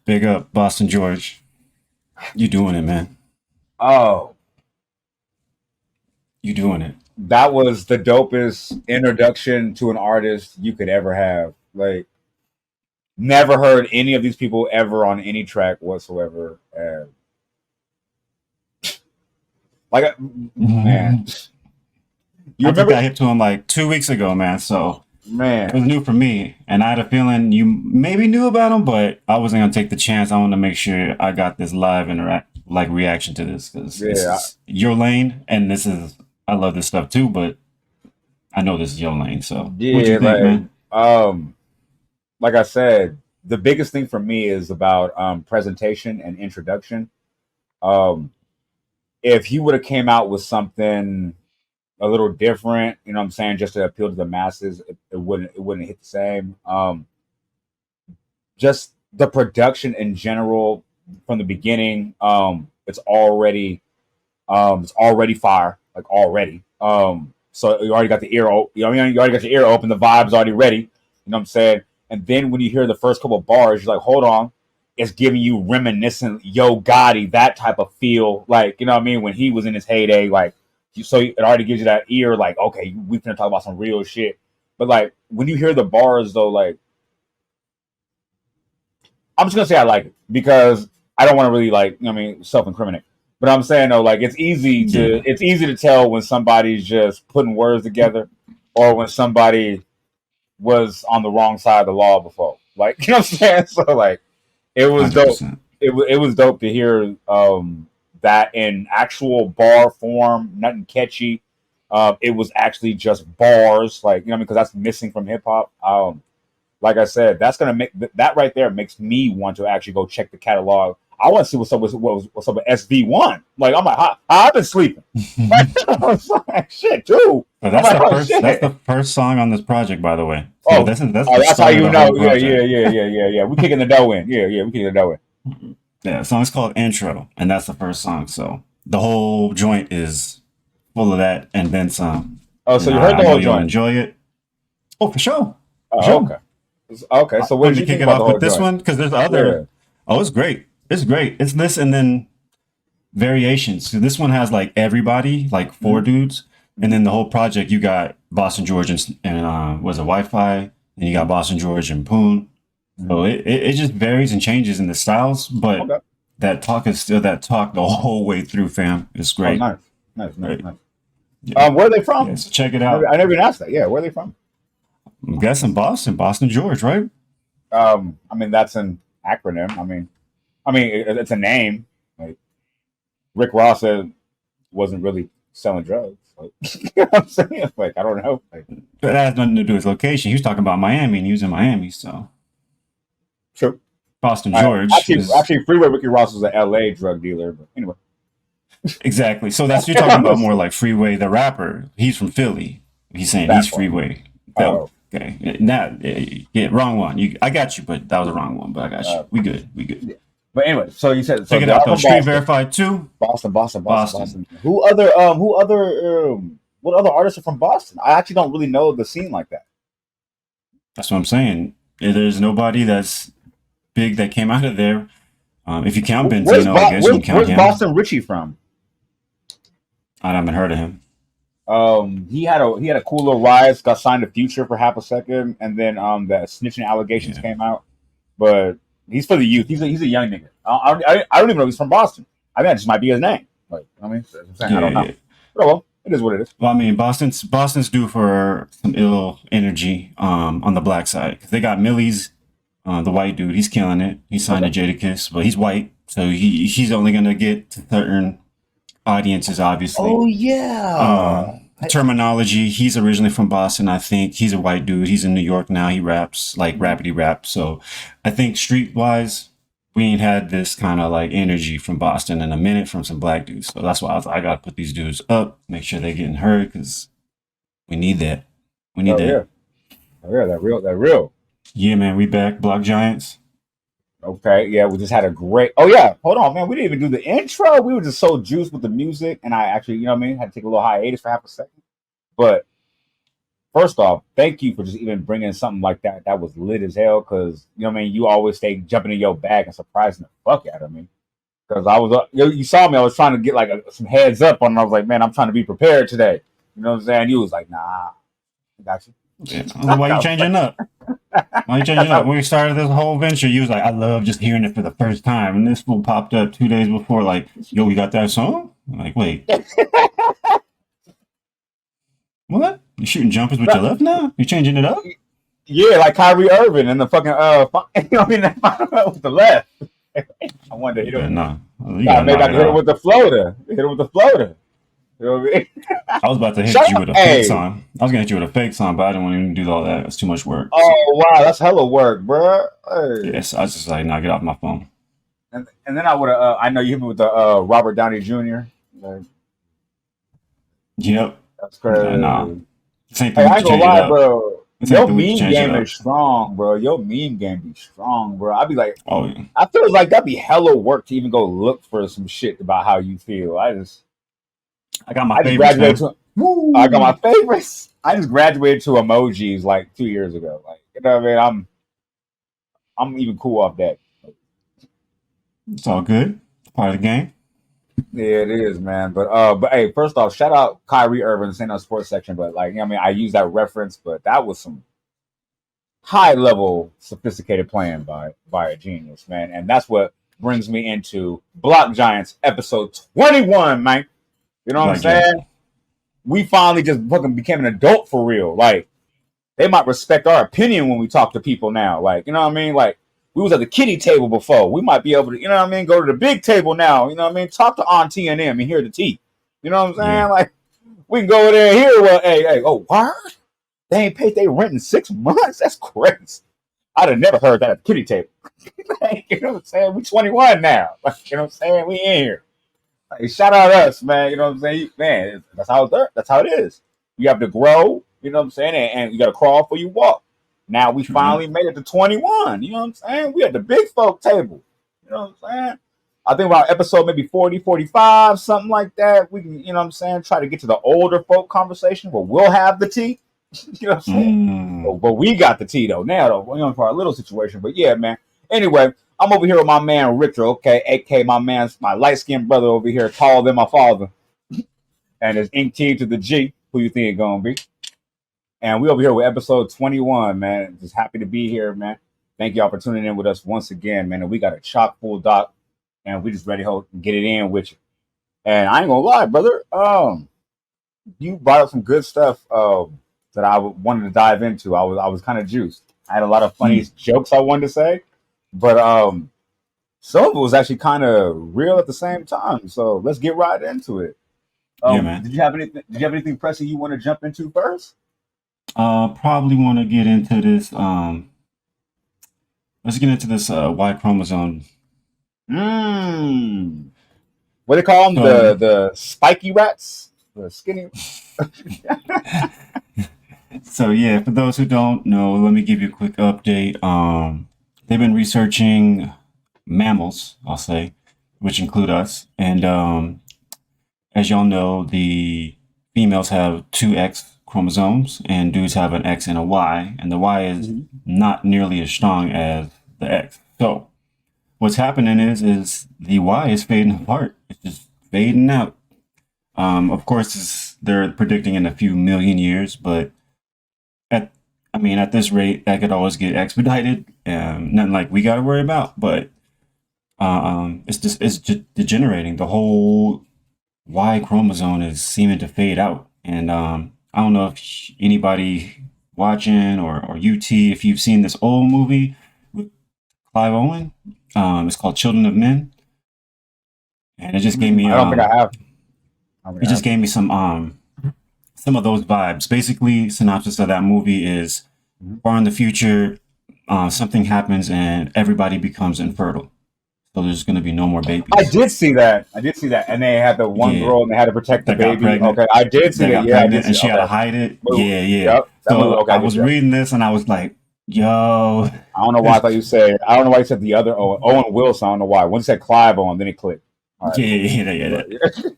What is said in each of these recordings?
Big up, Boston George. You doing it, man. Oh, You doing it. that was the dopest introduction to an artist you could ever have. Like, never heard any of these people ever on any track whatsoever. And like, man, you I just remember, got hip to him like 2 weeks ago, man. So it was man? new for me. And I had a feeling you maybe knew about him, but I wasn't going to take the chance. I wanted to make sure I got this live reaction to this because this Yeah, is your lane. And I love this stuff too, but I know this is your lane. So what'd you yeah. think, man? Like I said, the biggest thing for me is about presentation and introduction. Um, if he would have came out with something a little different, you know what I'm saying, just to appeal to the masses, it wouldn't hit the same. Just the production in general from the beginning, it's already fire, like already. So you already got the ear, you know, what I mean? You already got your ear open, the vibe's already ready. You know what I'm saying? And then when you hear the first couple of bars, you're like, hold on, it's giving you reminiscent Yo Gotti, that type of feel, like, you know what I mean, when he was in his heyday, like, so it already gives you that ear, like, okay, we can talk about some real shit. But like when you hear the bars though, like, I'm just gonna say I like it because I don't want to really, like, you know what I mean, self-incriminate. But I'm saying though, like, Yeah. it's easy to tell when somebody's just putting words together or when somebody was on the wrong side of the law before. Like, you know what I'm saying? So like it was dope. 100%. It was dope to hear that in actual bar form, nothing catchy. It was actually just bars, like, you know what I mean, because that's missing from hip hop. Like I said, that's gonna make that right there makes me want to actually go check the catalog. I want to see what's up with SV1. Like, I'm like, I've been sleeping. Like, I was like, shit, dude. But I'm that's like, the oh first. That's the shit. first song on this project, by the way. So Oh, that's oh, the that's how start of you the know. whole Yeah, yeah, project. yeah, yeah, yeah, yeah. We kicking the dough in. Yeah, yeah, we kicking the dough in. Yeah, the song's called Intro, and that's the first song. So the whole joint is full of that and then some. Oh, so And you heard I the know whole you'll joint? enjoy it. Oh, for sure, for Oh, sure. okay. Okay. I So what wanted did to you kick think it about the off whole with this joint? one because there's Yeah. other. Oh, it's great. It's great. It's this and then variations. So this one has like everybody, like four Mm-hmm. dudes, and Mm-hmm. then the whole project you got Boston George and was it WyFy, and you got Boston George and Poone. Mm-hmm. So it just varies and changes in the styles, but Okay. that talk is still that talk the whole way through, fam. It's Oh, great. nice, nice, nice, Great. nice. Yeah. Where are they Yeah. from? So check it Never, out. I never even asked that. Yeah, where are they from? I'm guessing Boston, Boston George, right? I mean, that's an acronym. I mean, it's a name. Like, Rick Ross said, wasn't really selling drugs. Like, you know what I'm saying? Like, I don't know. Like, But that has nothing to do with location. He was talking about Miami and he was in Miami. So true. Boston Uh, George actually, is actually, Freeway Ricky Ross was an L.A. drug dealer. But anyway, exactly. So that's you're talking I'm about just more like Freeway the rapper. He's from Philly. He's saying that he's part. Freeway. That Oh, okay. Now, yeah, wrong one. I got you, but that was the wrong one. But I got you. uh, We good. We good. yeah. But anyway, so you said so Check it they out are though. from Street Boston. Verified 2, Boston, Boston, Boston, Boston. Boston. What other artists are from Boston? I actually don't really know the scene like that. That's what I'm saying. There's nobody that's big that came out of there. If you count Benzino, I guess you can count Where's him. Boston Richie from? I haven't heard of him. He had a cool little rise. Got signed to Future for half a second, and then the snitching allegations Yeah. came out. But he's for the youth. He's a young nigga. I don't even know he's from Boston. I think that just might be his name. Like, I mean, I'm saying, I Yeah, don't know. yeah. But oh well, it is what it is. Well, I mean, Boston's due for some ill energy on the black side. 'Cause they got Millie's, the white dude. He's killing it. He signed Okay. to Jadakiss, but he's white, so he's only gonna get to certain audiences, obviously. Oh yeah. Terminology. He's originally from Boston, I think. He's a white dude. He's in New York now. He raps like rapidy rap. So I think streetwise, we ain't had this kind of like energy from Boston in a minute from some black dudes. So that's why I was like, I gotta put these dudes up, make sure they're getting heard, because we need that. We need Oh that. yeah. Oh yeah. That real. That real. Yeah, man, we back. Block Giants. Okay, yeah, we just had a great. Oh yeah, hold on, man. We didn't even do the intro. We were just so juiced with the music, and I actually, you know what I mean, had to take a little hiatus for half a second. But first off, thank you for just even bringing something like that. That was lit as hell. Because you know what I mean. You always stay jumping in your bag and surprising the fuck out of me. Because I was, you saw me. I was trying to get like some heads up on. And I was like, man, I'm trying to be prepared today. You know what I'm saying? You was like, nah, I got you. Yeah. I was like, why you changing up? Why you changing up? When we started this whole venture, you was like, I love just hearing it for the first time. And this fool popped up 2 days before, like, yo, we got that song? I'm like, wait. What? You shooting jumpers with your left now? You changing it up? Yeah, like Kyrie Irving and the fucking you know what I mean, with the left. I wanted to hit him. No, maybe I can hit him with the floater. Hit him with the floater. You know what I mean? I was about to hit you with a fake song. I was gonna hit you with a fake song, but I didn't want to even do all that. It's too much work. Oh wow, that's hella work, bro. Hey. Yes, I was just like, nah, get off my phone. And then I would have. I know you hit me with the Robert Downey Jr. Like, yep. That's crazy. Nah. Hey, I ain't gonna lie, bro. Your meme game is strong, bro. Your meme game be strong, bro. I'd be like, oh, yeah. I feel like that'd be hella work to even go look for some shit about how you feel. I got my favorites. I got my favorites. I just graduated to emojis like 2 years ago. Like, you know what I mean? I'm even cool off that. It's all good. It's part of the game. Yeah, it is, man. But hey, first off, shout out Kyrie Irving, saying on sports section. But like, you know what I mean, I use that reference, but that was some high level, sophisticated playing by a genius, man. And that's what brings me into Block Giants episode 21, man. You know what I'm saying? We finally just fucking became an adult for real. Like, they might respect our opinion when we talk to people now. Like, you know what I mean? Like, we was at the kiddie table before. We might be able to, you know what I mean, go to the big table now. You know what I mean? Talk to Auntie and them and hear the tea. You know what I'm saying? Yeah. Like, we can go over there and hear, well, hey, oh, word? They ain't paid their rent in 6 months? That's crazy. I'd have never heard that at the kiddie table. You know what I'm saying? We 21 now. Like, you know what I'm saying? We in here. Like, shout out us, man. You know what I'm saying? Man, that's how it is. You have to grow, you know what I'm saying? And you got to crawl before you walk. Now we finally made it to 21. You know what I'm saying? We at the big folk table. You know what I'm saying? I think about episode maybe 40, 45, something like that. We can, you know what I'm saying, try to get to the older folk conversation where we'll have the tea. You know what I'm saying? But we got the tea, though. Now, though, you know, for our little situation. But yeah, man. Anyway, I'm over here with my man, Richter, okay? A.K. my light-skinned brother over here, taller than my father. And his ink T to the G. Who you think it's going to be? And we over here with episode 21, man. Just happy to be here, man. Thank y'all for tuning in with us once again, man. And we got a chock full doc, and we just ready to get it in with you. And I ain't gonna lie, brother. You brought up some good stuff that I wanted to dive into. I was kind of juiced. I had a lot of funny jokes I wanted to say, but some of it was actually kind of real at the same time. So let's get right into it. Yeah, man. Did you have anything pressing you want to jump into first? Probably want to get into this. Let's get into this Y chromosome. What they call them? The spiky rats? The skinny. So yeah, for those who don't know, let me give you a quick update. They've been researching mammals, I'll say, which include us. And as y'all know, the females have 2 X chromosomes and dudes have an X and a Y, and the Y is not nearly as strong as the X. So what's happening is the Y is fading apart. It's just fading out. Of course, they're predicting in a few million years, but at this rate, that could always get expedited. Nothing like we got to worry about, but it's just degenerating. The whole Y chromosome is seeming to fade out, and I don't know if anybody watching or UT, if you've seen this old movie with Clive Owen. It's called Children of Men, and it just gave me. I don't think I have. It just gave me some of those vibes. Basically, synopsis of that movie is: far in the future, something happens and everybody becomes infertile. So there's going to be no more babies. I did see that. And they had the one girl and they had to protect the baby. Okay, I did see that. Yeah, and she had to hide it. Yeah. Yep. So I was reading this and I was like, yo. I don't know why you said the other Owen. Owen Wilson, I don't know why. Once said Clive Owen, then it clicked. Right. Yeah.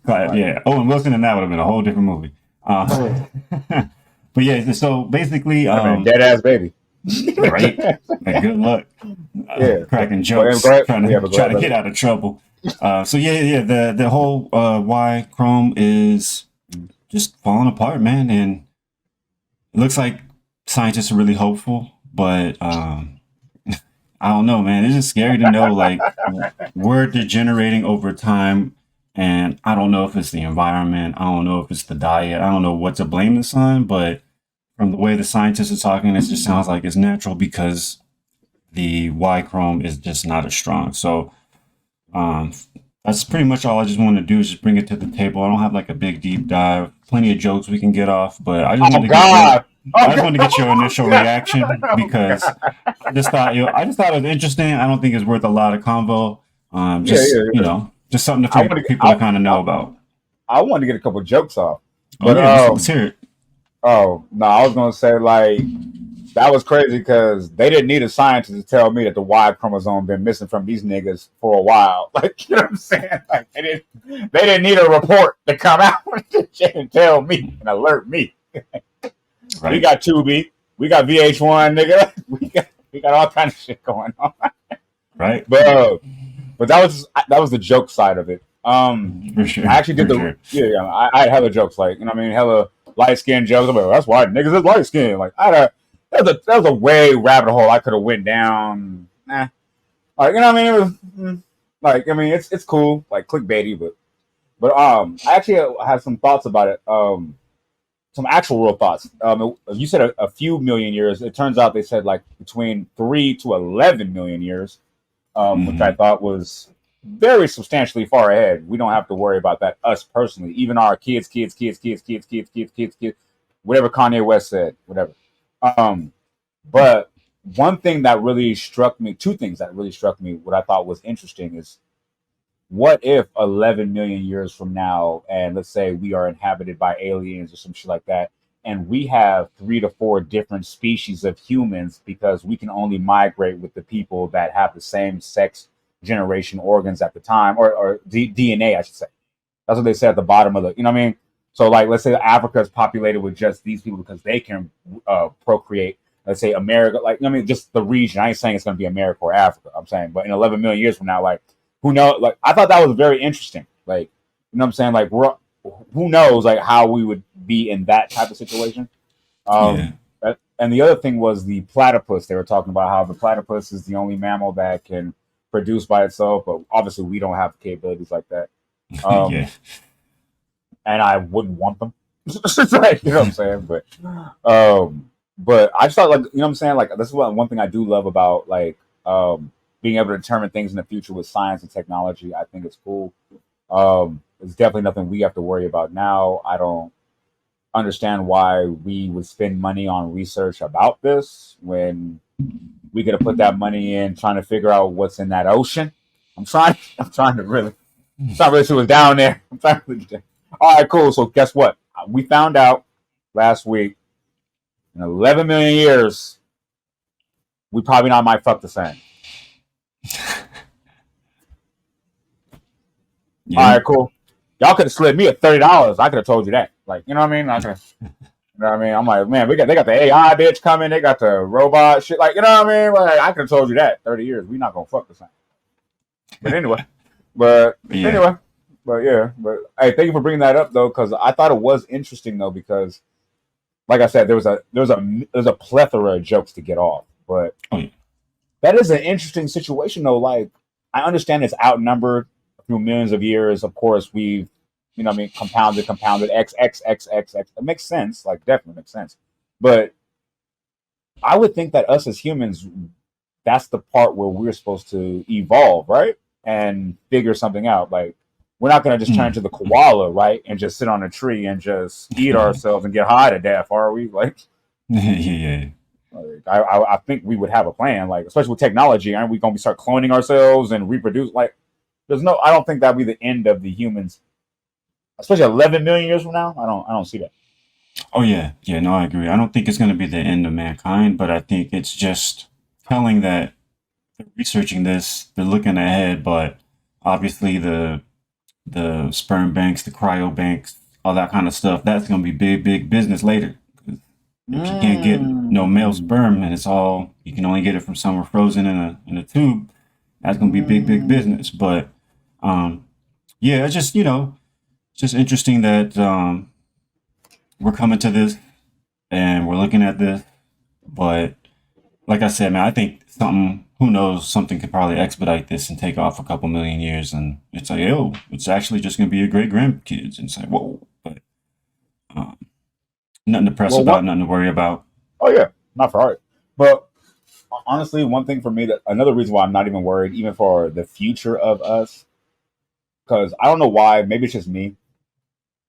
Clive, yeah. Owen Wilson and that would have been a whole different movie. But but yeah, so basically, I mean, dead ass baby. right? Like, good luck. Yeah, Cracking but go jokes, ahead. Yeah, but go trying ahead, to get brother. out of trouble. So yeah, the whole why Chrome is just falling apart, man, and it looks like scientists are really hopeful, but I don't know, man. It's just scary to know like we're degenerating over time, and I don't know if it's the environment, I don't know if it's the diet, I don't know what to blame this on, but from the way the scientists are talking, it just sounds like it's natural because the Y chrome is just not as strong. So um, that's pretty much all I just want to do is just bring it to the table. I don't have like a big deep dive, plenty of jokes we can get off, but I just Oh wanted to get your God. Oh I just God. wanted to get your initial God. reaction Oh because God. I just thought it was interesting. I don't think it's worth a lot of convo. Yeah, Just yeah, yeah. just something I for want to get. people to kind of know about. I want to get a couple jokes off, Oh but yeah, let's hear it. oh no, I was gonna say like that was crazy because they didn't need a scientist to tell me that the Y chromosome been missing from these niggas for a while. Like you know what I'm saying? Like they didn't need a report to come out and tell me and alert me. We Right, got 2B, we got VH1, nigga. We got all kind of shit going on. right, But but that was the joke side of it. for I sure, actually did for the sure. yeah. I had hella jokes like you know what I mean hella light skin jokes. I'm like, that's why niggas is light skin. Like I had a that was a way rabbit hole I could have went down. Nah, like you know what I mean. It was like I mean it's cool like clickbaity, but I actually had some thoughts about it. Some actual real thoughts. You said a few million years. It turns out they said like between 3 to 11 million years, which I Hmm. thought was very substantially far ahead. We don't have to worry about that us personally. Even our kids, whatever Kanye West said, whatever. Um, but one thing that really struck me, two things that really struck me, what I thought was interesting is what if 11 million years from now, and let's say we are inhabited by aliens or some shit like that, and we have 3 to 4 different species of humans because we can only migrate with the people that have the same sex generation organs at the time, or DNA, I should say. That's what they said at the bottom of the, you know what I mean? So, like, let's say Africa is populated with just these people because they can procreate. Let's say America, like, I mean, just the region. I ain't saying it's going to be America or Africa. I'm saying, but in 11 million years from now, like, who knows? Like, I thought that was very interesting. Like, you know what I'm saying? Like, who knows, like, how we would be in that type of situation. Yeah, And the other thing was the platypus. They were talking about how the platypus is the only mammal that can produce by itself, but obviously we don't have capabilities like that. yeah, Um, and I wouldn't want them. Like, you know what I'm saying? But I just thought like you know what I'm saying? Like this is one thing I do love about like being able to determine things in the future with science and technology. I think it's cool. It's definitely nothing we have to worry about now. I don't understand why we would spend money on research about this when we could have put that money in trying to figure out what's in that ocean. I'm trying to really it's not really see what's down there. I'm trying to all right, cool. So guess what? We found out last week in 11 million years, we probably not might fuck the same. All yeah. right, cool. Y'all could have slid me at $30. I could have told you that. Like, you know what I mean? I could you know what I mean? I'm like, man, they got the AI bitch coming, they got the robot shit. Like, you know what I mean? Like, I could have told you that 30 years. We not gonna fuck the same. But anyway, but Yeah, anyway, but yeah, but hey, thank you for bringing that up though, because I thought it was interesting though, because like I said, there was a plethora of jokes to get off, but oh yeah, that is an interesting situation though. Like I understand it's outnumbered through millions of years. Of course, we've you know what I mean compounded x. It makes sense. Like definitely makes sense. But I would think that us as humans, that's the part where we're supposed to evolve, right? And figure something out. Like we're not gonna just turn into the koala, right? And just sit on a tree and just eat ourselves and get high to death, are we? yeah. I think we would have a plan, like especially with technology. Aren't we going to start cloning ourselves and reproduce? Like, there's no. I don't think that'd be the end of the humans, especially 11 million years from now. I don't see that. Oh yeah, yeah. No, I agree. I don't think it's going to be the end of mankind, but I think it's just telling that they're researching this, they're looking ahead, but obviously the sperm banks, the cryo banks, all that kind of stuff, that's going to be big, big business later. If you can't get no male Mm. sperm and it's all you can only get it from somewhere frozen in a tube, that's gonna be big Mm. business. But um, yeah, it's just just interesting that we're coming to this and we're looking at this. But like I said, man, I think something, who knows, something could probably expedite this and take off a couple million years. And it's like, oh, it's actually just going to be a great grandkids. And it's like, whoa, but um, nothing to press Well, about, what? nothing to worry about. Oh yeah, not for art. But honestly, one thing for me that another reason why I'm not even worried, even for the future of us, because I don't know why. Maybe it's just me.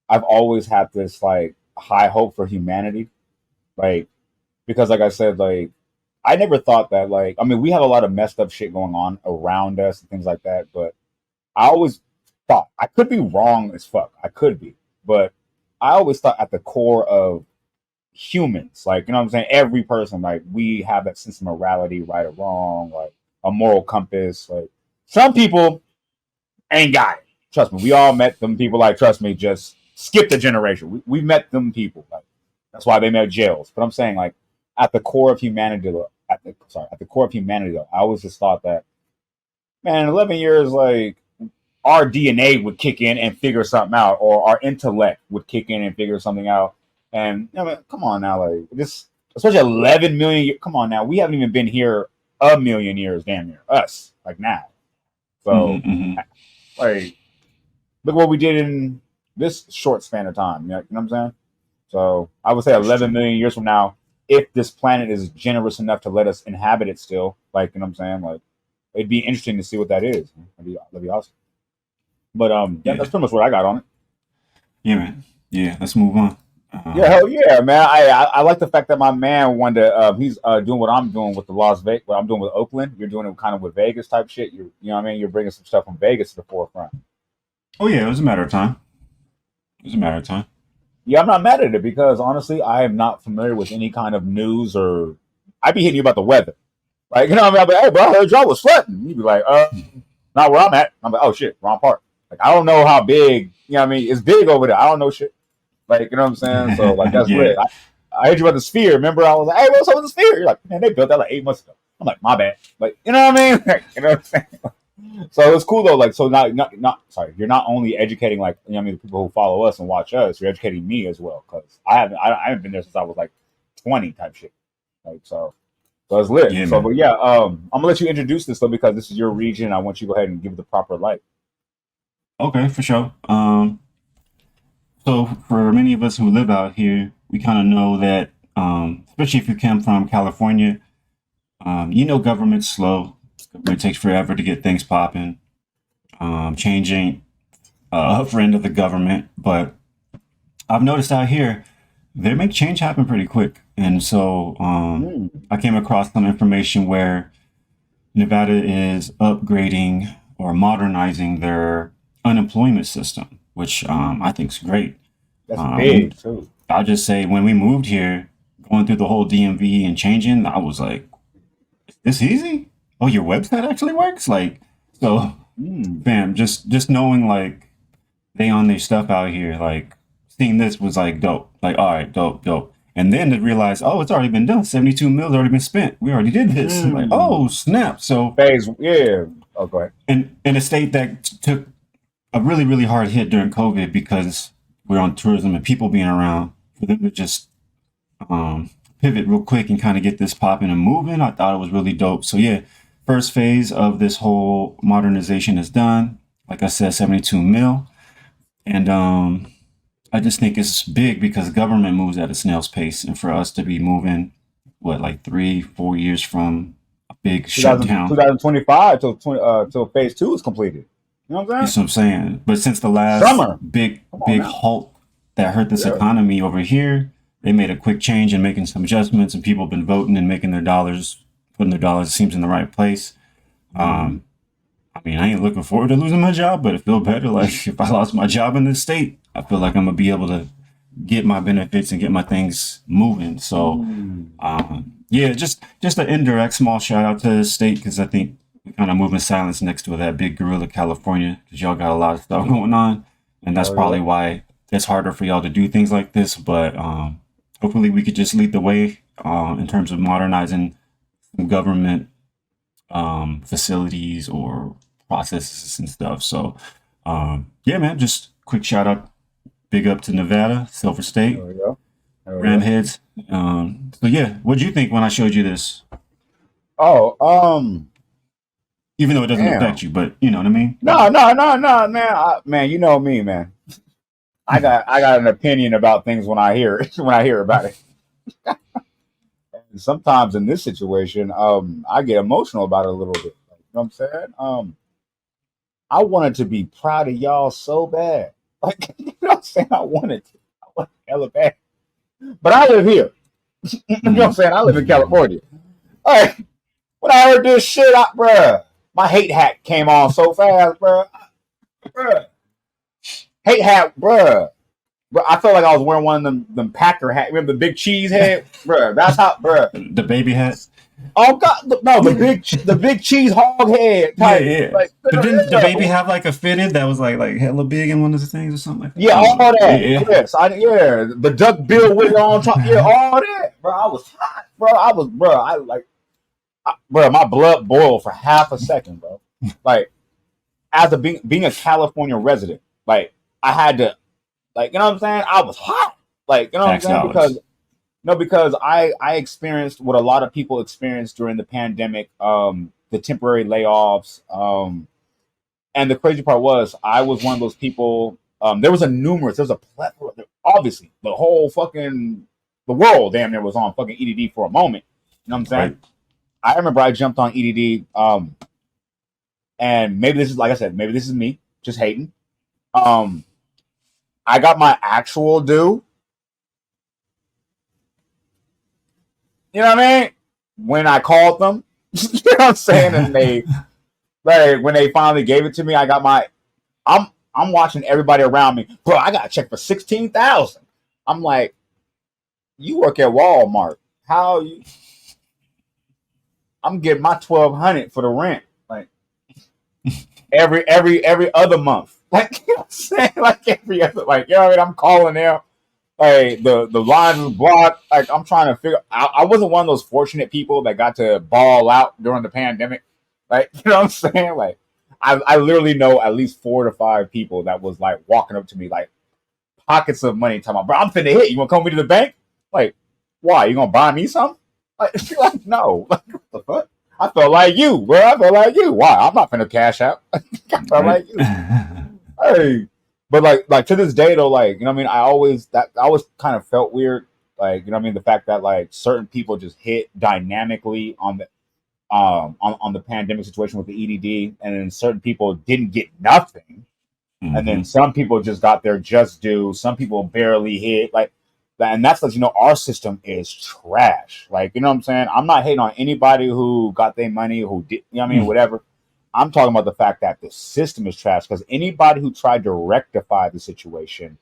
I've always had this like high hope for humanity, like because like I said, like I never thought that like I mean we have a lot of messed up shit going on around us and things like that, but I always thought I could be wrong as fuck. I could be, but I always thought at the core of humans, like you know what I'm saying, every person, like we have that sense of morality, right or wrong, like a moral compass. Like some people ain't got it. Trust me, we all met them people. Like trust me, just skip the generation. We met them people. Like that's why they made jails. But I'm saying like at the core of humanity, at the core of humanity, though, I always just thought that man, 11 years like our DNA would kick in and figure something out, or our intellect would kick in and figure something out. And I mean, come on now, like this, especially 11 million. Come on now, we haven't even been here a million years, damn near us, like now. So, Mm-hmm. like, look what we did in this short span of time. You know what I'm saying? So, I would say That's 11 true. million years from now, if this planet is generous enough to let us inhabit it still, like, you know what I'm saying? Like, it'd be interesting to see what that is. That'd be awesome. But that's Yeah. pretty much what I got on it. Yeah, man. Yeah, let's move on. Yeah, hell yeah, man. I like the fact that my man wanted to. He's doing what I'm doing with the Las Vegas, what I'm doing with Oakland. You're doing it kind of with Vegas type shit. You know what I mean? You're bringing some stuff from Vegas to the forefront. Oh, yeah, it was a matter of time. It was a matter of time. Yeah, I'm not mad at it because honestly, I am not familiar with any kind of news or. I'd be hitting you about the weather, like you know what I mean. I'd be like, hey, bro, I heard y'all was flooding. You'd be like, not where I'm at. I'm like, oh shit, wrong part. Like I don't know how big. You know what I mean? It's big over there. I don't know shit. Like, you know what I'm saying? So, like, that's Yeah. lit. I heard you about the sphere. Remember, I was like, hey, what's up with the sphere? You're like, man, they built that like 8 months ago. I'm like, my bad. Like, you know what I mean? Like, you know what I'm saying? So it's cool though. Like, so not sorry, you're not only educating like you know what I mean the people who follow us and watch us. You're educating me as well because I haven't been there since I was like 20 type shit. Like so it's lit. Yeah, So man. but yeah, I'm gonna let you introduce this though because this is your region. I want you to go ahead and give it the proper light. Okay, for sure. So for many of us who live out here, we kind of know that, especially if you come from California, government's slow. Government takes forever to get things popping. Change ain't a friend of the government, but I've noticed out here they make change happen pretty quick. And so Mm, I came across some information where Nevada is upgrading or modernizing their unemployment system, which I think is great. that's When big too. I'll just say when we moved here, going through the whole DMV and changing, I was like, "This easy? Oh, your website actually works!" Like, so, Mm. fam, just knowing like they on their stuff out here, like seeing this was like dope. Like, all right, dope. And then to realize, oh, it's already been done. 72 mils already been spent. We already did this. I'm like, Mm. oh, snap. So, Phase, yeah. Oh, go ahead. in a state that took a really hard hit during COVID because we're on tourism and people being around, for them to just um, pivot real quick and kind of get this popping and moving, I thought it was really dope. So yeah, first phase of this whole modernization is done. Like I said, 72 mil, and I just think it's big because government moves at a snail's pace, and for us to be moving, what, like 3-4 years from a big 2000, shutdown. 2025 till phase two is completed. You know what I'm That's saying? what I'm saying. But since the last Summer. Come on big now. halt that hurt this Yeah. economy over here, they made a quick change and making some adjustments, and people have been voting and making their dollars, putting their dollars, it seems, in the right place. Mm. Um, I mean, I ain't looking forward to losing my job, but it feel better. Like if I lost my job in this state, I feel like I'm gonna be able to get my benefits and get my things moving. So, Mm. yeah, just an indirect small shout out to the state because I think we kind of move in silence next to that big gorilla, California, because y'all got a lot of stuff going on, and that's Hell yeah. probably why it's harder for y'all to do things like this. But hopefully we could just lead the way in terms of modernizing some government facilities or processes and stuff. So, yeah, man, just quick shout out, big up to Nevada, Silver There State, we go. There we go. Ramheads. So yeah, what did you think when I showed you this? Oh, Even though it doesn't damn. affect you, but you know what I mean? No, man. Man, you know me, man. I got an opinion about things when I hear when I hear about it. And sometimes in this situation, I get emotional about it a little bit. You know what I'm saying? I wanted to be proud of y'all so bad. Like, you know what I'm saying? I wanted to. I want hella bad. But I live here. You know what I'm Mm. saying? I live in California. All right. When I heard this shit, bruh, my hate hat came on so fast, bruh. Bruh. Hate hat, bruh. Bro, I felt like I was wearing one of them Packer hats. Remember the big cheese head, bruh? That's how, bruh. The baby hat. Oh God, no, the big cheese hog head Yeah, type. yeah. Like, But didn't the yeah, baby have like a fitted that was like hella big in one of the things or something like that? yeah, I don't all know. that. Yeah, Yes, yeah, the duck bill with it on top. Yeah, all that, bro. I was hot, bro. I like, bro. My blood boiled for half a second, bro. Like, as a being a California resident, like I had to, like, you know what I'm saying? I was hot, like, you know what I'm tax saying? Because dollars. no, because I experienced what a lot of people experienced during the pandemic, the temporary layoffs, and the crazy part was I was one of those people. There was a plethora. Obviously, the whole fucking the world damn near was on fucking EDD for a moment. You know what I'm saying? Right. I remember I jumped on EDD, and maybe this is like I said, maybe this is me just hating. Um, I got my actual due. You know what I mean? When I called them, you know what I'm saying, and they like when they finally gave it to me, I got my. I'm watching everybody around me, bro. I got a check for 16,000. I'm like, you work at Walmart. How you? I'm getting my 1,200 for the rent, like every other month. Like, you know what I'm saying? Like every other, like, you know what I mean? I'm calling them. Like the lines is blocked. Like I'm trying to figure. I wasn't one of those fortunate people that got to ball out during the pandemic. Like, you know what I'm saying? Like I literally know at least 4 to 5 people that was like walking up to me like pockets of money, talking about, bro, I'm finna hit. You wanna come with me to the bank? Like, why? You gonna buy me something? Like, like no. Like, what the fuck? I felt like you, bro. I felt like you. Why? I'm not finna cash out. I felt Right. like you. Hey, but like to this day though, like, you know what I mean, I always kind of felt weird, like, you know what I mean, the fact that like certain people just hit dynamically on the on the pandemic situation with the EDD, and then certain people didn't get nothing, and then Hmm. some people just got their just due, some people barely hit, like, and that's because, you know, our system is trash. Like, you know what I'm saying? I'm not hating on anybody who got their money, who did, you know what I mean, whatever. I'm talking about the fact that the system is trash because anybody who tried to rectify the situation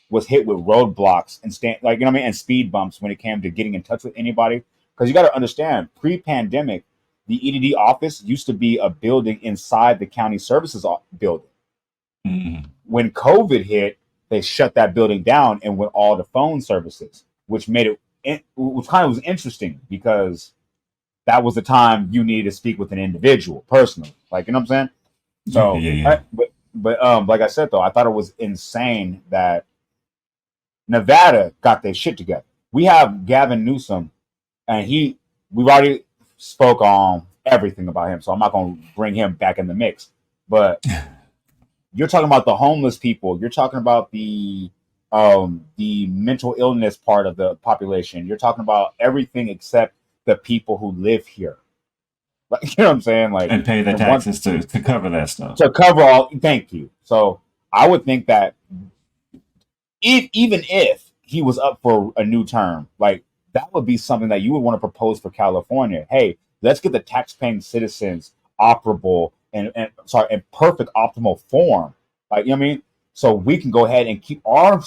was hit with roadblocks and like, you know what I mean, and speed bumps when it came to getting in touch with anybody. Because you got to understand, pre-pandemic, the EDD office used to be a building inside the county services building. Hmm. When COVID hit, they shut that building down and went all to phone services, which made it, which kind of was interesting because that was the time you needed to speak with an individual personally. Like, you know what I'm saying? Yeah, So, yeah, yeah. but like I said though, I thought it was insane that Nevada got their shit together. We have Gavin Newsom, and we've already spoke on everything about him, so I'm not going to bring him back in the mix. But you're talking about the homeless people. You're talking about the mental illness part of the population. You're talking about everything except the people who live here. Like, you know what I'm saying? Like, And pay the and one taxes to cover that stuff. to cover all. Thank you. So I would think that even if he was up for a new term, like that would be something that you would want to propose for California. Hey, let's get the tax-paying citizens operable and sorry, in perfect optimal form. Like, you know what I mean? So we can go ahead and keep our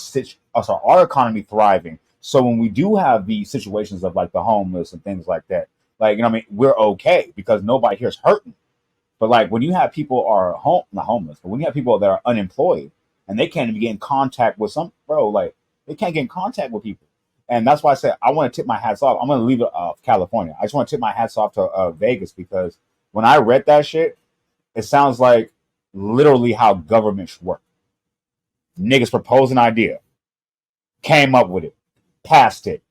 economy thriving. So when we do have these situations of like the homeless and things like that, like, you know what I mean, we're okay because nobody here's hurting. But like when you have people are not homeless, but when you have people that are unemployed and they can't even get in contact with some bro, like they can't get in contact with people. And that's why I said I want to tip my hats off. I'm going to leave it California. I just want to tip my hats off to Vegas, because when I read that shit, it sounds like literally how government should work. Niggas propose an idea, came up with it, passed it,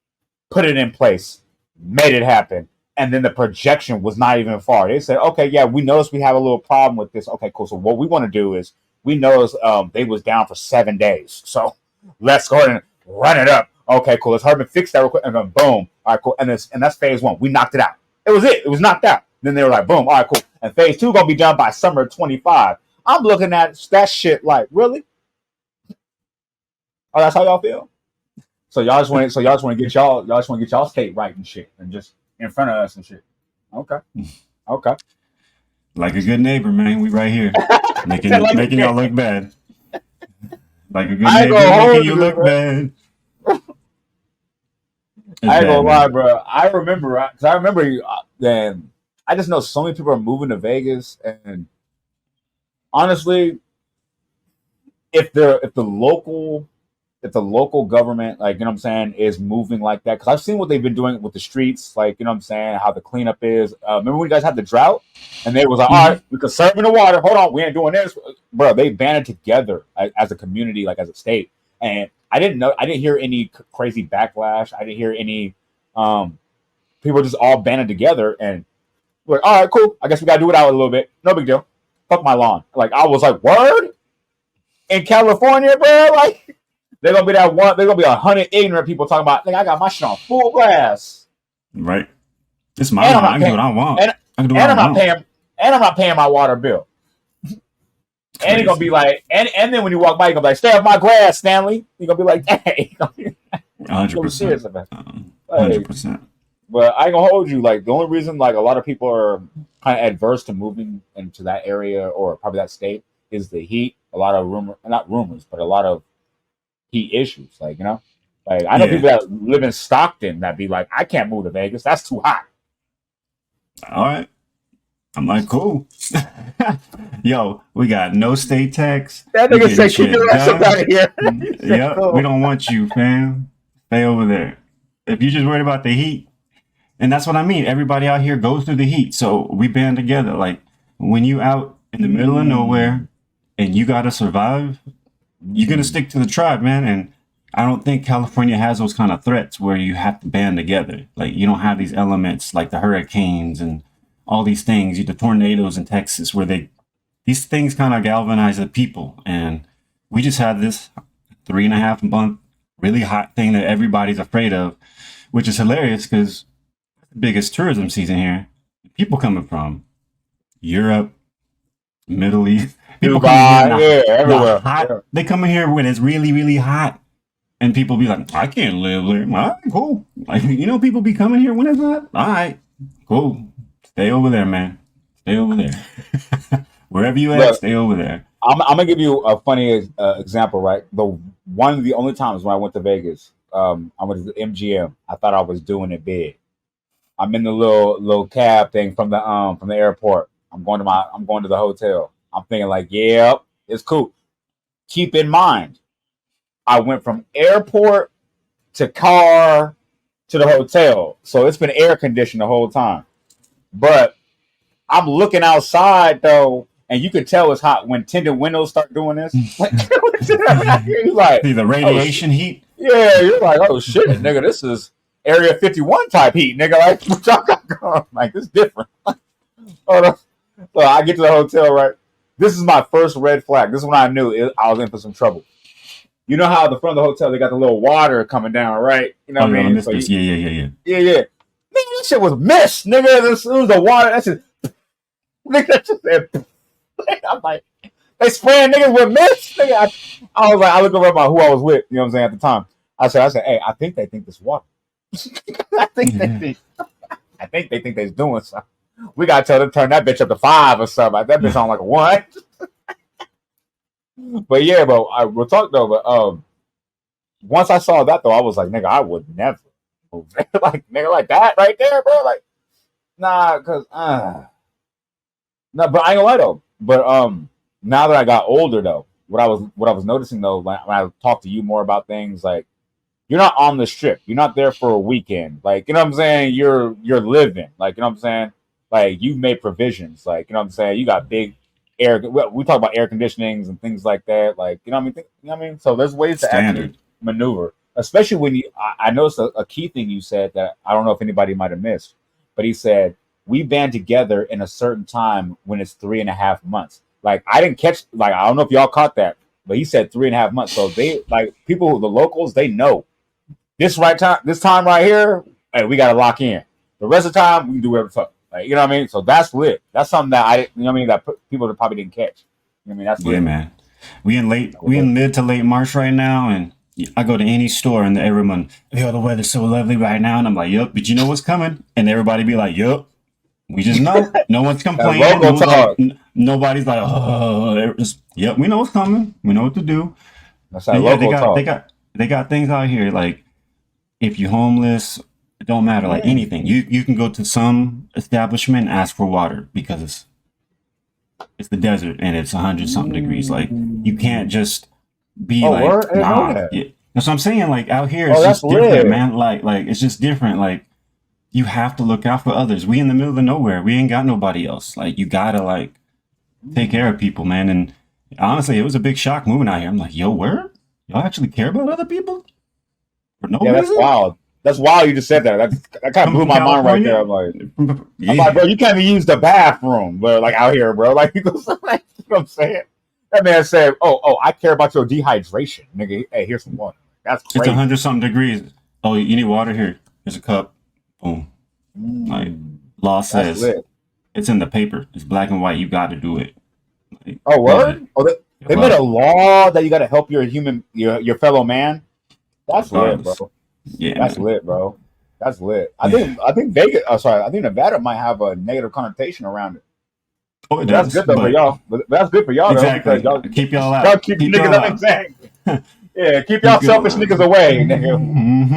put it in place, made it happen. And then the projection was not even far. They said, okay, yeah, we noticed we have a little problem with this. Okay, cool. So what we want to do is, we noticed they was down for 7 days. So let's go ahead and run it up. Okay, cool. Let's hurry and fix that real quick. And then boom. All right, cool. And that's phase 1. We knocked it out. It was it. It was knocked out. Then they were like, boom. All right, cool. And phase 2 gonna be done by summer 25. I'm looking at that shit like, really? Oh, that's how y'all feel? So y'all just want to get y'all state right and shit, and just in front of us and shit. Okay. Okay. Like a good neighbor, man. We right here. Making y'all look bad. Like a good neighbor making you look bad. I ain't gonna lie, bro. I remember, then I just know so many people are moving to Vegas, and honestly, if the local government, like, you know what I'm saying, is moving like that, because I've seen what they've been doing with the streets, like, you know what I'm saying, how the cleanup is. Remember when you guys had the drought, and they was like, all right, we're conserving the water. Hold on, we ain't doing this, bro. They banded together as a community, like as a state, and I didn't hear any crazy backlash. I didn't hear any people just all banded together, and we're like, all right, cool. I guess we gotta do it out a little bit. No big deal. Fuck my lawn. Like, I was like, word? In California, bro? Like, they're gonna be 100 ignorant people talking about, like, I got my shit on full blast. Right. It's my lawn. I can do what I want. I'm not paying my water bill. And he's gonna be like, and then when you walk by, you're gonna be like, stay off my grass, Stanley. You're gonna be like, hey. 100%. 100%. But I ain't gonna hold you. Like, the only reason, like, a lot of people are kind of adverse to moving into that area, or probably that state, is the heat. A lot of not rumors, but a lot of heat issues. Like, you know, like, I know people that live in Stockton that be like, I can't move to Vegas. That's too hot. All right. I'm like, cool. Yo, we got no state tax. That nigga said, keep your ass up out of here. Yep, cool. We don't want you, fam. Stay over there. If you're just worried about the heat, and that's what I mean. Everybody out here goes through the heat, so we band together. Like, when you out in the middle of nowhere and you gotta survive, you're gonna stick to the tribe, man. And I don't think California has those kind of threats where you have to band together. Like, you don't have these elements like the hurricanes and all these things, the tornadoes in Texas, where these things kind of galvanize the people. And we just had this 3.5 month really hot thing that everybody's afraid of, which is hilarious because the biggest tourism season here, people coming from Europe, Middle East, people Dubai, everywhere. They come in here when it's really, really hot. And people be like, I can't live there. All right, cool. Like, you know, people be coming here when it's hot. All right, cool. Stay over there, man. Stay over there. Wherever you at, stay over there. I'm gonna give you a funny example, right? One of the only times when I went to Vegas, I went to the MGM. I thought I was doing it big. I'm in the little cab thing from the airport. I'm going to the hotel. I'm thinking like, yeah, it's cool. Keep in mind, I went from airport to car to the hotel, so it's been air conditioned the whole time. But I'm looking outside though, and you could tell it's hot when tinted windows start doing this. Like, you're like, see the radiation heat. Yeah, you're like, oh shit, nigga, this is Area 51 type heat, nigga. Like, what y'all got going? Like, it's different. So I get to the hotel, right? This is my first red flag. This is when I knew I was in for some trouble. You know how the front of the hotel they got the little water coming down, right? You know what I mean? So yeah. Nigga, that shit was mist, nigga. This was the water. That shit. Nigga, that shit said. I'm like, they spraying niggas with mist, nigga. I was like, I looked over at who I was with. You know what I'm saying? At the time, I said, hey, I think they think this water. I think they think they're doing something. We gotta tell them to turn that bitch up to 5 or something. Like, that bitch on like a 1. But yeah, bro, we'll talk though. But once I saw that though, I was like, nigga, I would never move. Like, nigga, like that right there, bro. Like, nah, cause no, but I ain't gonna lie though. But now that I got older though, what I was noticing though, when I talked to you more about things, like you're not on the strip. You're not there for a weekend. Like, you know what I'm saying? You're living. Like, you know what I'm saying? Like, you've made provisions. Like, you know what I'm saying? You got big air. We talk about air conditionings and things like that. Like, you know what I mean? You know what I mean? So there's ways to actually Standard. maneuver, especially when you. I noticed a key thing you said that I don't know if anybody might have missed, but he said we band together in a certain time when it's 3.5 months. Like, I didn't catch. Like, I don't know if y'all caught that, but he said 3.5 months. So they like people, the locals, they know this time right here, hey, we gotta lock in. The rest of the time, we can do whatever the fuck. Like, you know what I mean? So that's lit. That's something that I, you know what I mean, that people that probably didn't catch. You know what I mean? That's Yeah, lit. man. We in mid to late March right now, and I go to any store and everyone, yo, the weather's so lovely right now, and I'm like, yup, but you know what's coming? And everybody be like, yup, we just know. No one's That complaining. local talk. Nobody's like, oh, yep, we know what's coming. We know what to do. That's that And yeah, local talk. they got things out here like if you're homeless, it don't matter, like Yeah. anything. You can go to some establishment and ask for water because it's the desert and it's 100 something degrees. Like you can't just be Oh, like, word? I didn't know nah. that. Yeah. That's what I'm saying. Like out here, Oh, it's that's just different, lit. man. Like it's just different. Like you have to look out for others. We in the middle of nowhere. We ain't got nobody else. Like you gotta like take care of people, man. And honestly, it was a big shock moving out here. I'm like, yo, where? Y'all actually care about other people for no Yeah, that's reason? wild. That's wild. You just said that. That kind of Come blew from my mind right there. California? I'm like, Yeah. bro, you can't even use the bathroom, bro. Like out here, bro. Like you know what I'm saying? That man said, "Oh, I care about your dehydration, nigga. Hey, here's some water." That's It's crazy. 100 something degrees. Oh, you need water here. Here's a cup. Boom. Like Mm, law that's says, lit. it's in the paper. It's black and white. You got to do it. Like, Oh, love it. word. Oh, they made a Love it. law that you got to help your fellow man. That's lit, Regardless. bro. Yeah, That's man. lit, bro. That's lit. Yeah. I think Vegas. Oh, sorry. I think Nevada might have a negative connotation around it. Oh, it But that's does. good though for But y'all. But that's good for y'all though because exactly. Keep y'all y'all out. keep Keep niggas y'all up out. exactly. Yeah, keep y'all Keep y'all selfish out. niggas away, nigga.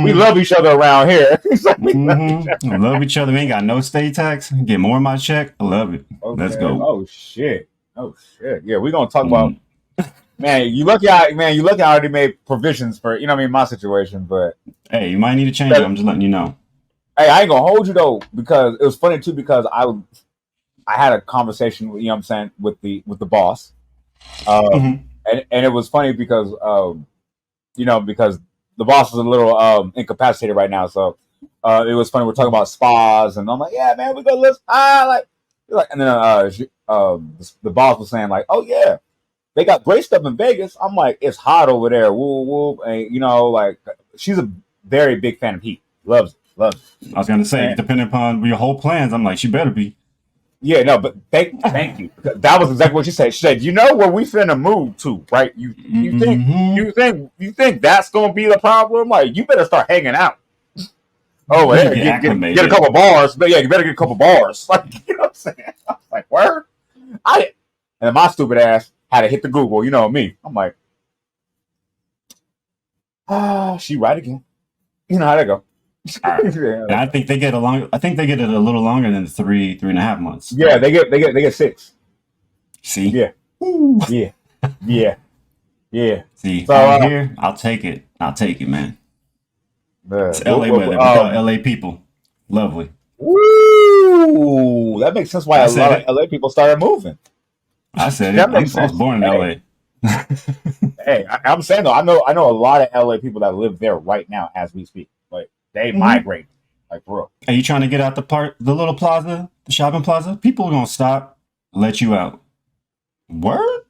We Mm-hmm. love each other around here. It's like we love each Mm-hmm. other. Love each other. We ain't got no state tax. Get more of my check. I love it. Let's Okay. go. Oh shit. Oh shit. Yeah, we're gonna talk about Mm. man. You lucky I already made provisions for you know what I mean my situation, but Hey, you might need to change it. but, I'm just letting you know. hey, I ain't gonna hold you though because it was funny too because I had a conversation you know what I'm saying with the boss, Mm-hmm. and it was funny because you know, because the boss is a little incapacitated right now. So it was funny. We're talking about spas, and I'm like, yeah, man, we go list. Like, and then the boss was saying like, oh yeah, they got great stuff in Vegas. I'm like, it's hot over there. Woo woo, and you know, like she's a very big fan of heat. Loves it, loves I was gonna it. say, depending upon your whole plans, I'm like, she better be. Yeah, no, but thank you. That was exactly what she said. She said, "You know where we finna move to, right? Mm-hmm. You think that's gonna be the problem? Like, you better start hanging out over there. Get Get a acclimated. couple bars. But yeah, you better get a couple bars. Like, you know what I'm saying? I was like, word. I and my stupid ass had to hit the Google. You know me. I'm like, she right again. You know how that go. All right. And Yeah, I think they get along. I think they get it a little longer than 3.5 months. yeah, they get 6. See, Yeah, Ooh. yeah, yeah, yeah. See, So out here, I'll take it. I'll take it, man. It's LA weather. We got LA people. Lovely. Woo! That makes sense why I a said lot of it. LA people started moving. I said it. That makes I was sense. born in Hey, LA. I'm saying though, I know a lot of LA people that live there right now as we speak. Like they Mm-hmm. migrate, like for real. Are you trying to get out the little plaza, the shopping plaza? People are gonna stop, let you out. Word?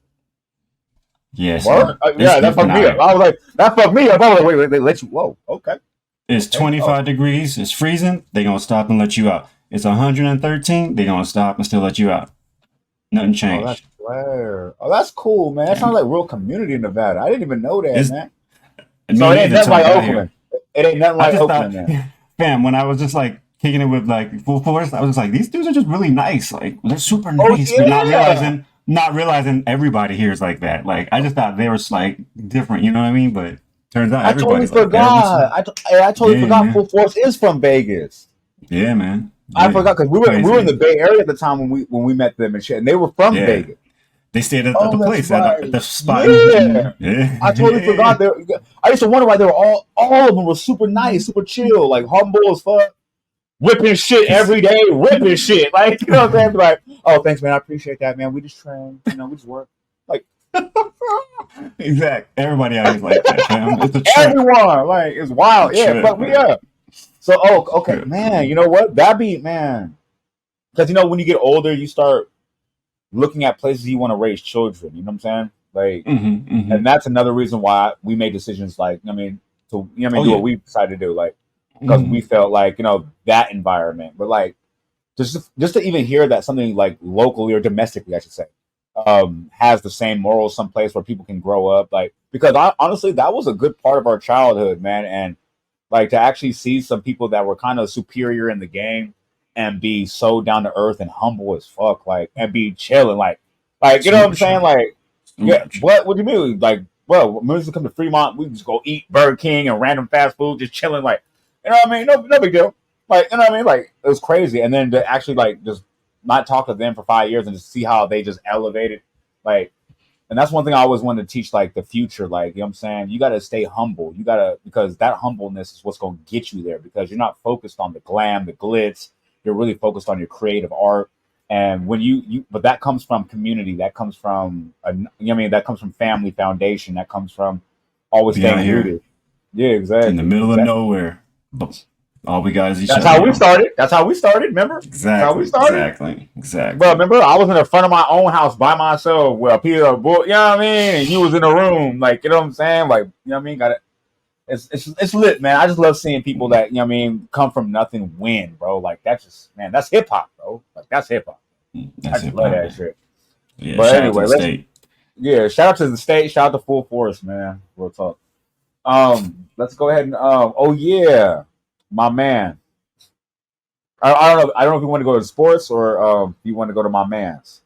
Yeah, Word? see, it's Yeah, that different fucked out me up. here. I was like, that fucked me up. I was like, wait, they let you? Whoa, okay, It's okay. Oh, 25 degrees. It's freezing. They gonna stop and let you out. It's 113. They gonna stop and still let you out. Nothing oh, that's changed. rare. Oh, that's cool, man. That Yeah, sounds like real community in Nevada. I didn't even know that, it's man. So me it ain't neither nothing until I like got here. Oakland. It ain't nothing I like just thought, Oakland then. fam, when I was just like kicking it with like full force, I was just like, these dudes are just really nice. Like they're super Oh nice, but yeah. not realizing everybody here is like that. Like I just thought they were like different, you know what I mean? But turns out I totally everybody's like that. forgot. I totally Yeah, forgot man. Full Force is from Vegas. Yeah, man. I Yeah. forgot because It's we were in the crazy. Bay Area at the time when we met them and shit, and they were from Yeah. Vegas. They stayed at Oh, the that's place at right. the spot. Yeah, I totally Yeah. forgot. I used to wonder why they were all of them were super nice, super chill, like humble as fuck, whipping shit Cause every day, whipping shit. Like, you know what I'm saying? Like, oh, thanks, man. I appreciate that, man. We just train, we just work. Like, exact. Everybody out here is like that, fam. It's a trap. everyone, like, it's wild. It's a Yeah, trap, fuck me man. up. So, oh, It's a okay, trap. man. You know what? That be man, because when you get older, you start looking at places you want to raise children. You know what I'm saying? Like, Mm-hmm. and that's another reason why we made decisions like, to Oh do yeah. what we decided to do, like, because Mm-hmm. we felt like that environment, but like just to even hear that something like locally or domestically, I should say, has the same morals, some place where people can grow up, like, because honestly, that was a good part of our childhood, man, and like to actually see some people that were kind of superior in the game and be so down to earth and humble as fuck, like, and be chilling, like you know what I'm Super saying, chill. like, yeah, Super chill. what do you mean, like, well, when we used to come to Fremont, we just go eat Burger King and random fast food, just chilling, like, you know what I mean, no big deal, like, you know what I mean, like, it was crazy, and then to actually like just not talk to them for 5 years and just see how they just elevated, like, and that's one thing I always wanted to teach, like the future, like, you know what I'm saying, you got to stay humble, you got to, because that humbleness is what's going to get you there, because you're not focused on the glam, the glitz, you're really focused on your creative art. And when but that comes from community, that comes from that comes from family foundation, that comes from always Be out staying here rooted. Yeah, in the exactly, middle of exactly. nowhere, but all we got is each That's other, how we yo. started. That's how we started. Remember? That's how we Exactly. started. Exactly. Bro, Exactly. remember, I was in the front of my own house by myself with a piece of book, you know what I mean? And you was in the room, like, you know what I'm saying? Like, you know what I mean? Got it. It's lit, man. I just love seeing people that, you know what I mean, come from nothing win, bro. Like, that's just, man, that's hip hop, bro. Like, that's hip hop. I That's just hip love hop, that man. shit. Yeah. But Shout out to anyway, the state. shout out to the state, shout out to Full Force, man. Real talk. Let's go ahead and, oh yeah, my man. I don't know. I don't know if you want to go to sports or if you want to go to my man's.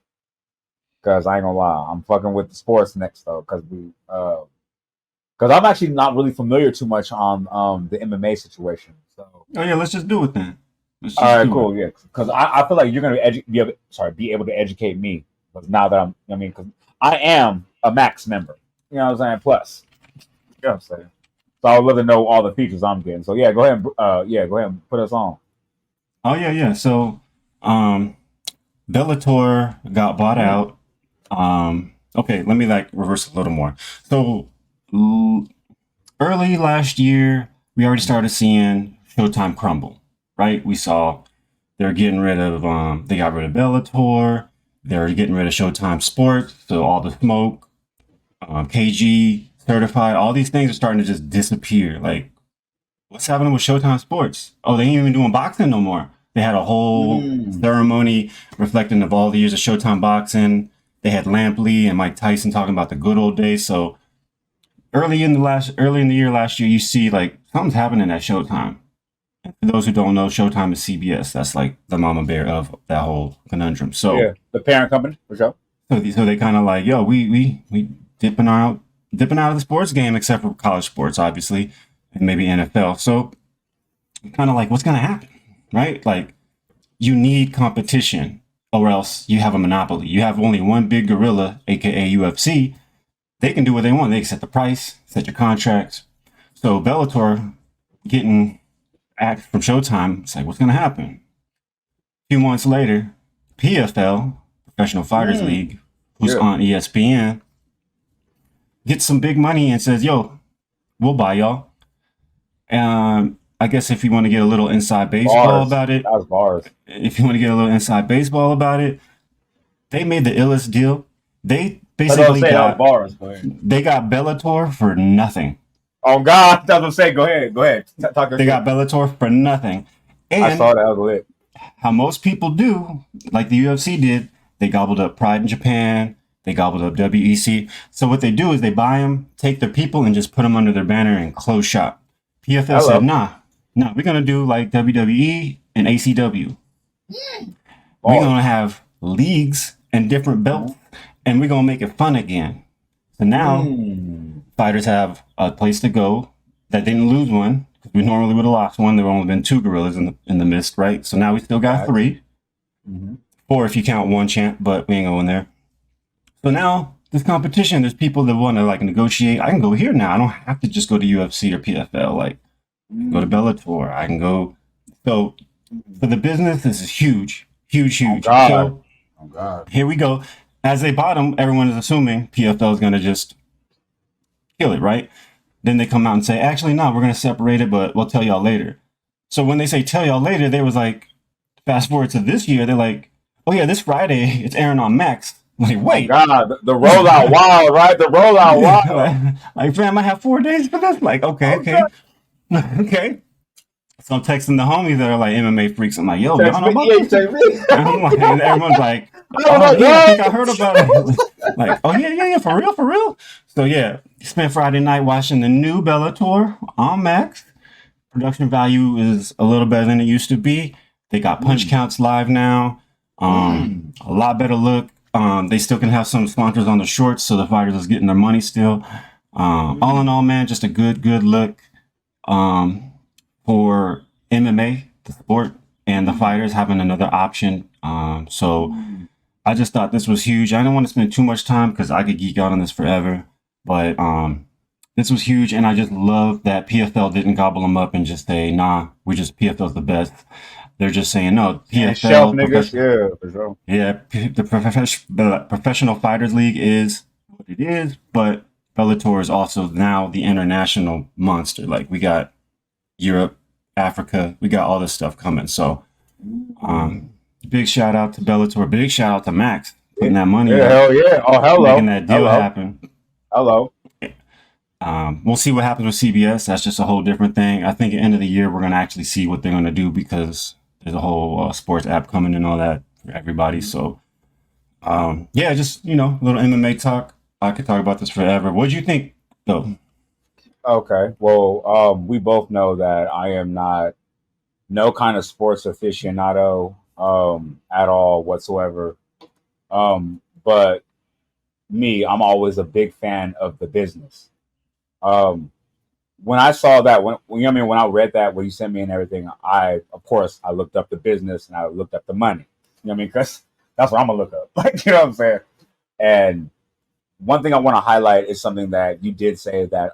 Because I ain't gonna lie, I'm fucking with the sports next though. Because I'm actually not really familiar too much on the MMA situation. So Oh yeah. Let's just do it then. Let's all just right, do it. cool, yeah. Because I feel like you're gonna be able to educate me. Because now that because I am a Max member. You know what I'm saying? Plus, you know what I'm saying. So I would love to know all the features I'm getting. So yeah, go ahead. Go ahead and put us on. Oh yeah. Yeah. So, um, Bellator got bought Mm. out. Okay. Let me like reverse a little more. So, l- early last year, we already started seeing Showtime crumble. Right? We saw they're getting rid of. They got rid of Bellator. They're getting rid of Showtime Sports. So all the smoke, KG certified, all these things are starting to just disappear. Like, what's happening with Showtime Sports? Oh, they ain't even doing boxing no more. They had a whole Mm. ceremony reflecting of all the years of Showtime boxing. They had Lampley and Mike Tyson talking about the good old days. So early in the year last year, you see like something's happening at Showtime. And for those who don't know, Showtime is CBS. That's like the mama bear of that whole conundrum. Yeah, the parent company for sure. So they kind of like, yo, we dipping out of the sports game, except for college sports, obviously, and maybe NFL. So kind of like, what's gonna happen, right? Like, you need competition, or else you have a monopoly. You have only one big gorilla, aka UFC. They can do what they want. They can set the price, set your contracts. So Bellator getting asked from Showtime, it's like, what's gonna happen? A few months later, PFL, Professional Fighters Mm. League, who's Yeah. on ESPN, gets some big money and says, "Yo, we'll buy y'all." I guess if you want to get a little inside baseball Bars. about it, That was bars. if you want to get a little inside baseball about it, they made the illest deal. They That's what I'm basically saying. That was got bars. Go ahead. Bellator for nothing. Oh God, that's what I'm saying. Go ahead. Go ahead. Talk your They shit. got Bellator for nothing. I saw And that. That was lit. how most people do, like the UFC did, they gobbled up Pride in Japan. They gobbled up WEC. So what they do is they buy them, take their people, and just put them under their banner and close shop. PFL said, Hello. nah, we're gonna do like WWE and ACW. We're Bars. gonna have leagues and different belts, and we're gonna make it fun again. So now Mm. fighters have a place to go that didn't lose one. We normally would have lost one. There have only been two gorillas in the midst, right? So now we still got Facts. three, Mm-hmm. four if you count one champ, but we ain't going there. So now this competition, there's people that want to like negotiate. I can go here now. I don't have to just go to UFC or PFL. Like go to Bellator. I can go. So for the business, this is huge, huge, Oh huge. God. So Oh God. here we go. As a bottom, everyone is assuming PFL is going to just kill it, right? Then they come out and say, actually, no, we're going to separate it, but we'll tell y'all later. So when they say tell y'all later, they was like, fast forward to this year, they're like, oh yeah, this Friday it's airing on Max. Like, Oh wait. God. The rollout wild, right? The rollout wild. like, fam, I have 4 days for this. Like, okay, Oh God. okay, okay. So I'm texting the homies that are like MMA freaks. I'm like, You yo, y'all text know me. about Yeah, you this? text me. And I'm like, and everyone's like, I was oh like, yeah, I think I what? heard about it. like, oh yeah, yeah, yeah, for real, for real. So yeah, spent Friday night watching the new Bellator on Max. Production value is a little better than it used to be. They got punch counts live now. A lot better look. They still can have some sponsors on the shorts, so the fighters is getting their money still. All in all, man, just a good look for MMA, the sport, and the fighters having another option. So I just thought this was huge. I didn't want to spend too much time because I could geek out on this forever, but this was huge, and I just love that PFL didn't gobble them up and just say, "Nah, we just PFL's the best." They're just saying, "No, And shelf PFL, niggas. Yeah, for sure. yeah, the Professional Fighters League is what it is, but Bellator is also now the international monster. Like we got Europe, Africa, we got all this stuff coming. So, big shout out to Bellator, big shout out to Max putting that money Yeah, up, hell yeah. Oh, making hello. that deal Hello. happen. Hello. We'll see what happens with CBS. That's just a whole different thing. I think at the end of the year, we're going to actually see what they're going to do because there's a whole sports app coming and all that for everybody. So, yeah, just, a little MMA talk. I could talk about this forever. What do you think, though? Okay. Well, we both know that I am not no kind of sports aficionado at all whatsoever. But me, I'm always a big fan of the business. Um, when I saw that, when I mean, when I read that, when you sent me and everything, of course, I looked up the business and I looked up the money. You know what I mean? Because that's what I'm gonna look up. Like, you know what I'm saying? And one thing I want to highlight is something that you did say that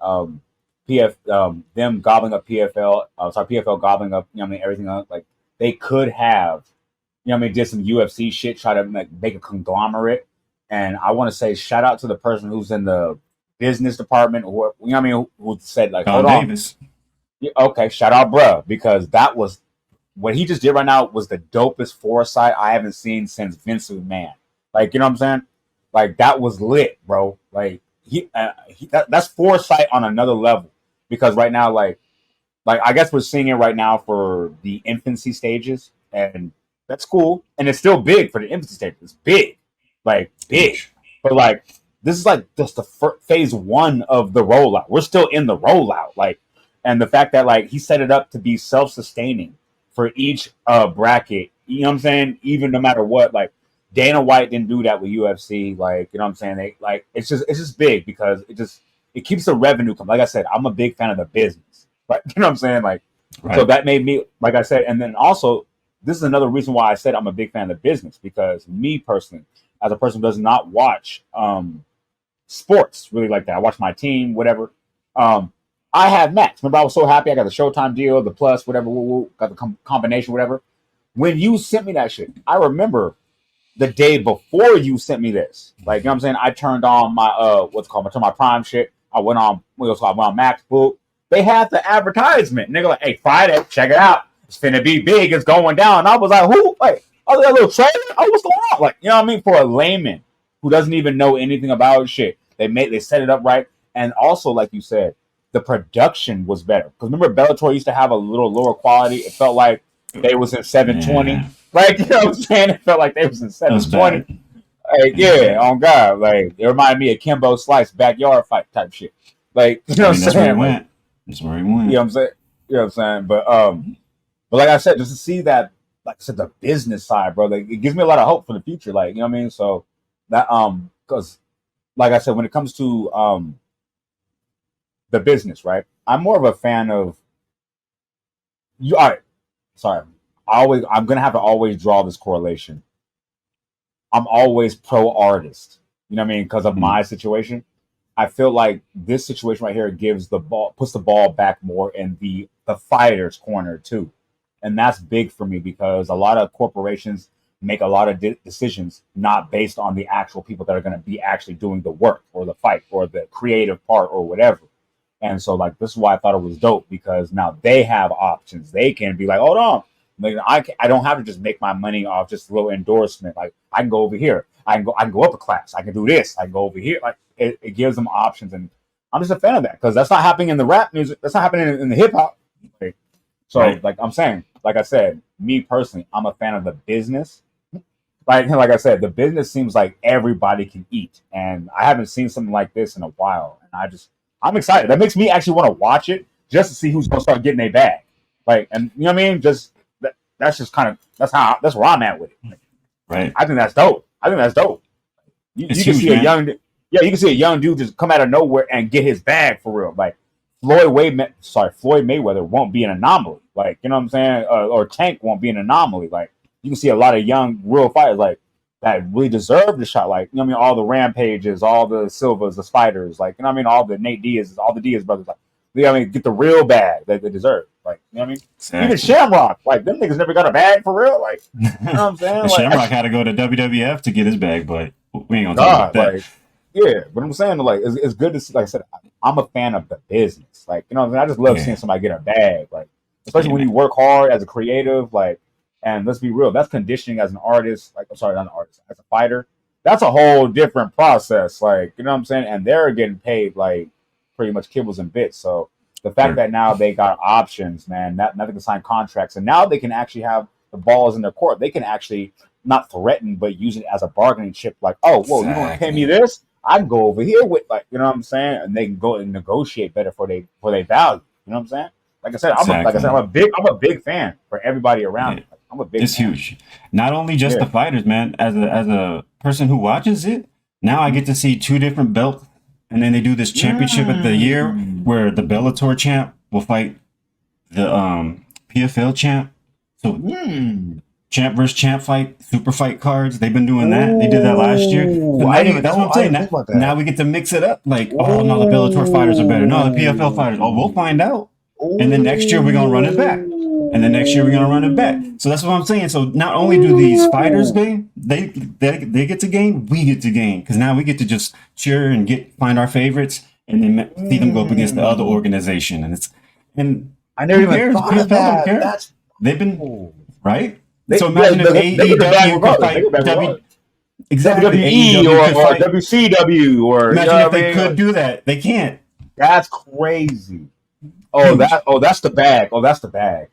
them gobbling up PFL gobbling up, you know what I mean, everything else, like they could have, you know what I mean, did some UFC shit, try to make a conglomerate. And I want to say shout out to the person who's in the business department, or you know what I mean, who said like, Don hold on, Davis. yeah, okay, shout out, bruh, because that was what he just did right now was the dopest foresight I haven't seen since Vince McMahon. Like, you know what I'm saying? Like that was lit, bro. Like that's foresight on another level. Because right now, like I guess we're seeing it right now for the infancy stages, and that's cool. And it's still big for the infancy stages. It's big, like big. Huge. But like this is like just the phase one of the rollout. We're still in the rollout, like, and the fact that like he set it up to be self-sustaining for each bracket. You know what I'm saying? Even no matter what, like Dana White didn't do that with UFC. Like, you know what I'm saying? They like it's just big because it keeps the revenue coming. Like I said, I'm a big fan of the business. Like, you know what I'm saying? Like, so Right. that made me, like I said, and then also this is another reason why I said I'm a big fan of the business, because me personally, as a person who does not watch sports really like that, I watch my team, whatever. Um, I have Max. Remember, I was so happy I got the Showtime deal, the plus, whatever, got the combination, whatever. When you sent me that shit, I remember the day before you sent me this. Like, you know what I'm saying? I turned on my my Prime shit. I went on MacBook. They had the advertisement. Nigga like, hey, Friday, check it out. It's finna be big. It's going down. And I was like, who? Like, I was like, a little trailer. Oh, what's going on? Like, you know what I mean? For a layman who doesn't even know anything about shit, they set it up right. And also, like you said, the production was better. Because remember, Bellator used to have a little lower quality. It felt like they was in 720. Yeah. Like, you know what I'm saying? It felt like they was in That was 720. bad. Like, It was yeah, bad. on God. Like, it reminded me of Kimbo Slice backyard fight type shit. Like, you know I what I'm mean, that's where he saying? Like, went. That's where he you know went. what I'm saying? You know what I'm saying? But like I said, just to see that, like I said, the business side, bro, like it gives me a lot of hope for the future. Like, you know what I mean? So that because like I said, when it comes to the business, right? I'm more of a fan of you. All right, sorry. I'm gonna have to always draw this correlation. I'm always pro artist. You know what I mean? Because of Mm. my situation. I feel like this situation right here puts the ball back more in the fighter's corner too, and that's big for me because a lot of corporations make a lot of decisions not based on the actual people that are going to be actually doing the work or the fight or the creative part or whatever. And so, like, this is why I thought it was dope because now they have options. They can be like, hold on, like, I don't have to just make my money off just a little endorsement. Like, I can go over here. I can go up a class. I can do this. I can go over here. Like, it gives them options, and I'm just a fan of that because that's not happening in the rap music. That's not happening in the hip hop. Like, so, Right. like I'm saying, like I said, me personally, I'm a fan of the business. Like I said, the business seems like everybody can eat, and I haven't seen something like this in a while, and I'm excited. That makes me actually want to watch it just to see who's gonna start getting a bag. Like, and you know what I mean? Just that's just kind of that's where I'm at with it. Like, Right. I think that's dope. I think that's dope. It's You can huge, see a man. you can see a young dude just come out of nowhere and get his bag for real. Like Floyd Mayweather won't be an anomaly. Like, you know what I'm saying? Or Tank won't be an anomaly. Like, you can see a lot of young real fighters like that really deserve the shot. Like, you know what I mean? All the Rampages, all the Silvas, the Spiders, like, you know what I mean? All the Nate Diaz, all the Diaz brothers, like, you know what I mean? Get the real bag that they deserve. Like, you know what I mean? Even Exactly. Shamrock, like, them niggas never got a bag for real. Like, you know what I'm saying? And Like, Shamrock had to go to WWF to get his bag, but we ain't gonna talk about God, that. like, yeah, but I'm saying, like, it's good to see. Like I said, I'm a fan of the business. Like, you know what I mean? I just love seeing Yeah. somebody get a bag. Like, especially Yeah, when man. you work hard as a creative. Like, and let's be real, that's conditioning as an artist. Like, I'm sorry, not an artist, as a fighter. That's a whole different process. Like, you know what I'm saying? And they're getting paid like pretty much kibbles and bits. So the fact Sure. that now they got options, man, now they can sign contracts, and now they can actually have the balls in their court. They can actually not threaten, but use it as a bargaining chip. Like, oh, whoa, you don't pay me Exactly. this? I can go over here with, like, you know what I'm saying, and they can go and negotiate better for they value. You know what I'm saying? Exactly. I'm a big fan for everybody around Yeah. me. Like, I'm a big It's fan. huge. Not only just the Yeah. fighters, man. As a person who watches it, now I get to see two different belts, and then they do this championship of the year Mm. where the Bellator champ will fight the PFL champ. So Mm. champ versus champ fight, super fight cards. They've been doing that. They did that last year. So Ooh, now I didn't even that's what know. I'm I saying. didn't Now, think about now that. we get to mix it up. Like, oh no, the Bellator fighters are better. No, the PFL fighters. Oh, we'll find out. And then next year we're gonna run it back. And then next year we're gonna run it back. So that's what I'm saying. So not only do these fighters Ooh. gain, they get to gain, we get to gain because now we get to just cheer and find our favorites, and then see them go up against the other Mm. organization. And I never who even cares? thought of PFL don't that. care. That's They've been cool. right. They So yeah, imagine if they get the bag AEW could regardless. They fight get the bag W. regardless. Exactly, WWE AEW could or fight. WCW or, you know Imagine if what I they mean? could Like, do that. They can't. that's crazy. Huge, That's the bag. Oh, that's the bag.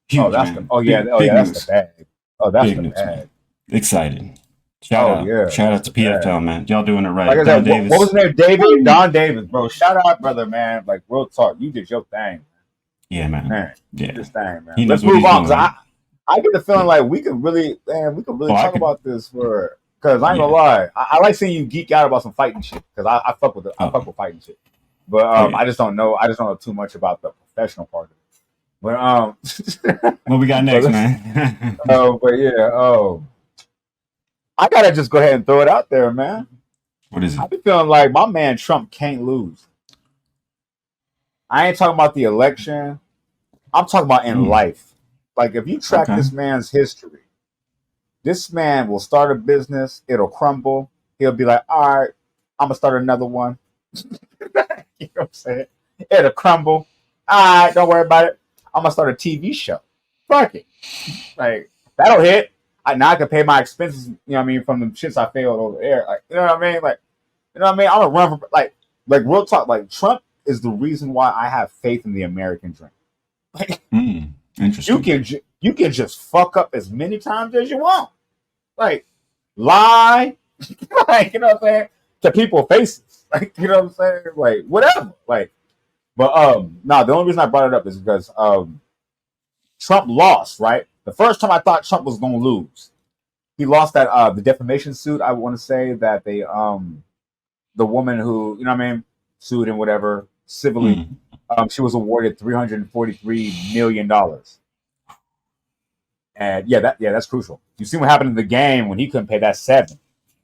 huge, man. Yeah, Big that's the news. bag. Oh, that's Big the news, man. bag. Excited. Oh yeah, Shout that's out to the bag. PFL, man. Y'all doing it Like right. I Don said, what was his Davis. name? David Woo. Don Davis, bro. Shout out, brother, man. Like, real talk, you did your thing, Yeah, man. man. You did Yeah, this thing, man. he Let's knows what move he's on because doing. I get the feeling Yeah. like we could really Oh, I talk could. about this for because I ain't gonna Yeah. lie, I like seeing you geek out about some fighting shit because I fuck with I Oh, fuck with fighting shit, but oh yeah. I just don't know too much about the professional part of it. But What we got but next, let's man? but yeah I gotta just go ahead and throw it out there, man. What is I it? be feeling like my man Trump can't lose. I ain't talking about the election. I'm talking about in Mm, life. Like, if you track okay. this man's history, this man will start a business, it'll crumble. He'll be like, all right, I'm gonna start another one. You know what I'm saying? It'll crumble. All right, don't worry about it. I'm gonna start a TV show. Fuck it. Like, that'll hit. Now I can pay my expenses, you know what I mean, from the shits I failed over there. Like, you know what I mean? Like, you know what I mean? I'm gonna run for like real talk, like Trump is the reason why I have faith in the American dream. Like, Interesting. you can just fuck up as many times as you want. Like, lie, like, you know what I'm saying, to people's faces. Like, you know what I'm saying? Like, whatever. Like, but no, the only reason I brought it up is because Trump lost, right? The first time I thought Trump was gonna lose. He lost that the defamation suit, I want to say that they the woman who, you know what I mean, sued him whatever civilly, Mm. she was awarded $343 million. And yeah, that's crucial. You see what happened in the game when he couldn't pay that 7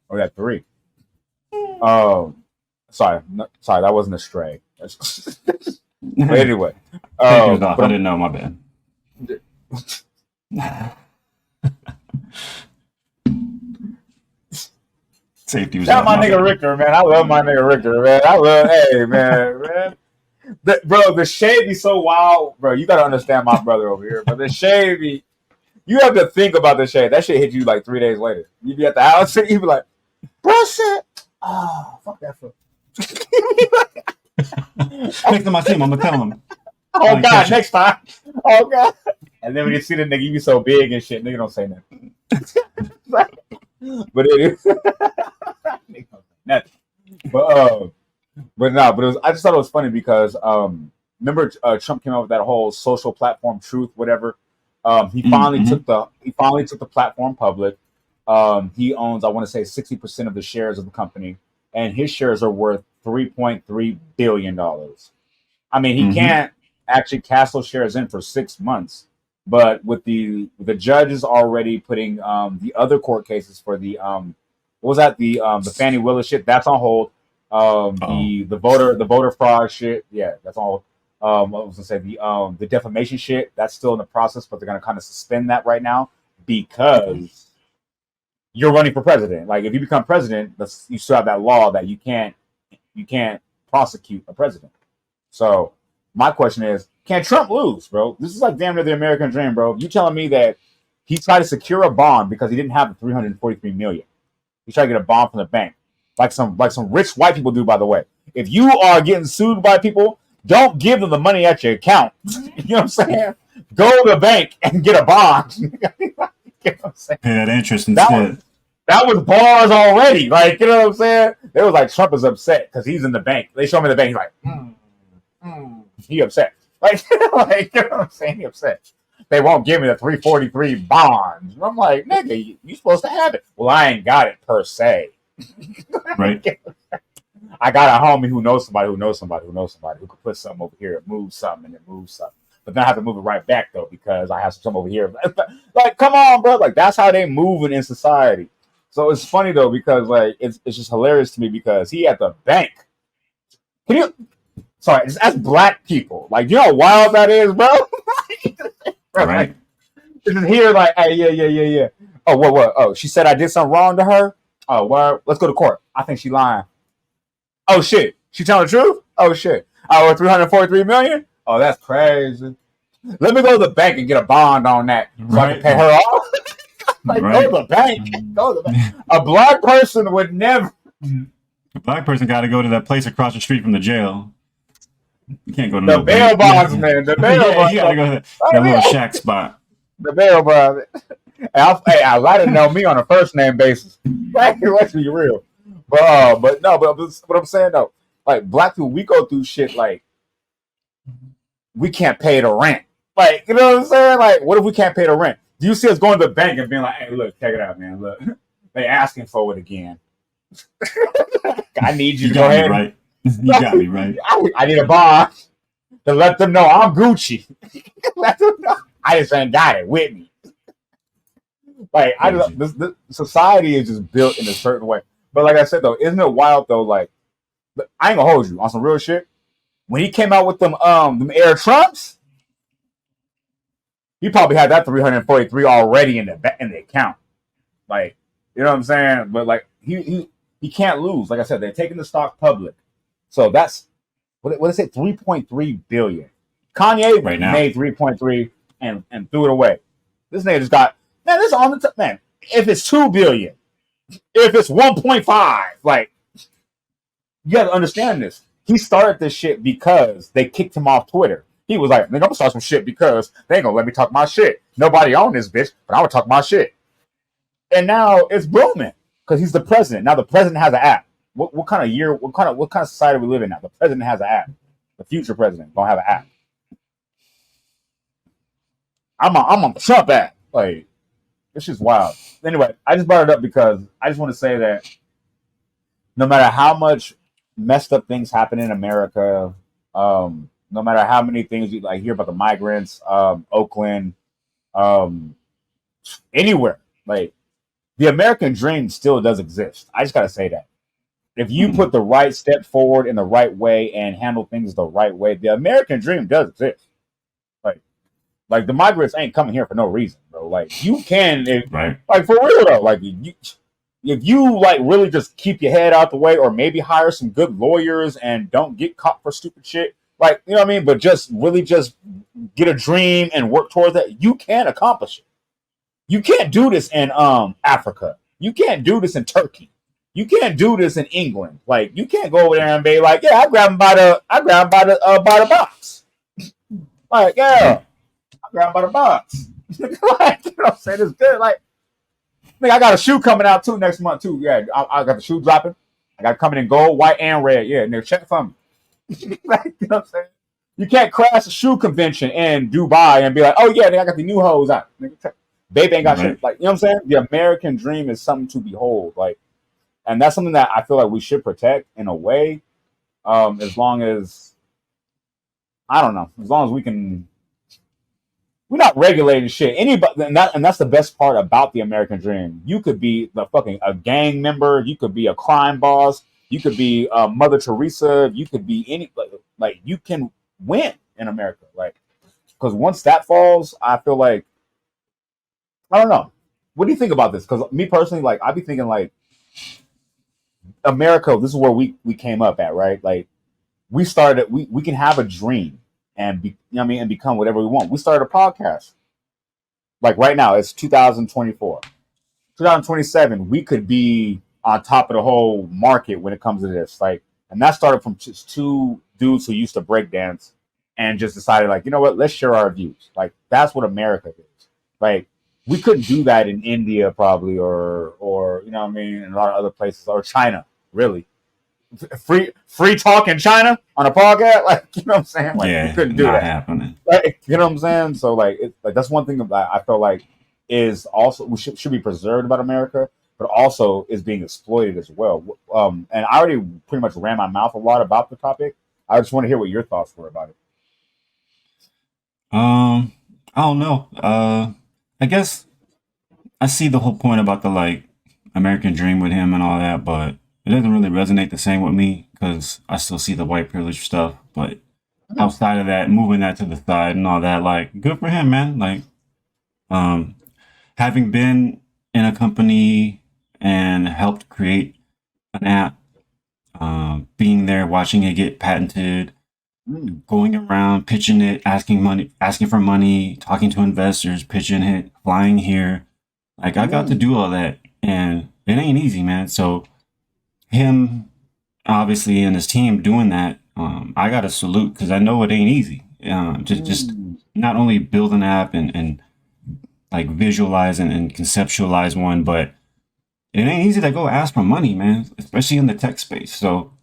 or that 3. Sorry, that wasn't a stray. But anyway, Safety was off. but I didn't know. My bad. Safety was shout off. out my My nigga bad. Richter, man. I love my nigga Richter, man. Hey, man. Bro, the shade be so wild, bro. You gotta understand my brother over here, but the shade be. You have to think about the shade. That shit hit you like 3 days later. You be at the house and you be like, bro, shit. Oh, fuck that foot. Next time I see him, I'm gonna tell him. Oh God, next time. Oh God. And then when you see the nigga, you be so big and shit, nigga don't say nothing. But it is. Nigga don't say nothing. But it was. I just thought it was funny because remember Trump came out with that whole social platform truth, whatever. He finally took the platform public. He owns, I want to say, 60% of the shares of the company, and his shares are worth $3.3 billion. I mean, he can't actually cash those shares in for 6 months, but with the judges already putting the other court cases for the what was that, the Fannie Willis shit, that's on hold. The voter fraud shit, yeah, that's on hold. I was gonna say the defamation shit, that's still in the process, but they're gonna kind of suspend that right now because you're running for president. Like if you become president, you still have that law that you can't prosecute a president. So my question is, can Trump lose, bro? This is like damn near the American dream, bro. You telling me that he tried to secure a bond because he didn't have the $343 million. He tried to get a bond from the bank, like some rich white people do. By the way, if you are getting sued by people, don't give them the money at your account. You know what I'm saying? Go to the bank and get a bond. You know what I'm saying? Pay that interest instead. That was bars already. Like, you know what I'm saying? It was like Trump is upset because he's in the bank. They show him in the bank. He's like, he upset. Like, you know what I'm saying? He upset. They won't give me the 343 bonds. And I'm like, nigga, you supposed to have it. Well, I ain't got it per se. Right. I got a homie who knows somebody who could put something over here and move something and then move something. But then I have to move it right back though because I have some over here. Like, come on, bro. Like that's how they moving in society. So it's funny though because like it's just hilarious to me because he at the bank. That's black people. Like, you know how wild that is, bro? Bro, Right. like, just here, like, hey, yeah. Oh, what? Oh, she said I did something wrong to her. Oh, well, let's go to court. I think she lying. Oh shit, she telling the truth? Oh shit, I owe $343 million. Oh, that's crazy. Let me go to the bank and get a bond on that so I can pay her off. Like, go to the bank. Go to the bank. A black person would never. A black person got to go to that place across the street from the jail. You can't go to the no bail bank. bonds, man. The bail bonds. You got to go to that little shack spot. The bail bonds. I let it know me on a first name basis. Let's be real. But what I'm saying though, like black people, we go through shit like we can't pay the rent. Like, you know what I'm saying? Like, what if we can't pay the rent? Do you see us going to the bank and being like, hey, look, check it out, man. Look, they asking for it again. I need you to go ahead. Right. You got me right. I need a bond to let them know I'm Gucci. Let them know I just ain't got it with me. Like, this society is just built in a certain way. But like I said though, isn't it wild though? Like, I ain't gonna hold you on some real shit. When he came out with them Air Trumps, he probably had that 343 already in the account. Like, you know what I'm saying? But like he can't lose. Like I said, they're taking the stock public. So that's what is it? 3.3 billion. Kanye right now made 3.3 and threw it away. This nigga just got, man, this is on the top, man. If it's 2 billion, if it's 1.5, like, you gotta understand this. He started this shit because they kicked him off Twitter. He was like, nigga, I'm gonna start some shit because they ain't gonna let me talk my shit. Nobody on this bitch, but I'm gonna talk my shit. And now it's booming because he's the president. Now the president has an app. What kind of society we live in now? The president has an app. The future president gonna have an app. I'm on the Trump app. Like, it's just wild. Anyway, I just brought it up because I just want to say that no matter how much messed up things happen in America, no matter how many things you like hear about the migrants, Oakland, anywhere, like the American dream still does exist. I just gotta say that. If you put the right step forward in the right way and handle things the right way, the American dream does exist. Like the migrants ain't coming here for no reason, bro. Like you can, Right. like for real though. Like if you like really just keep your head out the way, or maybe hire some good lawyers and don't get caught for stupid shit. Like you know what I mean. But just really just get a dream and work towards that. You can accomplish it. You can't do this in Africa. You can't do this in Turkey. You can't do this in England. Like you can't go over there and be like, yeah, I grab him by the box. Like yeah. Grab by the box. Like, you know what I'm saying? It's good. Like, I got a shoe coming out too next month too. Yeah, I got the shoe dropping. I got it coming in gold, white, and red. Yeah, nigga, check from me. Like, you know what I'm saying? You can't crash a shoe convention in Dubai and be like, oh yeah, nigga, I got the new hoes out. Nigga, babe ain't got shit. Like, you know what I'm saying? The American dream is something to behold. Like, and that's something that I feel like we should protect in a way. As long as I don't know, as long as we can. We're not regulating shit. Anybody, and that's the best part about the American dream. You could be a gang member. You could be a crime boss. You could be Mother Teresa. You could be any like you can win in America. Like because once that falls, I feel like I don't know. What do you think about this? Because me personally, like I be thinking like America. This is where we came up at, right? Like we started. We can have a dream. And and become whatever we want. We started a podcast. Like right now, it's 2024. 2027, we could be on top of the whole market when it comes to this. Like, and that started from just two dudes who used to break dance and just decided, like, you know what, let's share our views. Like, that's what America is. Like, we couldn't do that in India probably, or you know what I mean, in a lot of other places, or China, really. Free talk in China on a podcast, like you know what I'm saying? Like you couldn't do that. Happening. Like, you know what I'm saying? So like, that's one thing that I feel like is also we should be preserved about America, but also is being exploited as well. And I already pretty much ran my mouth a lot about the topic. I just want to hear what your thoughts were about it. I don't know. I guess I see the whole point about the like American dream with him and all that, but it doesn't really resonate the same with me because I still see the white privilege stuff. But outside of that, moving that to the side and all that, like, good for him, man. Like, having been in a company and helped create an app, being there, watching it get patented, going around pitching it, asking for money, talking to investors, pitching it, flying here. Like, I got to do all that, and it ain't easy, man. So him obviously and his team doing that, I got to salute because I know it ain't easy. Just not only build an app and like visualize and conceptualize one, but it ain't easy to go ask for money, man, especially in the tech space. So,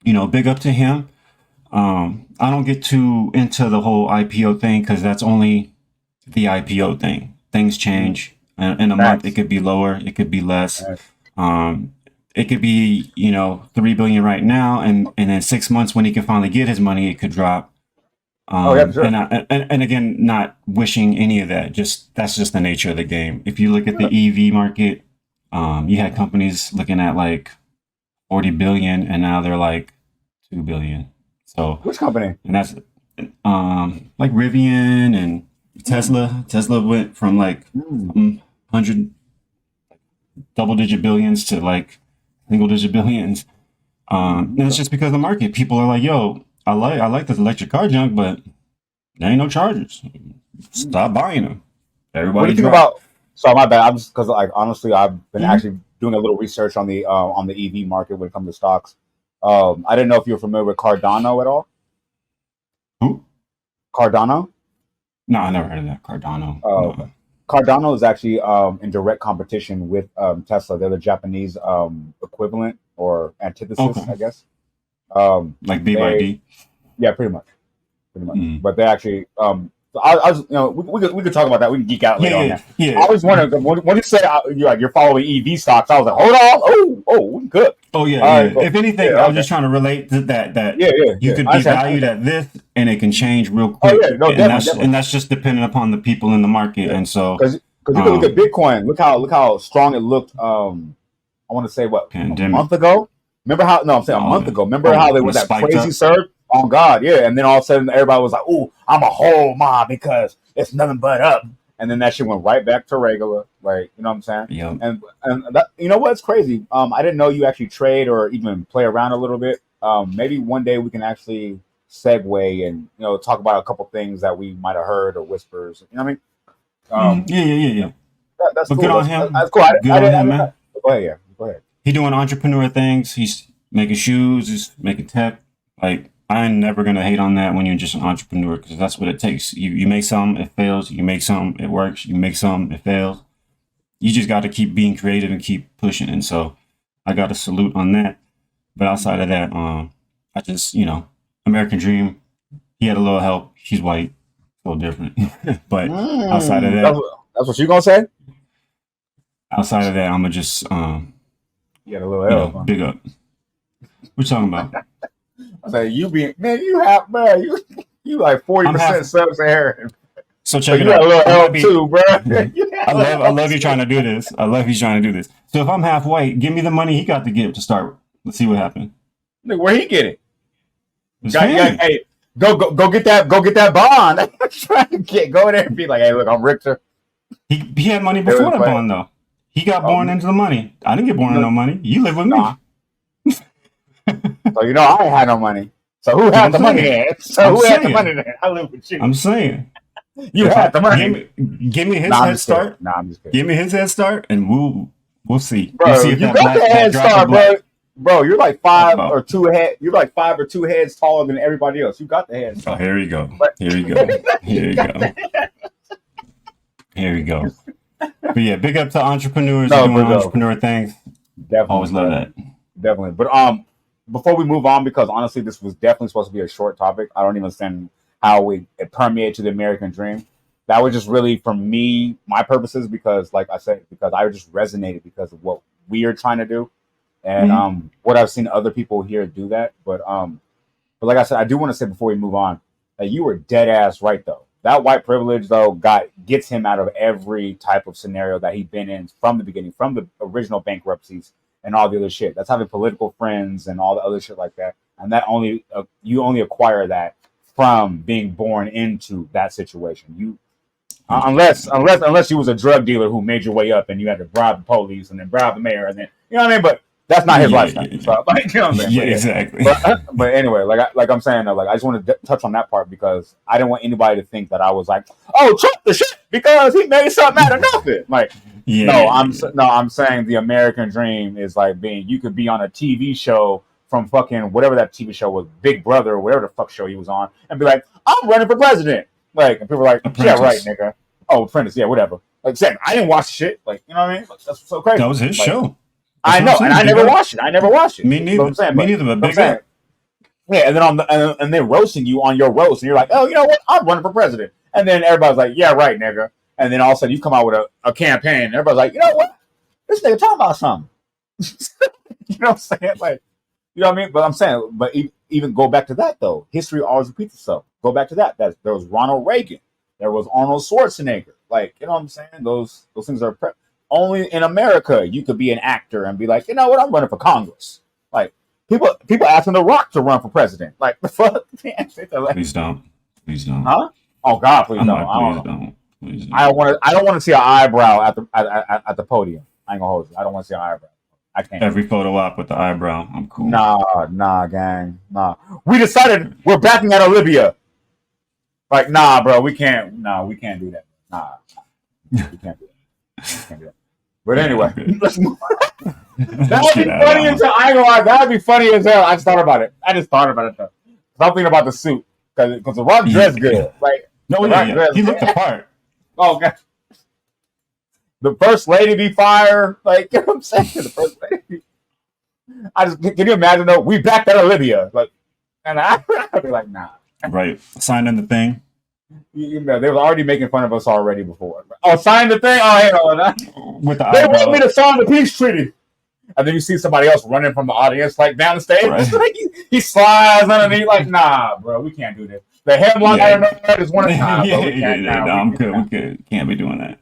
you know, big up to him. I don't get too into the whole IPO thing because that's only the IPO thing. Things change. In a month, it could be lower, it could be less. It could be, you know, 3 billion right now, and in 6 months when he can finally get his money, it could drop. Sure. And again, not wishing any of that. That's just the nature of the game. If you look at the EV market, you had companies looking at like 40 billion, and now they're like 2 billion. So which company? And that's like Rivian and Tesla. Tesla went from like 100 double-digit billions to like single-digit billions. And it's just because of the market. People are like, yo, I like this electric car junk, but there ain't no chargers. Stop buying them. Everybody. What do you think about? So my bad. I'm just because like honestly, I've been actually doing a little research on the EV market when it comes to stocks. I didn't know if you're familiar with Cardano at all. Who? Cardano? No, I never heard of that. Cardano. Okay. Cardano is actually in direct competition with Tesla. They're the Japanese equivalent or antithesis, I guess. Like BYD. Yeah, pretty much. But they actually. I was, you know, we could talk about that. We can geek out later on that. Yeah. I was wondering when you say you're following EV stocks, I was like, hold on, oh, good. Oh yeah. If anything, I was just trying to relate to that. You could be valued at this, and it can change real quick. Oh yeah, no, definitely. And that's just dependent upon the people in the market, and so because you can look at Bitcoin, look how strong it looked. I want to say a month ago. Remember how? No, I'm saying a month ago. Remember how they were that crazy up. surge? On God, yeah. And then all of a sudden, everybody was like, "Ooh, I'm a whole mob because it's nothing but up." And then that shit went right back to regular. Like, you know what I'm saying? Yeah. And that, you know what's crazy? I didn't know you actually trade or even play around a little bit. Maybe one day we can actually segue and talk about a couple things that we might have heard or whispers. You know what I mean? Yeah. That's but cool. good on him. That's cool. Good on him, man. Go ahead, yeah. Go ahead. He doing entrepreneur things. He's making shoes. He's making tech. Like, I'm never gonna hate on that when you're just an entrepreneur, because that's what it takes. You make something, it fails. You make something, it works. You make something, it fails. You just got to keep being creative and keep pushing. And so, I got to salute on that. But outside of that, I just American Dream. He had a little help. He's white, a little different. But outside of that, that's what you gonna say. Outside of that, I'm gonna just you got a little help. Huh? Big up. What you talking about? I say you like 40% sub-Saharan. So check it out. You got a little help too, bro. I love you trying to do this. I love you trying to do this. So if I'm half white, give me the money he got to give to start. Let's see what happens. Look, where he get it? Hey, go get that bond. Go in there and be like, hey, look, I'm Richter. He had money before the bond though. He got born into the money. I didn't get born into no money. You live with me. So I ain't had no money. So who had the money then? I live with you. I'm saying. You had the money. Give me his head start. I'm just kidding. Give me his head start, and we'll see. Bro, we'll see if you got the head start, bro. Bro, you're like 5 or 2 head. You're like 5 or 2 heads taller than everybody else. You got the head start. Oh, here we go. Here we go. But yeah, big up to entrepreneurs doing entrepreneur things. Definitely, always love that. Definitely. But before we move on, because honestly, this was definitely supposed to be a short topic. I don't even understand how it permeated to the American dream. That was just really for me, my purposes, because like I said, because I just resonated because of what we are trying to do, and what I've seen other people here do that. But like I said, I do want to say before we move on that you were dead ass right though. That white privilege though gets him out of every type of scenario that he'd been in from the beginning, from the original bankruptcies and all the other shit. That's having political friends and all the other shit like that. And that you only acquire that from being born into that situation. Unless you was a drug dealer who made your way up and you had to bribe the police and then bribe the mayor and then you know what I mean. But that's not his lifestyle. Yeah. So, like, you know what I'm saying? Yeah, exactly. But anyway, like I'm saying though, like I just want to touch on that part because I didn't want anybody to think that I was like, oh, Trump the shit because he made something out of nothing. Like, I'm saying the American dream is like you could be on a TV show from fucking whatever that TV show was, Big Brother or whatever the fuck show he was on, and be like, I'm running for president. Like, and people are like, yeah, right, nigga. Oh, Apprentice, yeah, whatever. Like, saying I didn't watch shit. Like, you know what I mean? That's so crazy. That was his show. I know, and I never watched it. Me neither. Me neither. But big up. Yeah, and then and then roasting you on your roast, and you're like, oh, you know what? I'm running for president. And then everybody's like, yeah, right, nigga. And then all of a sudden you come out with a campaign, and everybody's like, you know what? This nigga talking about something. You know what I'm saying? Like, you know what I mean? But I'm saying, but even go back to that though. History always repeats itself. Go back to that. There was Ronald Reagan. There was Arnold Schwarzenegger. Like, you know what I'm saying? Those things are only in America. You could be an actor and be like, you know what? I'm running for Congress. Like people asking The Rock to run for president. Like the fuck? Please don't. Huh? Oh God, please don't. I don't want to see an eyebrow at the podium. I ain't gonna hold you. I don't want to see an eyebrow. I can't. Every photo op with the eyebrow. I'm cool. Nah, gang. Nah. We decided we're backing out of Libya. Like, nah, bro, we can't do that. Nah. We can't do that. But anyway, let's move on. That would be funny as hell. I ain't gonna lie, that would be funny as hell. I just thought about it though. I'm thinking about the suit. Because The Rock dressed good. Like, he looked the part. Oh god. The first lady be fire. Like, you know what I'm saying? The first lady. Can you imagine though? We backed out of Libya. Like, and I'd be like, nah. Right. Signing the thing. They were already making fun of us already before. Oh, sign the thing? Oh, hell no. With the they want me to sign the peace treaty. And then you see somebody else running from the audience, like down the stage. Right. Like, he slides underneath, like, nah, bro, we can't do this. The hemlock, I don't know, that is one of time. I'm good. We can't be doing that.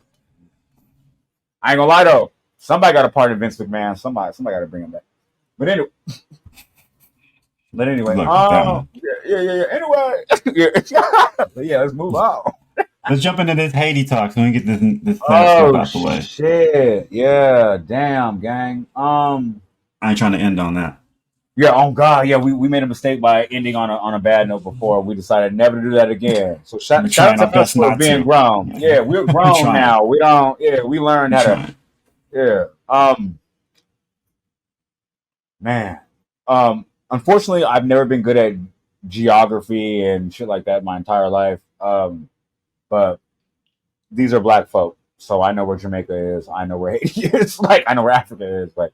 I ain't gonna lie though. Somebody got to pardon Vince McMahon. Somebody got to bring him back. But anyway, Look at that one. yeah. Anyway, yeah, let's move on. Let's jump into this Haiti talk so we can get this class stuff Oh out the way. shit! Yeah, damn, gang. I ain't trying to end on that. Yeah. Oh god. Yeah, we made a mistake by ending on a bad note before. We decided never to do that again. So We're shout out trying our to us best for not being to. grown. Yeah, we're We're grown trying. now. We don't. Yeah, we learned We're how to. trying. Yeah. Man. Unfortunately, I've never been good at geography and shit like that my entire life. But these are black folk, so I know where Jamaica is. I know where Haiti is. Like I know where Africa is. But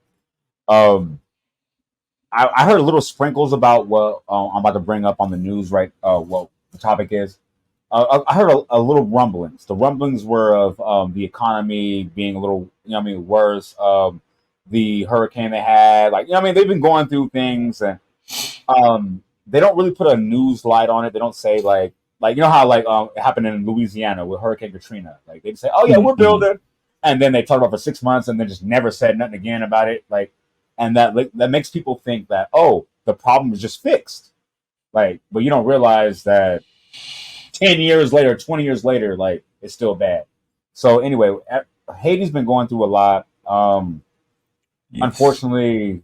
um, I heard little sprinkles about what I'm about to bring up on the news. Right? What the topic is. I heard a little rumblings. The rumblings were of the economy being a little, worse. The hurricane they had, like, they've been going through things, and they don't really put a news light on it. They don't say like how it happened in Louisiana with Hurricane Katrina. Like they say, oh yeah, we're Mm-hmm. building, and then they talk about it for 6 months, and then just never said nothing again about it. Like, and that makes people think that the problem is just fixed. Like, but you don't realize that 10 years later, 20 years later, like it's still bad. So anyway, Haiti's been going through a lot. Yes. Unfortunately,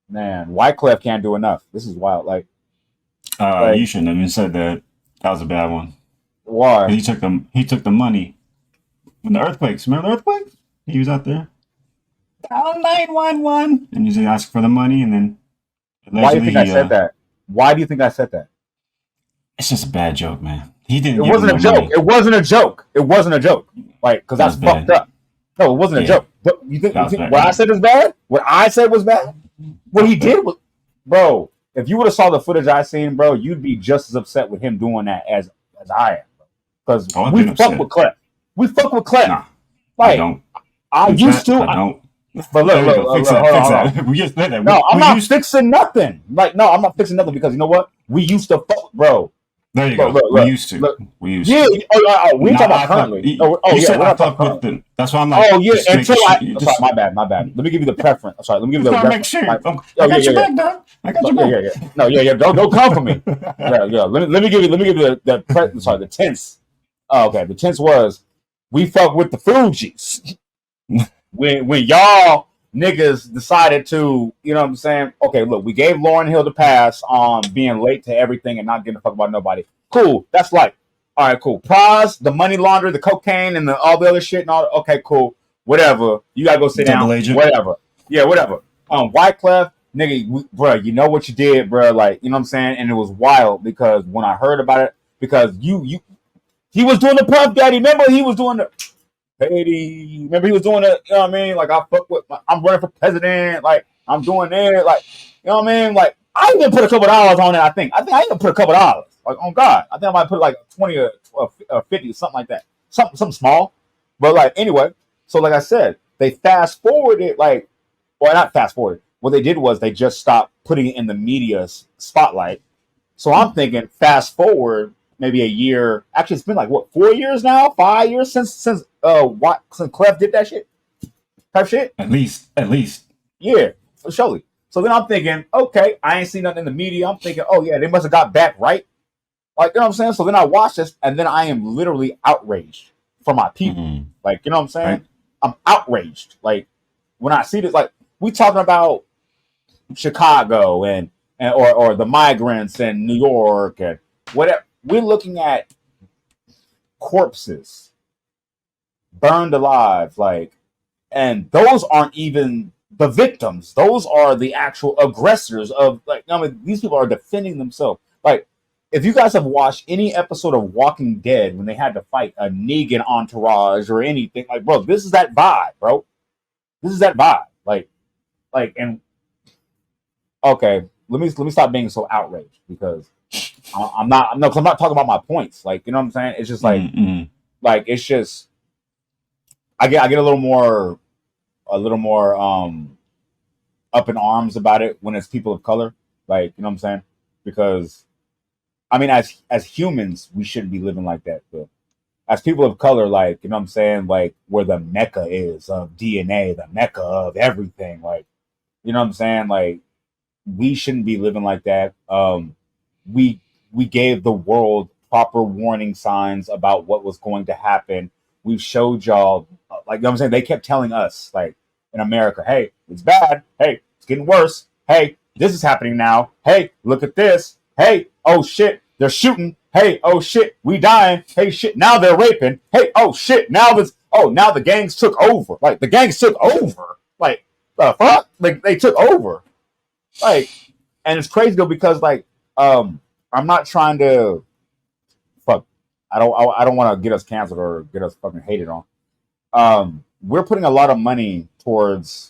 man, Wyclef can't do enough. This is wild. You Like shouldn't have even said that. That was a bad one. why? He took the money when the earthquakes. Remember the earthquakes? He was out there. Dial 911. And he asked for the money, and then Why do you allegedly think I he. said that? Why do you think I said that? It's just a bad joke, man. He It didn't give him wasn't a no joke. money. It wasn't a joke. It wasn't a joke. Like, because That that's was fucked bad. up. No, it wasn't a Yeah, joke. But you that was think bad. what I said was bad? What I said was bad? What he did was, bro. If you would have saw the footage I seen, bro, you'd be just as upset with him doing that as I am. Because Oh, I've we been fuck upset. with Clef. We fuck with Clef. Nah, I Like don't. I Fix used that. to. I don't. But There you go. Fix that. hold Fix on. that. We just said that. No, I'm We not used. fixing nothing. Like, no, I'm not fixing nothing because you know what? We used to fuck, bro. There you Look, go. look, We look, used to. look. We used Yeah, to. we ain't Now talking about I fuck. currently. Oh You yeah, said we're I not talking fuck with currently. the. That's why I'm like Oh yeah, just make until sure. I'm sorry, my bad. Let me give you the preference. I'm sorry, let me give you Just the trying to make reference. sure. Oh I yeah, got yeah, your yeah. back, dog. I got So, your yeah. back. No, yeah. Don't come for me. Yeah. Let me give you the tense. Oh, okay. The tense was we fuck with the Fugees. When y'all niggas decided to, you know what I'm saying? Okay, look, we gave Lauren Hill the pass on being late to everything and not giving a fuck about nobody. Cool. That's like, all right, cool. Prize, the money launderer, the cocaine, and all the other shit and all. Okay, cool. Whatever. You gotta go sit Double down. agent. Whatever. Yeah, whatever. Wyclef, nigga, bro, you know what you did, bro. Like, you know what I'm saying? And it was wild because when I heard about it, because he was doing the Puff Daddy. Remember, he was doing the Haiti. Remember, he was doing it. You know what I mean? Like, I'm running for president. Like, I'm doing it. Like, you know what I mean? Like, I even put a couple dollars on it. I think I even put a couple dollars. Like, on God, I think I might put like 20 or 50, something like that. Something small. But like, anyway. So like I said, they fast forwarded. Like, well, not fast forward. What they did was they just stopped putting it in the media's spotlight. So I'm thinking, fast forward maybe a year. Actually, it's been like what 4 years now, 5 years since Clef did that shit type shit. At least. Yeah, for surely. So then I'm thinking, okay, I ain't seen nothing in the media. I'm thinking, oh yeah, they must have got back right. Like, you know what I'm saying? So then I watch this, and then I am literally outraged for my people. Mm-hmm. Like, you know what I'm saying? Right. I'm outraged. Like, when I see this, like, we talking about Chicago or the migrants in New York and whatever. We're looking at corpses burned alive, like, and those aren't even the victims. Those are the actual aggressors of, like, I mean, these people are defending themselves. Like, if you guys have watched any episode of Walking Dead when they had to fight a Negan entourage or anything, like, bro, this is that vibe, bro. This is that vibe. And okay, let me stop being so outraged because I'm not no, 'cause I'm not talking about my points. Like, you know what I'm saying? It's just Mm-hmm. like it's just I get a little more up in arms about it when it's people of color. Like, you know what I'm saying? Because I mean, as humans, we shouldn't be living like that. But as people of color, like, you know what I'm saying, like where the mecca is of DNA, the mecca of everything, like, you know what I'm saying, like we shouldn't be living like that. We we gave the world proper warning signs about what was going to happen. We showed y'all, like, you know what I'm saying, they kept telling us, like in America, hey, it's bad. Hey, it's getting worse. Hey, this is happening now. Hey, look at this. Hey, oh shit, they're shooting. Hey, oh shit, we dying. Hey, shit, now they're raping. Hey, oh shit, now the gangs took over. Like the gangs took over. Like the fuck, like they took over. Like, and it's crazy though because like I'm not trying to fuck. I don't want to get us canceled or get us fucking hated on. We're putting a lot of money towards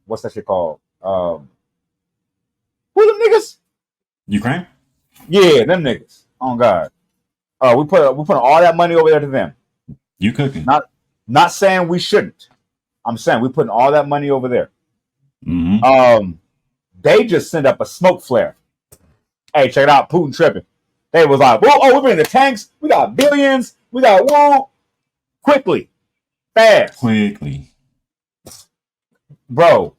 what's that shit called? Who them niggas? Ukraine? Yeah, them niggas. Oh God. We put all that money over there to them. You cooking? Not saying we shouldn't. I'm saying we're putting all that money over there. They just send up a smoke flare. Hey, check it out, Putin tripping. They was like, whoa, oh, we're bringing the tanks. We got billions. We got whoa. Quickly. Fast. Quickly. Bro,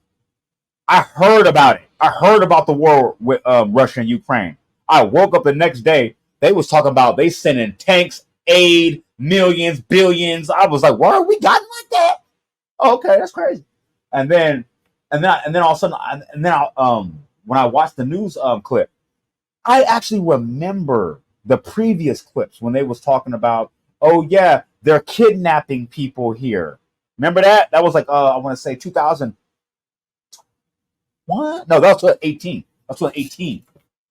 I heard about it. I heard about the war with Russia and Ukraine. I woke up the next day. They was talking about they sending tanks, aid, millions, billions. I was like, what? We got like that? Oh, okay, that's crazy. And then all of a sudden, when I watched the news clip, I actually remember the previous clips when they was talking about, oh yeah, they're kidnapping people here. Remember that? That was like I want to say 2000. What? No, that was 2018. That's 2018.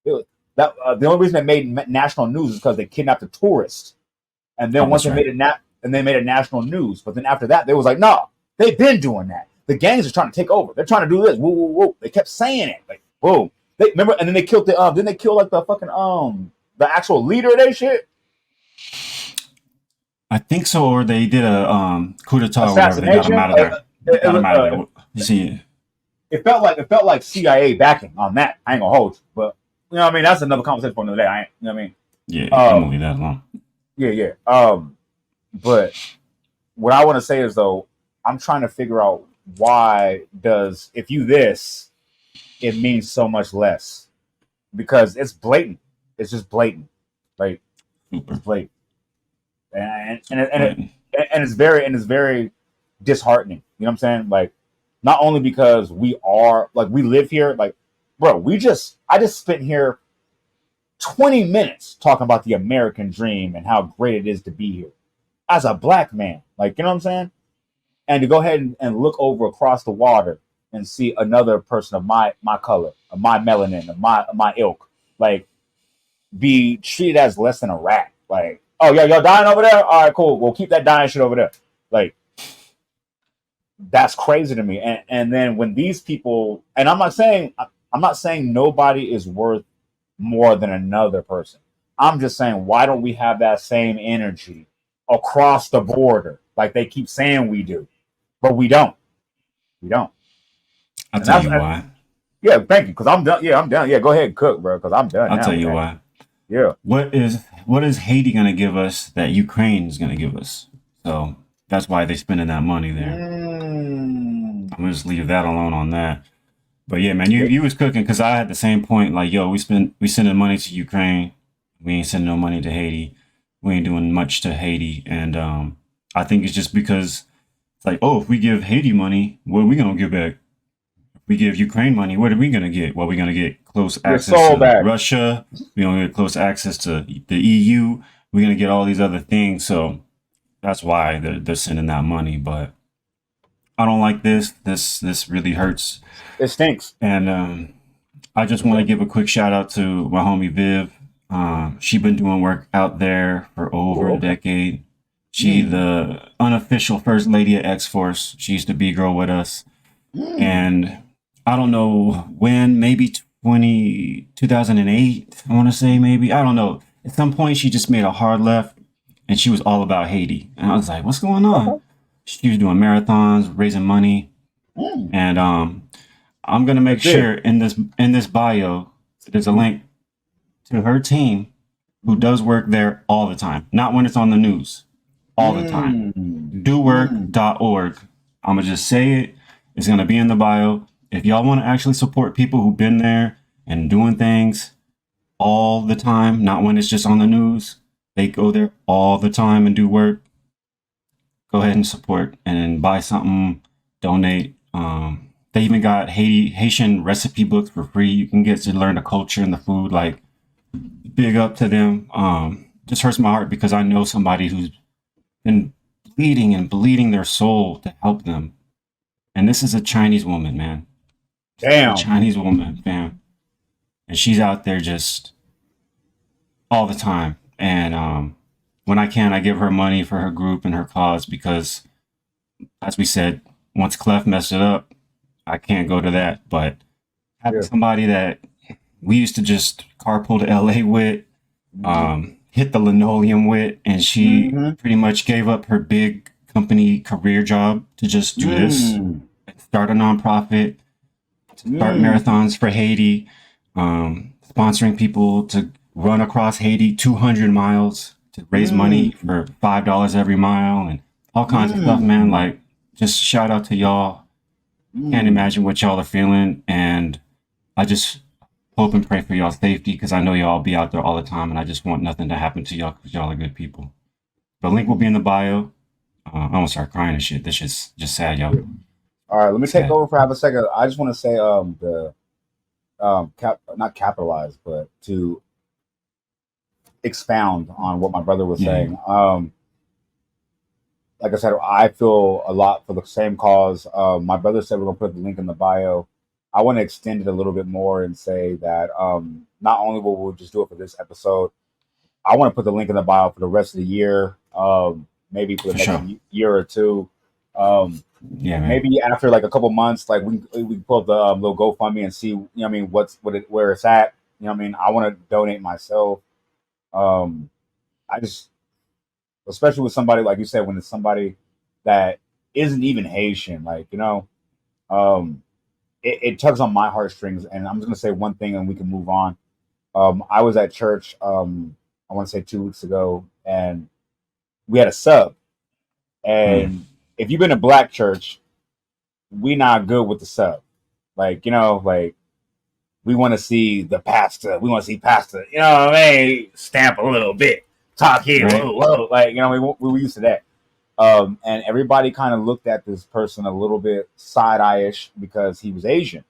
The only reason they made national news is because they kidnapped a tourist, and then once they made it national news. But then after that, they was like, no, they've been doing that. The gangs are trying to take over. They're trying to do this. Woo, woo, woo. They kept saying it. Like, boom. They remember, and then they killed didn't they kill like the fucking the actual leader of that shit? I think so, or they did a coup d'etat or whatever. They got him out of there. Got him out of there. You see, it felt like CIA backing on that. I ain't gonna hold you, but you know what I mean. That's another conversation for another day. You know what I mean? Yeah, I'm only that long. Yeah. But what I want to say is though, I'm trying to figure out why does if you this, it means so much less because it's blatant. It's just blatant, like it's blatant, and it's very disheartening. You know what I'm saying? Like not only because we live here, like bro, I just spent here 20 minutes talking about the American dream and how great it is to be here as a black man. Like, you know what I'm saying? And to go ahead and look over across the water and see another person of my color, of my melanin, of my ilk, like be treated as less than a rat. Like, oh yeah, y'all dying over there? All right, cool. We'll keep that dying shit over there. Like, that's crazy to me. And then when these people, and I'm not saying nobody is worth more than another person. I'm just saying, why don't we have that same energy across the border like they keep saying we do? But we don't. We don't. I'll tell you why. Yeah, thank you. Because I'm done. Yeah, I'm done. Yeah, go ahead and cook, bro. Because I'm done. I'll tell you why. Yeah. What is Haiti gonna give us that Ukraine is gonna give us? So that's why they're spending that money there. I'm gonna just leave that alone on that. But yeah, man, you was cooking because I had the same point. Like, yo, we sending money to Ukraine. We ain't sending no money to Haiti. We ain't doing much to Haiti. And I think it's just because it's like, oh, if we give Haiti money, what are we gonna give back? If we give Ukraine money, what are we gonna get? Well, we're gonna get close access to Russia. We're gonna get close access to the EU. We're gonna get all these other things. So that's why they're sending that money. But I don't like this. This really hurts. It stinks. And I just want to give a quick shout out to my homie Viv. She been doing work out there for over a decade. She the unofficial first lady of X-Force. She used to be girl with us. And I don't know when, maybe 2008, I want to say maybe. I don't know. At some point, she just made a hard left and she was all about Haiti. And I was like, what's going on? She was doing marathons, raising money. And I'm gonna make sure in this bio there's a link to her team who does work there all the time, not when it's on the news, all the time. Dowork.org. I'm going to just say it. It's going to be in the bio. If y'all want to actually support people who've been there and doing things all the time, not when it's just on the news, they go there all the time and do work. Go ahead and support and buy something, donate. They even got Haitian recipe books for free. You can get to learn the culture and the food. Like, big up to them. Just hurts my heart because I know somebody who's been bleeding and bleeding their soul to help them. And this is a Chinese woman, man. A Damn. Chinese woman, fam. And she's out there just all the time. And when I can, I give her money for her group and her cause because, as we said, once Clef messed it up, I can't go to that. But having somebody that we used to just carpool to LA with, hit the linoleum with, and she pretty much gave up her big company career job to just do this, start a nonprofit, to start marathons for Haiti, sponsoring people to run across Haiti 200 miles to raise money for $5 every mile and all kinds of stuff, man. Like, just shout out to y'all. Can't imagine what y'all are feeling. And I just hope and pray for y'all's safety because I know y'all be out there all the time. And I just want nothing to happen to y'all because y'all are good people. The link will be in the bio. I'm going to start crying and shit. This shit's just sad, y'all. All right, let me take over for half a second. I just want to say not capitalize, but to expound on what my brother was saying. Like I said, I feel a lot for the same cause. My brother said we're gonna put the link in the bio. I want to extend it a little bit more and say that not only will we just do it for this episode, I want to put the link in the bio for the rest of the year, maybe for the next year or two. Maybe after like a couple months, like we can pull up the little GoFundMe and see, where it's at. You know what I mean? I want to donate myself. I just, especially with somebody like you said, when it's somebody that isn't even Haitian, like it tugs on my heartstrings. And I'm just gonna say one thing, and we can move on. I was at church, I want to say 2 weeks ago, and we had a sub. And if you've been to black church, we not good with the sub. Like, we want to see the pastor. We want to see pastor, what I mean? Stamp a little bit. Talk here, right. Whoa. Like, we were used to that. And everybody kind of looked at this person a little bit side-eye-ish because he was Asian.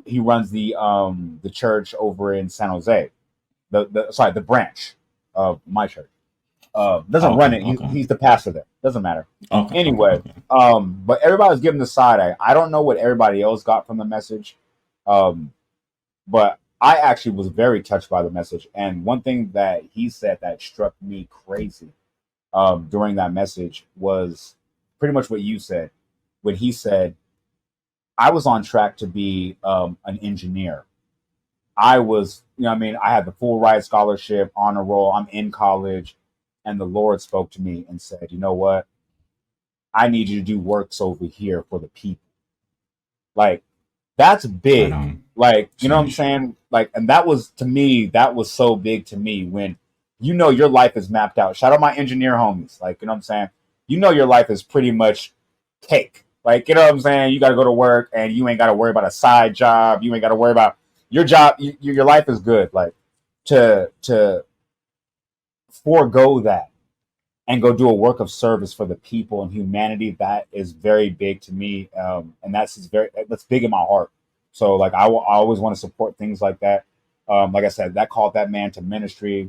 He runs the church over in San Jose. The branch of my church. Doesn't run it. He's the pastor there. Doesn't matter. Anyway, but everybody's giving the side eye. I don't know what everybody else got from the message, but I actually was very touched by the message. And one thing that he said that struck me crazy during that message was pretty much what you said. When he said, I was on track to be an engineer. I was, I had the full ride scholarship, honor roll. I'm in college. And the Lord spoke to me and said, you know what? I need you to do works over here for the people. Like, that's big. Like, you know what I'm saying? Like, and that was, to me, that was so big to me when, your life is mapped out. Shout out my engineer homies. Like, you know what I'm saying? Your life is pretty much cake. Like, you know what I'm saying? You got to go to work and you ain't got to worry about a side job. You ain't got to worry about your job. Your life is good. Like, to forego that and go do a work of service for the people and humanity, that is very big to me, and that's big in my heart. So like I always want to support things like that. Like I said, that called that man to ministry.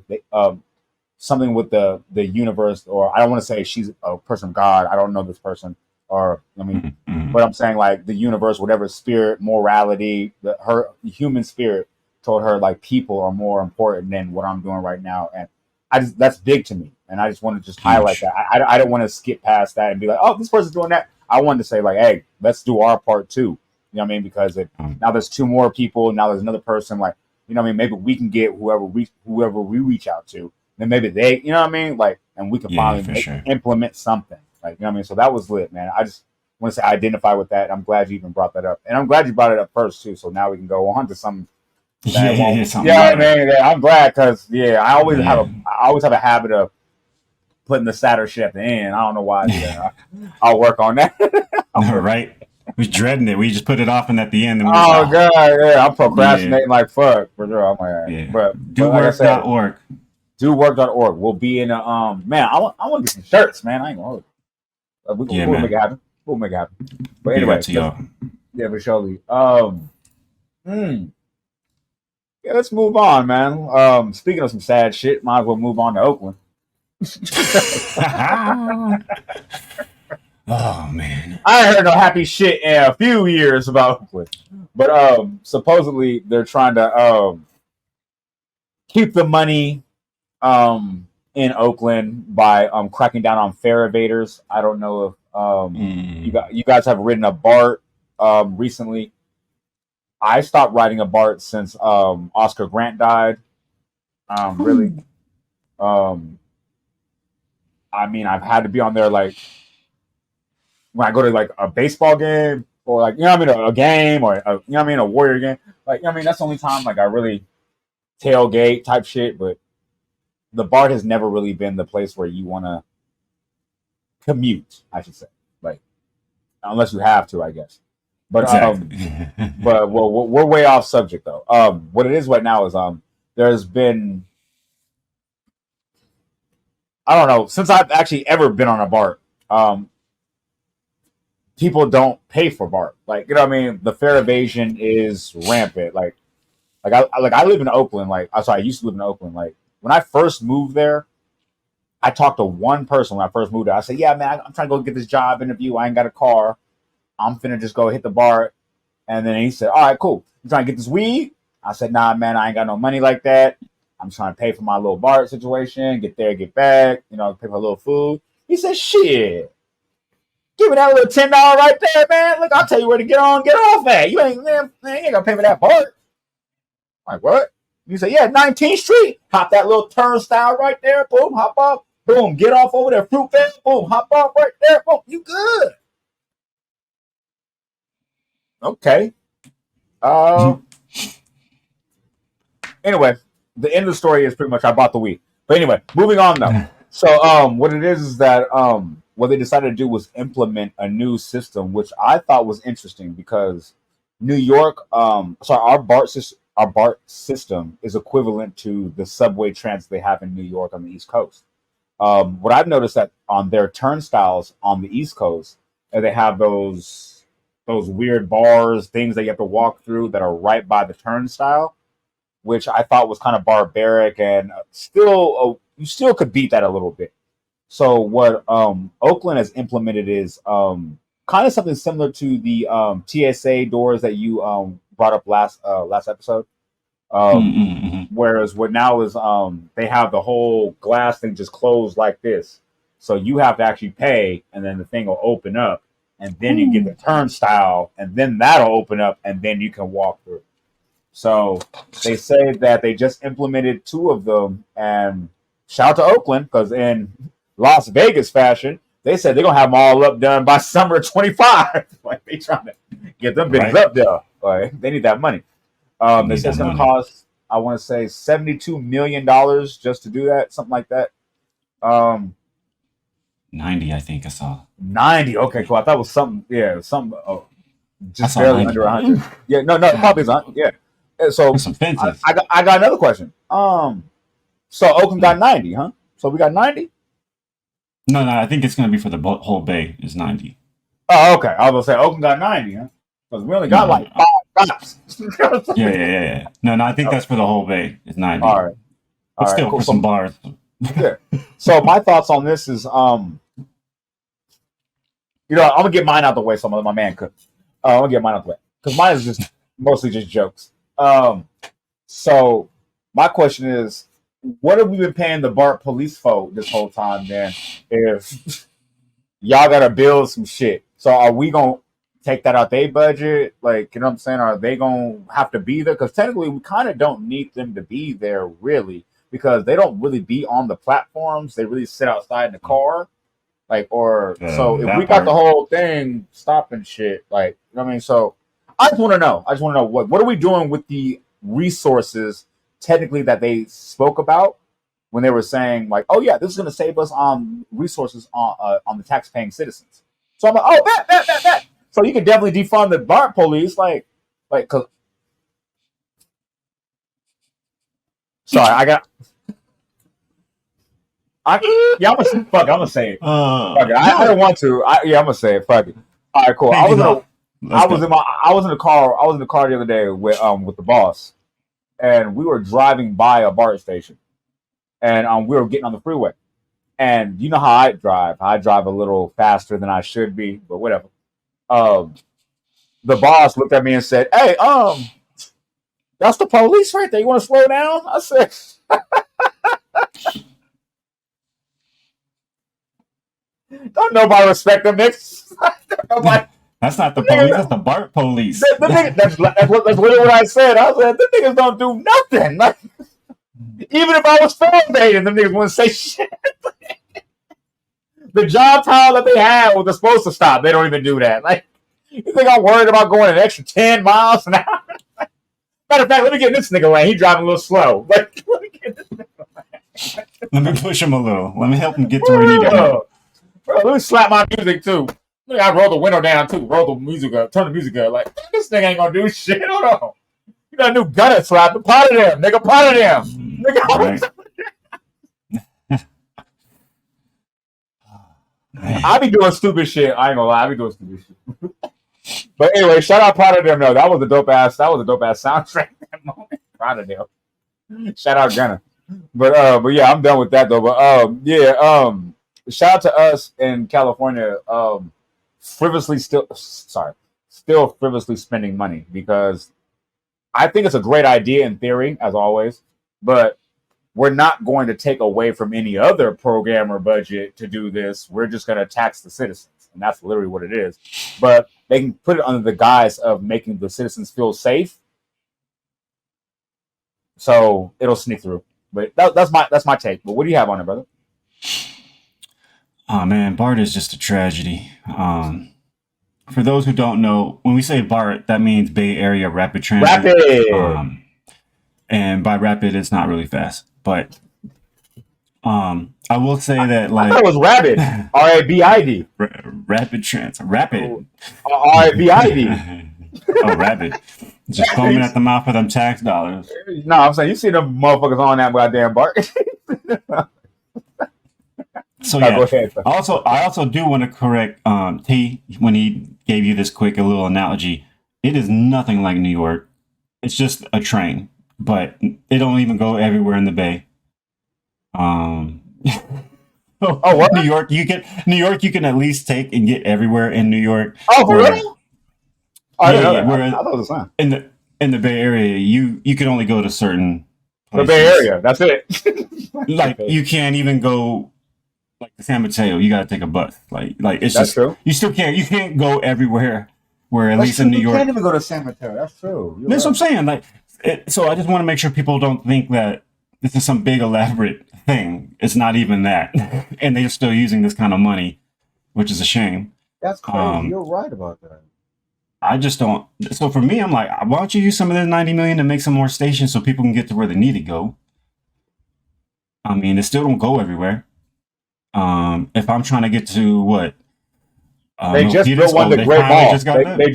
Something with the universe, or I don't want to say she's a person of God. I don't know this person, or but I'm saying like the universe, whatever spirit, morality, her human spirit told her like people are more important than what I'm doing right now, and that's big to me, and I just want to highlight that. I don't want to skip past that and be like, oh, this person's doing that. I wanted to say like, hey, let's do our part too. You know what I mean? Because now there's 2 more people. Now there's another person. Like, you know what I mean? Maybe we can get whoever we reach out to. Then maybe they, you know what I mean? Like, and we can finally implement something. Like, you know what I mean? So that was lit, man. I just want to say I identify with that. I'm glad you even brought that up, and I'm glad you brought it up first too. So now we can go on to something That won't. something Yeah, lighter. man. Yeah, I'm glad because Yeah. I always have a habit of putting the sadder shit at the end. I don't know why I do that. I'll work on that. I'll No, work. right? We was dreading it. We just put it off, and at the end, and we was Oh god, yeah, I'm yeah, procrastinating like fuck for sure. I'm like, all right. yeah. But like I said, Dowork.org. dowork.org. We'll be in a man. I want to get some shirts, man. I ain't gonna hold it. Yeah, We'll make man. it happen. We'll make it happen. But Big up anyway, to y'all. yeah, for surely. Hmm. Yeah, let's move on, man. Speaking of some sad shit, might as well move on to Oakland. Oh man. I ain't heard no happy shit in a few years about Oakland, but supposedly they're trying to keep the money in Oakland by cracking down on fare evaders. I don't know if you guys have ridden a BART recently. I stopped riding a BART since Oscar Grant died. Really, um, I mean, I've had to be on there like when I go to like a baseball game or like you know what I mean a game or you know what I mean a Warrior game. Like you know what I mean that's the only time like I really tailgate type shit. But the BART has never really been the place where you want to commute. I should say, like unless you have to, I guess. But Exactly. but well, we're way off subject though. What it is right now is there's been I don't know since I've actually ever been on a BART. People don't pay for BART. Like you know what I mean. The fare evasion is rampant. I live in Oakland. Like I'm sorry, I used to live in Oakland. Like when I first moved there, I talked to one person when I first moved there. I said, "Yeah, man, I'm trying to go get this job interview. I ain't got a car. I'm finna just go hit the BART." And then he said, "All right, cool. You trying to get this weed?" I said, "Nah, man, I ain't got no money like that. I'm trying to pay for my little BART situation, get there, get back. You know, pay for a little food." He said, "Shit." Give me that little $10 right there, man. Look, I'll tell you where to get on, get off at. You ain't, man, you ain't gonna pay for that BART. I'm like, what? You say, yeah, 19th Street. Hop that little turnstile right there. Boom, hop up. Boom, get off over there. Fruit fest. Boom, hop up right there. Boom, you good. Okay. Um. Anyway, the end of the story is pretty much I bought the weed. But anyway, moving on though. So what it is that what they decided to do was implement a new system, which I thought was interesting because New York, sorry, our BART system is equivalent to the subway transit they have in New York on the East Coast. What I've noticed that on their turnstiles on the East Coast, they have those weird bars, things that you have to walk through that are right by the turnstile, which I thought was kind of barbaric and still you still could beat that a little bit. So what Oakland has implemented is kind of something similar to the TSA doors that you brought up last episode. Whereas what now is they have the whole glass thing just closed like this, so you have to actually pay, and then the thing will open up, and then you get the turnstile, and then that'll open up, and then you can walk through. So they say that they just implemented two of them, and shout out to Oakland because in Las Vegas fashion, they said they're gonna have them all up done by summer 25. Like they trying to get them bitches Right. up there. Like they need that money. They Need said that it's gonna money. cost, I want to say $72 million just to do that, something like that. Um, 90, I think I saw. 90. Okay, cool. I thought it was something. Yeah, something. Oh, I just saw barely 90. under 100. Yeah, no, it God, probably isn't. Yeah. So there's some fences. I got another question. So Oakland got 90, huh? So we got 90. No, I think it's gonna be for the whole bay. Is 90. Oh, okay. I was gonna say Oakland got 90, huh? Because we only got No, like 5 stops. yeah. No, I think that's for the whole bay. Is 90. All right. But All right. still, Cool. for some bars. Yeah. So my thoughts on this is, you know, I'm gonna get mine out the way. So I'm gonna let my man cook. I'm gonna get mine out the way because mine is just mostly just jokes. So my question is, what have we been paying the BART police for this whole time? Then, if y'all gotta build some shit, so are we gonna take that out their budget? Like, you know what I'm saying? Are they gonna have to be there? Because technically, we kind of don't need them to be there, really, because they don't really be on the platforms. They really sit outside in the car. Like, or so if we That got the part. whole thing stopping shit, like, you know what I mean? So I just want to know. I just want to know what are we doing with the resources technically that they spoke about when they were saying like, "Oh yeah, this is going to save us resources on the tax-paying citizens." So I'm like, "Oh, bet. So you can definitely defund the BART police, cause sorry, I'm gonna say it. Fuck it. I don't want to. I'm gonna say it. Fuck it. All right, cool. I was in the car. I was in the car the other day with the boss, and we were driving by a BART station, and we were getting on the freeway. And you know how I drive. I drive a little faster than I should be, but whatever. The boss looked at me and said, "Hey, that's the police right there. You want to slow down?" I said, "Don't nobody respect them niggas." That's not the police. That's the BART police. That's literally what I said. I said, "The niggas don't do nothing." Like, even if I was film-baiting, them niggas wouldn't say shit. The job title that they have was supposed to stop. They don't even do that. Like, you think I'm worried about going an extra 10 miles an hour? Matter of fact, let me get this nigga lane. He driving a little slow. Like, let me get this nigga lane. Let me push him a little. Let me help him get to where he needs to go. Bro, let me slap my music too. Look, I roll the window down too. Roll the music up. Turn the music up. Like, this nigga ain't gonna do shit. Hold on. You got a new gunner slap. Pot of them. Nigga, pot of them. Nigga, Right. I be doing stupid shit. I ain't gonna lie. I be doing stupid shit. But anyway, shout out Proud of Them though. That was a dope ass soundtrack that moment. Proud of Them. Shout out Gunner. But yeah, I'm done with that though. But shout out to us in California, still frivolously spending money, because I think it's a great idea in theory, as always, but we're not going to take away from any other program or budget to do this. We're just going to tax the citizens, and that's literally what it is. But they can put it under the guise of making the citizens feel safe, so it'll sneak through. But that's my take. But what do you have on it, brother? Oh man, BART is just a tragedy. For those who don't know, when we say BART, that means Bay Area Rapid Transit. Rapid. And by rapid, it's not really fast. But I will say that, like, I thought it was Rabid. RABID. Rapid Transit. Rapid. RABID. Oh, rapid. Just foaming at the mouth of them tax dollars. No, I'm saying you see them motherfuckers on that goddamn BART. So yeah, go ahead. I also do want to correct T when he gave you this quick a little analogy. It is nothing like New York. It's just a train, but it don't even go everywhere in the Bay. What? New York, you can at least take and get everywhere in New York. Oh, for real? I thought it was the same. In the Bay Area, you can only go to certain places. The Bay Area, that's it. Like you can't even go like to San Mateo. You got to take a bus. Like it's that's just true. You can't go everywhere. Where at least in New York, you can't even go to San Mateo. That's true. That's what I'm saying. Like, so I just want to make sure people don't think that this is some big elaborate thing. It's not even that, and they're still using this kind of money, which is a shame. That's crazy. You're right about that. I just don't. So for me, I'm like, why don't you use some of the $90 million to make some more stations so people can get to where they need to go? I mean, they still don't go everywhere. If I'm trying to get to what? They just built one, the Great Mall. They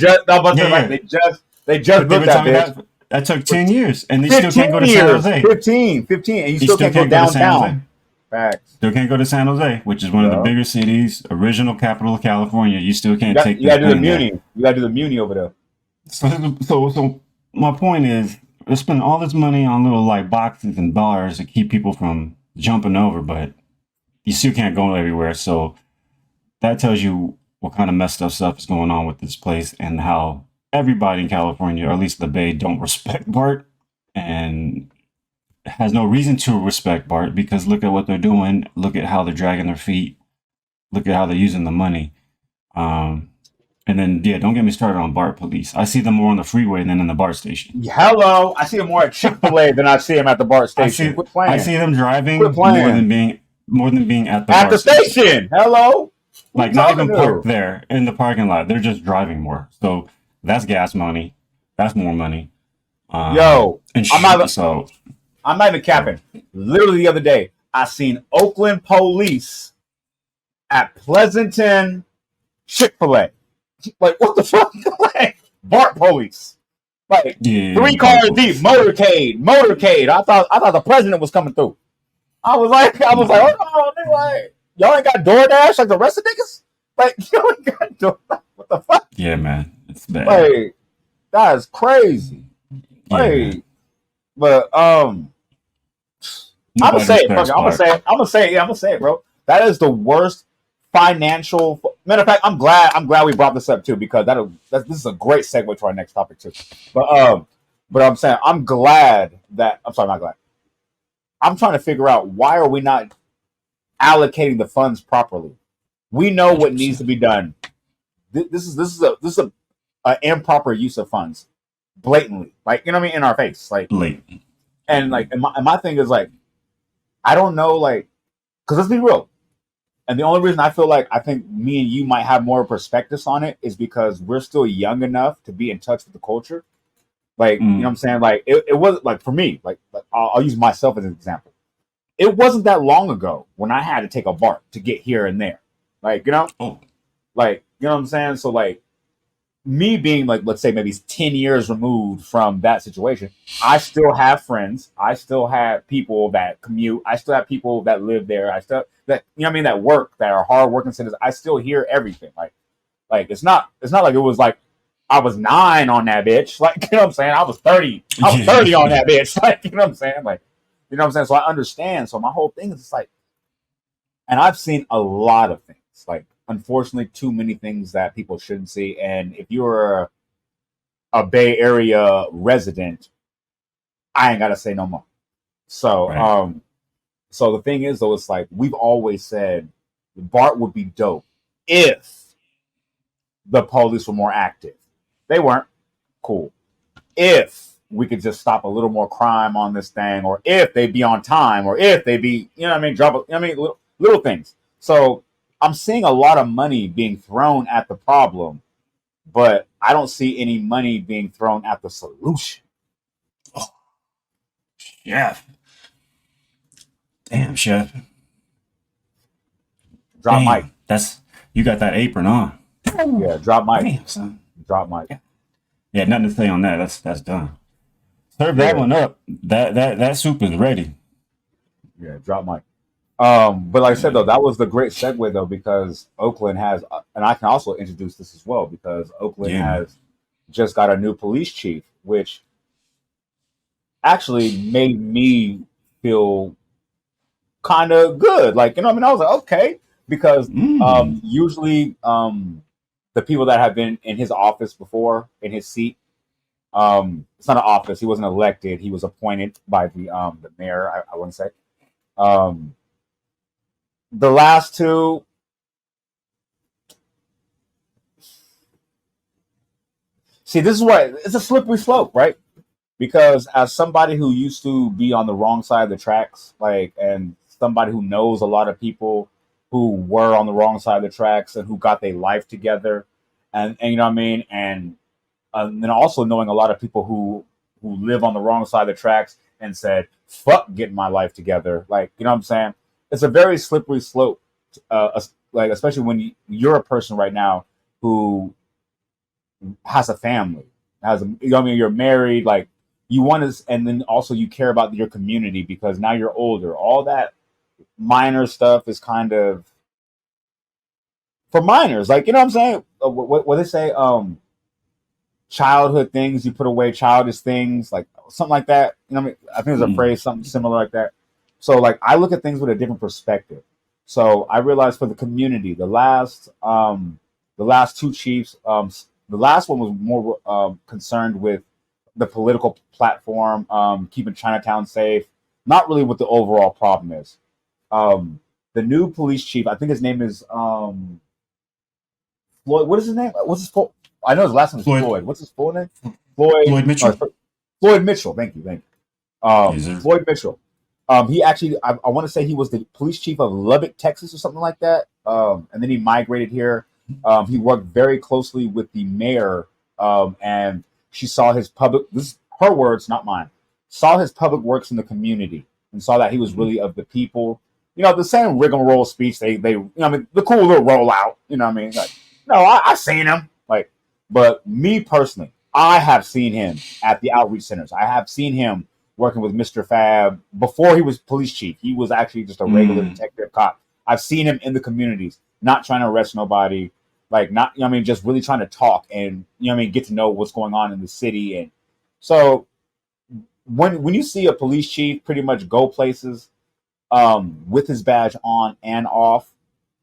just built that bitch. That took 10 years, and they still can't go to San Jose. 15, and you still can't go downtown. Facts. Still can't go to San Jose, which is one of the bigger cities, original capital of California. You still can't take. You gotta do the Muni. You gotta do the Muni over there. So my point is, they're spending all this money on little like boxes and bars to keep people from jumping over, but you still can't go everywhere. So that tells you what kind of messed up stuff is going on with this place and how everybody in California, or at least the Bay, don't respect BART and has no reason to respect BART, because look at what they're doing. Look at how they're dragging their feet. Look at how they're using the money. And then, yeah, don't get me started on BART police. I see them more on the freeway than in the BART station. Hello. I see them more at Chick-fil-A than I see them at the BART station. I see them driving more than being at the BART station. Hello. Like not even parked there in the parking lot. They're just driving more. So that's gas money. That's more money. Yo, and I'm not. so I'm not even capping. Literally the other day, I seen Oakland police at Pleasanton Chick-fil-A. Like, what the fuck? Like, BART police. Like, yeah, three bar cars deep, police. motorcade. I thought the president was coming through. Nah, Oh, they like, y'all ain't got DoorDash like the rest of niggas? Like, y'all ain't got DoorDash. What the fuck? yeah, man, it's bad. Like, that is crazy. Yeah, man. Like, but I'm gonna Nobody say it. Fuck respects it. I'm gonna Bart. say it. I'm gonna say it. Yeah, I'm gonna say it, bro. That is the worst financial. Matter of fact, I'm glad. I'm glad we brought this up too because this is a great segue to our next topic too. But I'm saying I'm glad that I'm sorry, not glad. I'm trying to figure out why are we not allocating the funds properly. We know what needs to 100%. be done. This is a improper use of funds, blatantly. Like you know what I mean, in our face. Like Late. and like and my thing is like I don't know like because let's be real. And the only reason I feel like I think me and you might have more perspectives on it is because we're still young enough to be in touch with the culture. Like, you know what I'm Mm. saying? Like, it was like for me, like I'll use myself as an example. It wasn't that long ago when I had to take a BART to get here and there. Like, Oh, you know what I'm saying? So, like, me being like, let's say maybe 10 years removed from that situation, I still have friends. I still have people that commute. I still have people that live there. I still that you know what I mean that work that are hard working citizens. I still hear everything. Like it's not like it was like I was 9 on that bitch. Like you know what I'm saying? I was 30. I was 30 on yeah. that bitch. Like you know what I'm saying? Like you know what I'm saying? So I understand. So my whole thing is just like and I've seen a lot of things. Like unfortunately too many things that people shouldn't see. And if you're a Bay Area resident, I ain't gotta say no more. So, Right. so the thing is though, it's like we've always said BART would be dope if the police were more active. They weren't. Cool. If we could just stop a little more crime on this thing, or if they be on time, or if they be, you know what I mean, little things. So I'm seeing a lot of money being thrown at the problem, but I don't see any money being thrown at the solution. Oh, chef. Damn, chef. Drop mic. Damn. That's you got that apron on. Yeah, drop mic. Damn, son. Drop mic. Yeah. Yeah, nothing to say on that. That's done. Serve that Yeah, one up. That soup is ready. yeah, drop mic. But like I said Yeah. though, that was the great segue though because Oakland has, and I can also introduce this as well because Oakland Yeah, man. has just got a new police chief, which actually made me feel kind of good. Like you know, what I mean, I was like, okay, because Mm. usually the people that have been in his office before in his seat, it's not an office. He wasn't elected. He was appointed by the mayor. I wouldn't say. Um, the last two, see, this is what it's a slippery slope, right? Because as somebody who used to be on the wrong side of the tracks, like, and somebody who knows a lot of people who were on the wrong side of the tracks and who got their life together, and you know what I mean, and then also knowing a lot of people who live on the wrong side of the tracks and said, "Fuck getting my life together," like you know what I'm saying. It's a very slippery slope, like especially when you're a person right now who has a family, has a, you know what I mean, you're married, like you want to, and then also you care about your community because now you're older. All that minor stuff is kind of for minors, like you know what I'm saying. What they say, childhood things you put away, childish things, like something like that. You know, what I mean, I think there's a Mm. phrase something similar like that. So like I look at things with a different perspective. So I realized for the community, the last two chiefs, the last one was more concerned with the political platform, keeping Chinatown safe, not really what the overall problem is. Um, the new police chief, I think his name is Floyd. What is his name? What's his full? I know his last name is Floyd Floyd. What's his full name? Floyd. Floyd No, Mitchell. Floyd Mitchell. Thank you. Thank you. Yes, sir. Floyd Mitchell. He actually, I want to say he was the police chief of Lubbock, Texas, or something like that. And then he migrated here. He worked very closely with the mayor, and she saw his public. This her words, not mine, saw his public works in the community and saw that he was really of the people. You know, the same rigmarole speech they you know, I mean, the cool little rollout. You know what I mean? Like, no, I seen him. Like, but me personally, I have seen him at the outreach centers. I have seen him working with Mr. Fab before he was police chief. He was actually just a regular detective cop. I've seen him in the communities, not trying to arrest nobody, like not, you know what I mean, just really trying to talk and, you know what I mean, get to know what's going on in the city. And so when you see a police chief pretty much go places with his badge on and off,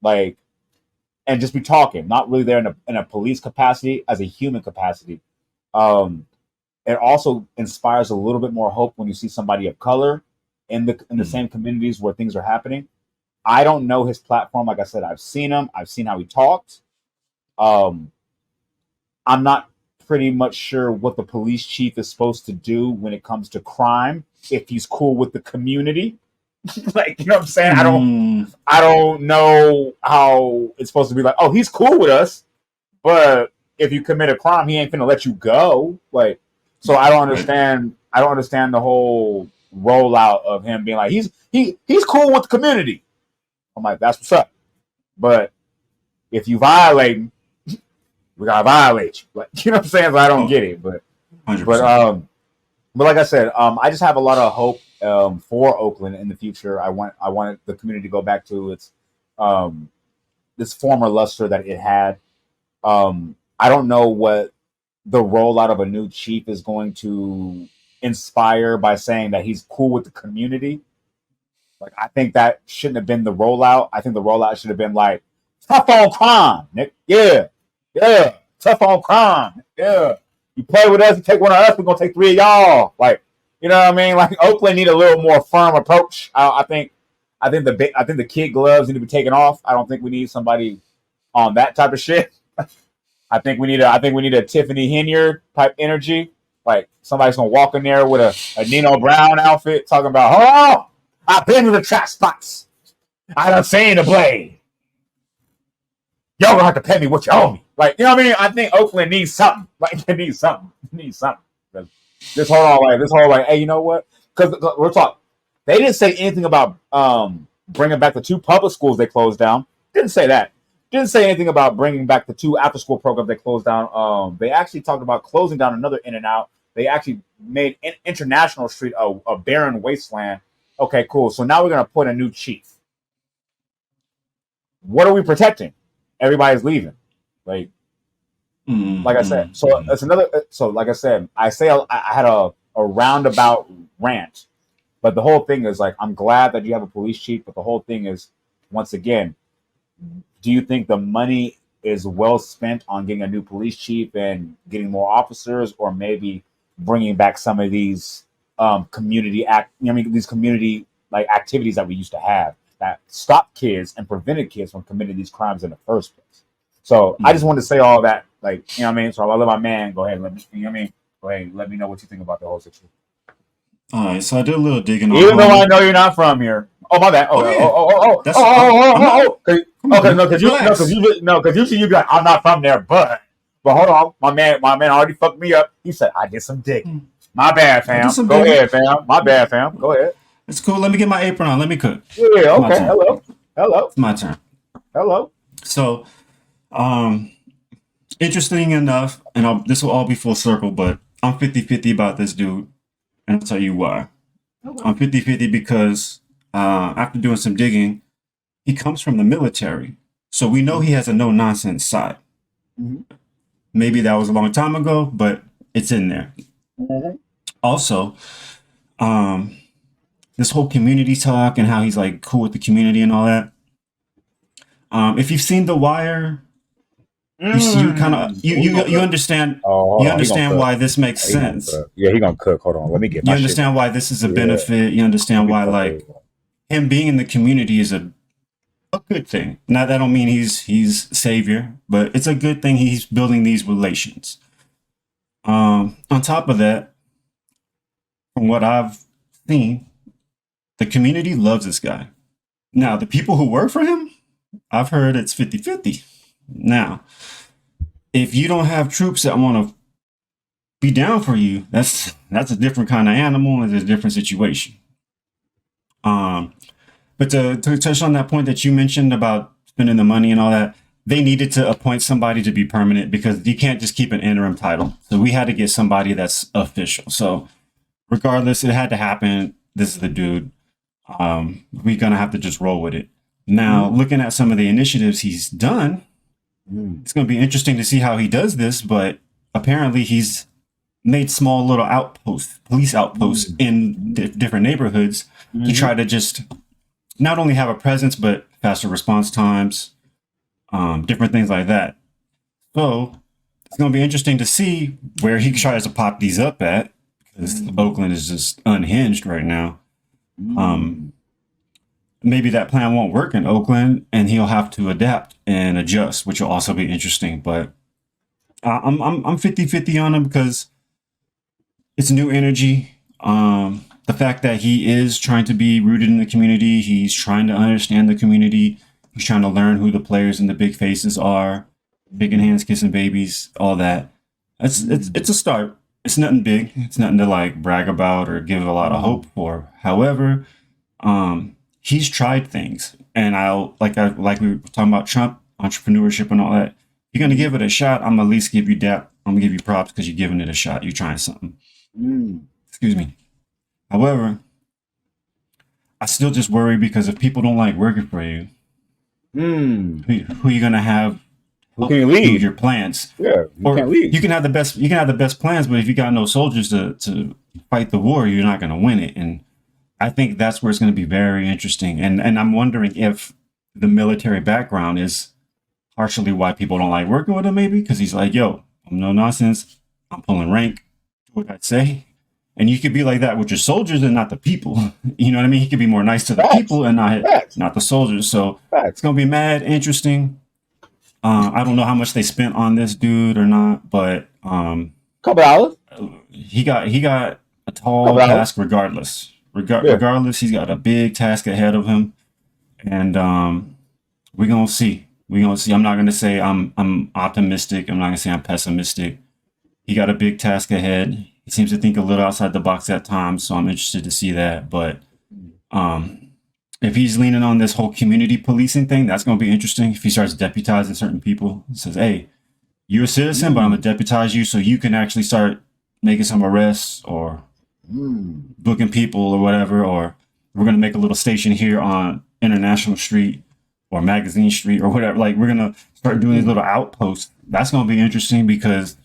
like, and just be talking, not really there in a police capacity, as a human capacity. It also inspires a little bit more hope when you see somebody of color in the same communities where things are happening. I don't know his platform. Like I said, I've seen him. I've seen how he talked. I'm not pretty much sure what the police chief is supposed to do when it comes to crime. If he's cool with the community, like, you know what I'm saying? I don't know how it's supposed to be like, oh, he's cool with us, but if you commit a crime, he ain't gonna let you go. Like, so I don't understand. I don't understand the whole rollout of him being like, he's cool with the community. I'm like, that's what's up. But if you violate, we gotta violate you. Like, you know what I'm saying? So I don't get it. But 100%. But like I said, I just have a lot of hope for Oakland in the future. I want the community to go back to its this former luster that it had. I don't know what the rollout of a new chief is going to inspire by saying that he's cool with the community. Like, I think that shouldn't have been the rollout. I think the rollout should have been like, tough on crime, Nick. Yeah. Tough on crime. Yeah. You play with us, you take one of us, we're gonna take three of y'all. Like, you know what I mean? Like, Oakland need a little more firm approach. I think the kid gloves need to be taken off. I don't think we need somebody on that type of shit. I think we need a Tiffany Henyard type energy. Like, somebody's gonna walk in there with a Nino Brown outfit talking about, oh, I've been to the trap spots. I done seen the blade. Y'all gonna have to pay me what you owe me. Like, you know what I mean? I think Oakland needs something. Like, they need something. This whole hey, you know what? Because we're talking. They didn't say anything about bringing back the 2 public schools they closed down. Didn't say that. Didn't say anything about bringing back the 2 after-school programs they closed down. They actually talked about closing down another In-N-Out. They actually made International Street a barren wasteland. Okay, cool. So now we're going to put a new chief. What are we protecting? Everybody's leaving. Like I said. So it's another. So like I said, I had a roundabout rant, but the whole thing is, like, I'm glad that you have a police chief, but the whole thing is, once again, do you think the money is well spent on getting a new police chief and getting more officers, or maybe bringing back some of these these community like activities that we used to have that stopped kids and prevented kids from committing these crimes in the first place? So I just wanted to say all that, like, you know what I mean? So I'll let my man go ahead and let me, you know what I mean? Go ahead and let me know what you think about the whole situation. All right, so I did a little digging on Even though I know you're not from here. Oh, my bad. Because usually you'd be like, I'm not from there, but hold on, my man already fucked me up. He said I did some digging. My bad, fam. Go ahead, fam. My bad, fam. Go ahead. It's cool. Let me get my apron on. Let me cook. Yeah. Okay. Hello. It's my turn. Hello. So, interesting enough, and this will all be full circle, but I'm 50-50 about this dude, and I'll tell you why. Okay. I'm 50-50 because after doing some digging, he comes from the military, so we know he has a no-nonsense side. Mm-hmm. Maybe that was a long time ago, but it's in there. Mm-hmm. Also, this whole community talk and how he's like cool with the community and all that. If you've seen The Wire, you kind of you understand. You understand why this makes sense. Yeah, he gonna cook. Hold on, let me get. You understand why this is a benefit. You understand why, like, him being in the community is a good thing. Now, that don't mean he's savior, but it's a good thing he's building these relations. On top of that, from what I've seen, the community loves this guy. Now, the people who work for him, I've heard it's 50-50. Now, if you don't have troops that want to be down for you, that's a different kind of animal and it's a different situation. But to touch on that point that you mentioned about spending the money and all that, they needed to appoint somebody to be permanent because you can't just keep an interim title. So we had to get somebody that's official. So regardless, it had to happen. This is the dude. We're gonna have to just roll with it. Now, looking at some of the initiatives he's done, it's gonna be interesting to see how he does this. But apparently, he's made small little outposts, police outposts in different neighborhoods to try to just not only have a presence but faster response times, different things like that. So it's going to be interesting to see where he tries to pop these up at, because Oakland is just unhinged right now. Maybe that plan won't work in Oakland and he'll have to adapt and adjust, which will also be interesting. But I'm 50-50 on him because it's new energy. The fact that he is trying to be rooted in the community, he's trying to understand the community, he's trying to learn who the players and the big faces are, big hands, kissing babies, all that. It's a start. It's nothing big. It's nothing to like brag about or give a lot of hope for. However, he's tried things, and like we were talking about Trump entrepreneurship and all that. If you're gonna give it a shot, I'm gonna at least give you that. I'm gonna give you props because you're giving it a shot. You're trying something. Excuse me. However, I still just worry because if people don't like working for you, who are you gonna have? Who can you lead? Your plans. Yeah, you can't lead. You can have the best. You can have the best plans, but if you got no soldiers to fight the war, you're not gonna win it. And I think that's where it's gonna be very interesting. And I'm wondering if the military background is partially why people don't like working with him. Maybe because he's like, "Yo, I'm no nonsense. I'm pulling rank. Do what I say." And you could be like that with your soldiers and not the people. You know what I mean? He could be more nice to the people and not the soldiers. So it's gonna be mad interesting. I don't know how much they spent on this dude or not, but couple hours. He got a tall task regardless. Regardless, he's got a big task ahead of him, and we're gonna see. I'm not gonna say I'm optimistic. I'm not gonna say I'm pessimistic. He got a big task ahead. He seems to think a little outside the box at times, so I'm interested to see that. But if he's leaning on this whole community policing thing, that's going to be interesting. If he starts deputizing certain people, says, "Hey, you're a citizen, but I'm going to deputize you so you can actually start making some arrests or booking people or whatever, or we're going to make a little station here on International Street or Magazine Street or whatever. Like, we're going to start doing these little outposts." That's going to be interesting because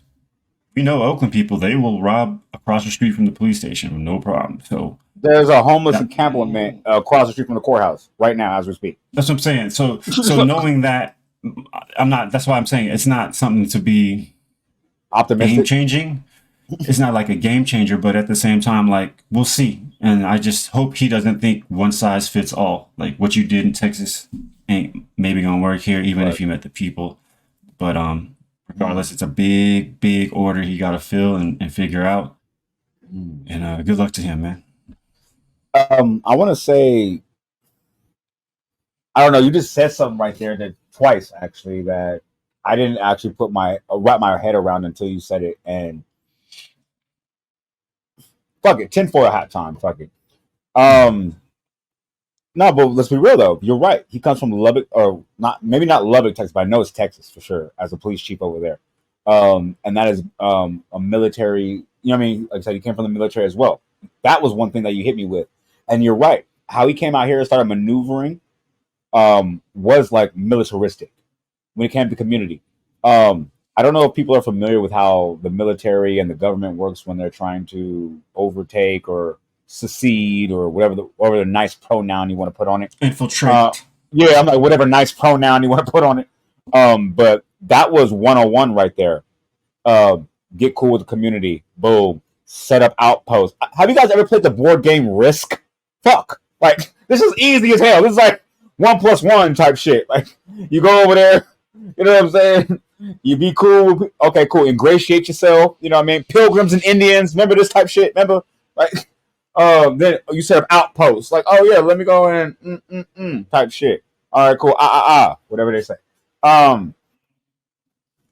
we know Oakland people, they will rob across the street from the police station, no problem. So there's a homeless encampment across the street from the courthouse right now as we speak. That's what I'm saying. So knowing that, that's why I'm saying it's not something to be optimistic, game changing. It's not like a game changer, but at the same time, like, we'll see. And I just hope he doesn't think one size fits all. Like, what you did in Texas ain't maybe gonna work here, even if you met the people. But regardless, it's a big order he got to fill and figure out. And good luck to him, man. I want to say, I don't know. You just said something right there that twice actually that I didn't actually wrap my head around until you said it. And fuck it, 10-4 hat time. Fuck it. No, but let's be real though. You're right. He comes from Lubbock, or not, maybe not Lubbock, Texas, but I know it's Texas for sure as a police chief over there. And that is a military. You know what I mean? Like I said, he came from the military as well. That was one thing that you hit me with. And you're right. How he came out here and started maneuvering was like militaristic when it came to community. I don't know if people are familiar with how the military and the government works when they're trying to overtake or secede or whatever the nice pronoun you want to put on it. Infiltrate. Yeah, I'm like, whatever nice pronoun you want to put on it. But that was 101 right there. Get cool with the community. Boom. Set up outposts. Have you guys ever played the board game Risk? Fuck. Like, this is easy as hell. This is like 1+1 type shit. Like, you go over there, you know what I'm saying? You be cool. Okay, cool. Ingratiate yourself. You know what I mean? Pilgrims and Indians. Remember this type shit? Remember? Like, then you set up outposts. Like, oh yeah, let me go in type shit. All right, cool. Whatever they say.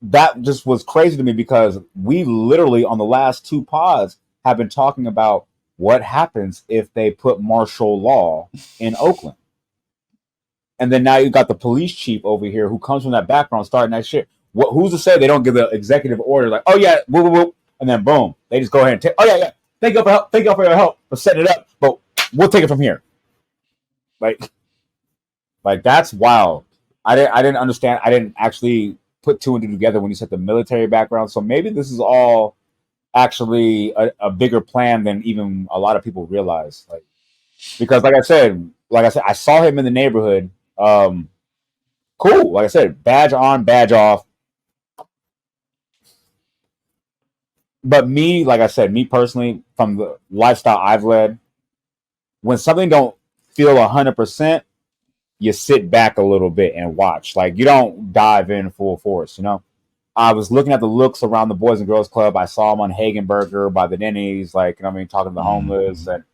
that just was crazy to me because we literally on the last two pods have been talking about what happens if they put martial law in Oakland. And then now you got the police chief over here who comes from that background starting that shit. Who's to say they don't give the executive order like, oh yeah, whoop, whoop, whoop, and then boom, they just go ahead and take, oh yeah, yeah, thank you for help, thank you for your help for setting it up, but we'll take it from here. Like that's wild. I didn't understand. I didn't actually put two and two together when you said the military background. So maybe this is all actually a bigger plan than even a lot of people realize. Like because like I said, I saw him in the neighborhood. Cool. Like I said, badge on, badge off. But me, like I said, me personally, from the lifestyle I've led, when something don't feel 100%, you sit back a little bit and watch. Like you don't dive in full force. I was looking at the looks around the Boys and Girls Club. I saw them on Hagenberger by the Denny's, like talking to the homeless, and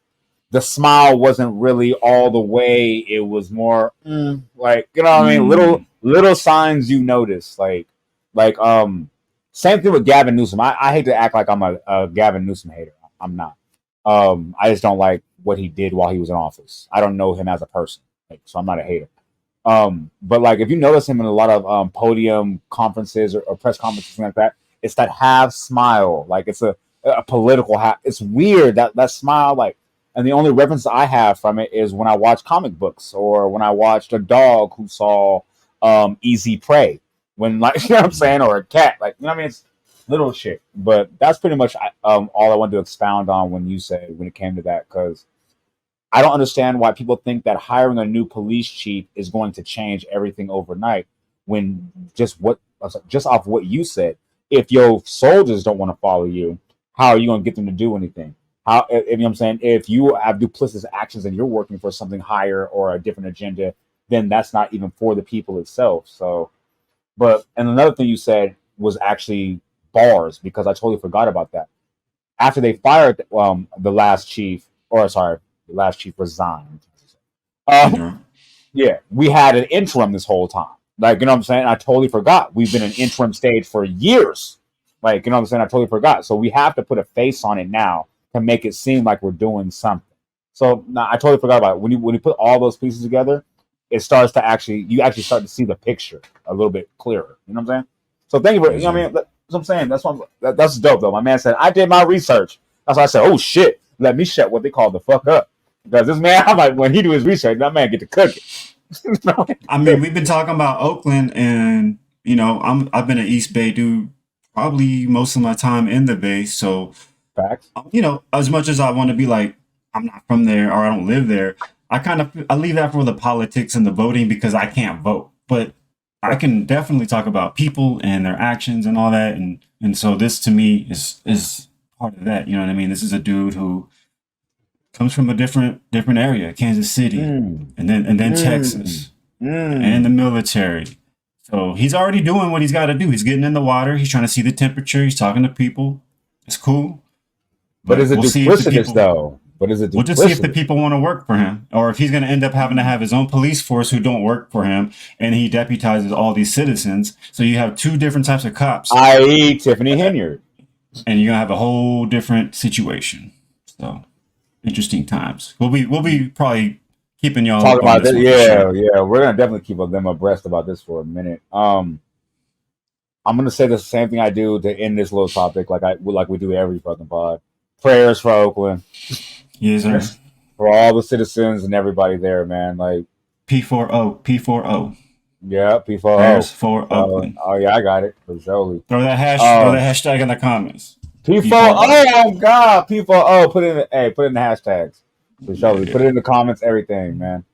the smile wasn't really all the way. It was more like what I mean, little signs you notice, like same thing with Gavin Newsom. I hate to act like I'm a Gavin Newsom hater. I'm not. I just don't like what he did while he was in office. I don't know him as a person, so I'm not a hater. But like if you notice him in a lot of podium conferences or press conferences, something like that, it's that half smile, like it's a political half. It's weird that smile, like. And the only reference I have from it is when I watch comic books or when I watched a dog who saw Easy Prey, when like you know what I'm saying, or a cat, like what I mean, it's little shit. But that's pretty much all I wanted to expound on when it came to that, because I don't understand why people think that hiring a new police chief is going to change everything overnight. When just off what you said, if your soldiers don't want to follow you, how are you going to get them to do anything? How, if, you know what I'm saying? If you have duplicitous actions and you're working for something higher or a different agenda, then that's not even for the people itself. So, and another thing you said was actually bars, because I totally forgot about that. After they fired the last chief, the last chief resigned. Yeah, we had an interim this whole time. Like, you know what I'm saying? I totally forgot. We've been in interim stage for years. Like, you know what I'm saying? I totally forgot. So we have to put a face on it now to make it seem like we're doing something. So I totally forgot about it. When you put all those pieces together, it starts to you actually start to see the picture a little bit clearer. You know what I'm saying? So thank you for, you know what I mean? That's what I'm saying. That's dope though. My man said, I did my research. That's why I said, oh shit, let me shut what they call the fuck up. Because this man, I'm like, when he do his research, that man get to cook it. I mean, we've been talking about Oakland, and I've been an East Bay dude probably most of my time in the Bay. So, facts. As much as I want to be like, I'm not from there or I don't live there, I leave that for the politics and the voting because I can't vote. But I can definitely talk about people and their actions and all that, and so this to me is part of that. You know what I mean? This is a dude who comes from a different area, Kansas City, and then Texas, and the military. So he's already doing what he's got to do. He's getting in the water. He's trying to see the temperature. He's talking to people. It's cool. But is it duplicitous though? We'll just see if the people want to work for him, or if he's going to end up having to have his own police force who don't work for him, and he deputizes all these citizens. So you have two different types of cops, i.e., Tiffany Henyard, and you're gonna have a whole different situation. So interesting times. We'll be probably keeping y'all talking about this. Yeah, sure. Yeah. We're gonna definitely keep them abreast about this for a minute. I'm gonna say the same thing I do to end this little topic, like we do every fucking pod. Prayers for Oakland. Yes, sir. For all the citizens and everybody there, man. Like P4O. Yeah, P4O. Prayers for Oakland. Oh yeah, I got it for sure. Throw that hashtag in the comments. P4O. Oh God, P4O. Put in the hashtags for sure. Yeah. Put it in the comments. Everything, man.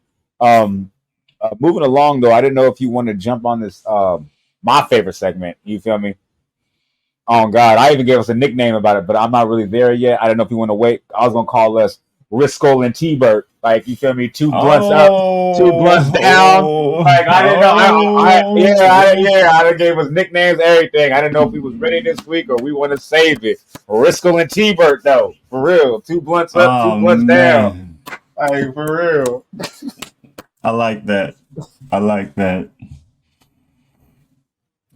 Moving along though, I didn't know if you wanted to jump on this. My favorite segment. You feel me? Oh God, I even gave us a nickname about it, but I'm not really there yet. I don't know if you want to wait. I was gonna call us Risco and T-Bert. Like, you feel me? 2 blunts up, 2 blunts down. Like, I didn't know. I gave us nicknames, everything. I didn't know if we was ready this week or we want to save it. Risco and T-Bert though, for real. 2 blunts up, 2 blunts down. Like, for real. I like that.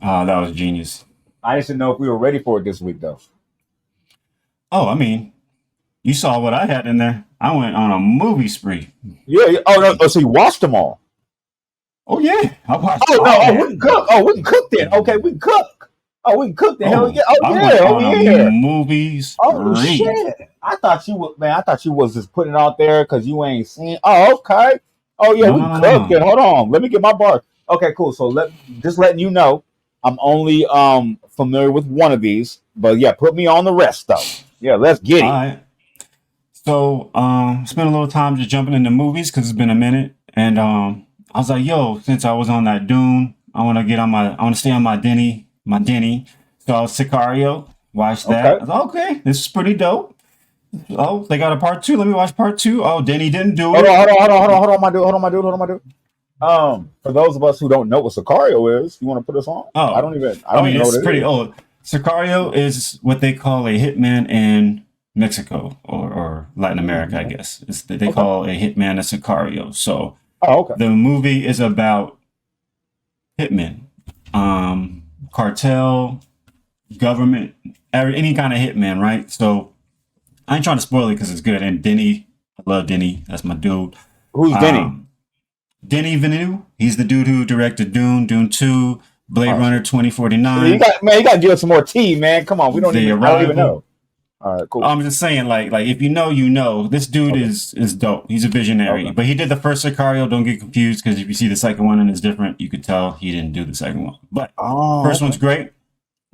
That was genius. I just didn't know if we were ready for it this week, though. Oh, I mean, you saw what I had in there. I went on a movie spree. Yeah. Oh no. Oh, so you watched them all? Oh yeah, I watched Oh no. all Oh, that. we can cook. Oh, we can cook then. Okay, we can cook. Oh, we can cook then. Hell Oh, yeah. Oh I yeah. went Oh on a yeah. movie Oh spree. shit! I thought you would, man. I thought you was just putting it out there because you ain't seen. Oh, okay. Oh yeah, No, we no, can no, no, cook no. it. Hold on, let me get my bar. Okay, cool. So just letting you know, I'm only familiar with one of these, but yeah, put me on the rest though. Yeah, let's get All it. right. So, spent a little time just jumping into movies because it's been a minute, and I was like, yo, since I was on that Dune, I want to stay on my Denny. So I was Sicario, watched that. Okay. I was like, okay, this is pretty dope. Oh, they got a part two. Let me watch part two. Oh, Denny didn't do Hold on, it. hold on, my dude. Hold on, my dude. Hold on, my dude. For those of us who don't know what Sicario is, you want to put us on? I Oh, don't even. I I don't mean, even know it's what it pretty is. old. Sicario is what they call a hitman in Mexico or Latin America, I guess. They Okay. call a hitman a Sicario. So Oh, okay. the movie is about hitmen, cartel, government, any kind of hitman, right? So I ain't trying to spoil it because it's good. And Denny, I love Denny. That's my dude. Who's Denny? Denny Villeneuve. He's the dude who directed Dune, Dune 2, Blade Oh, Runner shit. You 2049, got man. You got to give us some more tea, man. Come on. We don't The even. I don't even Arrival. know. All right. Cool. I'm just saying, like if you know, you know. This dude Okay. is dope. He's a visionary. Okay. But he did the first Sicario. Don't get confused because if you see the second one and it's different, you could tell he didn't do the second one. But Oh, first okay. one's great.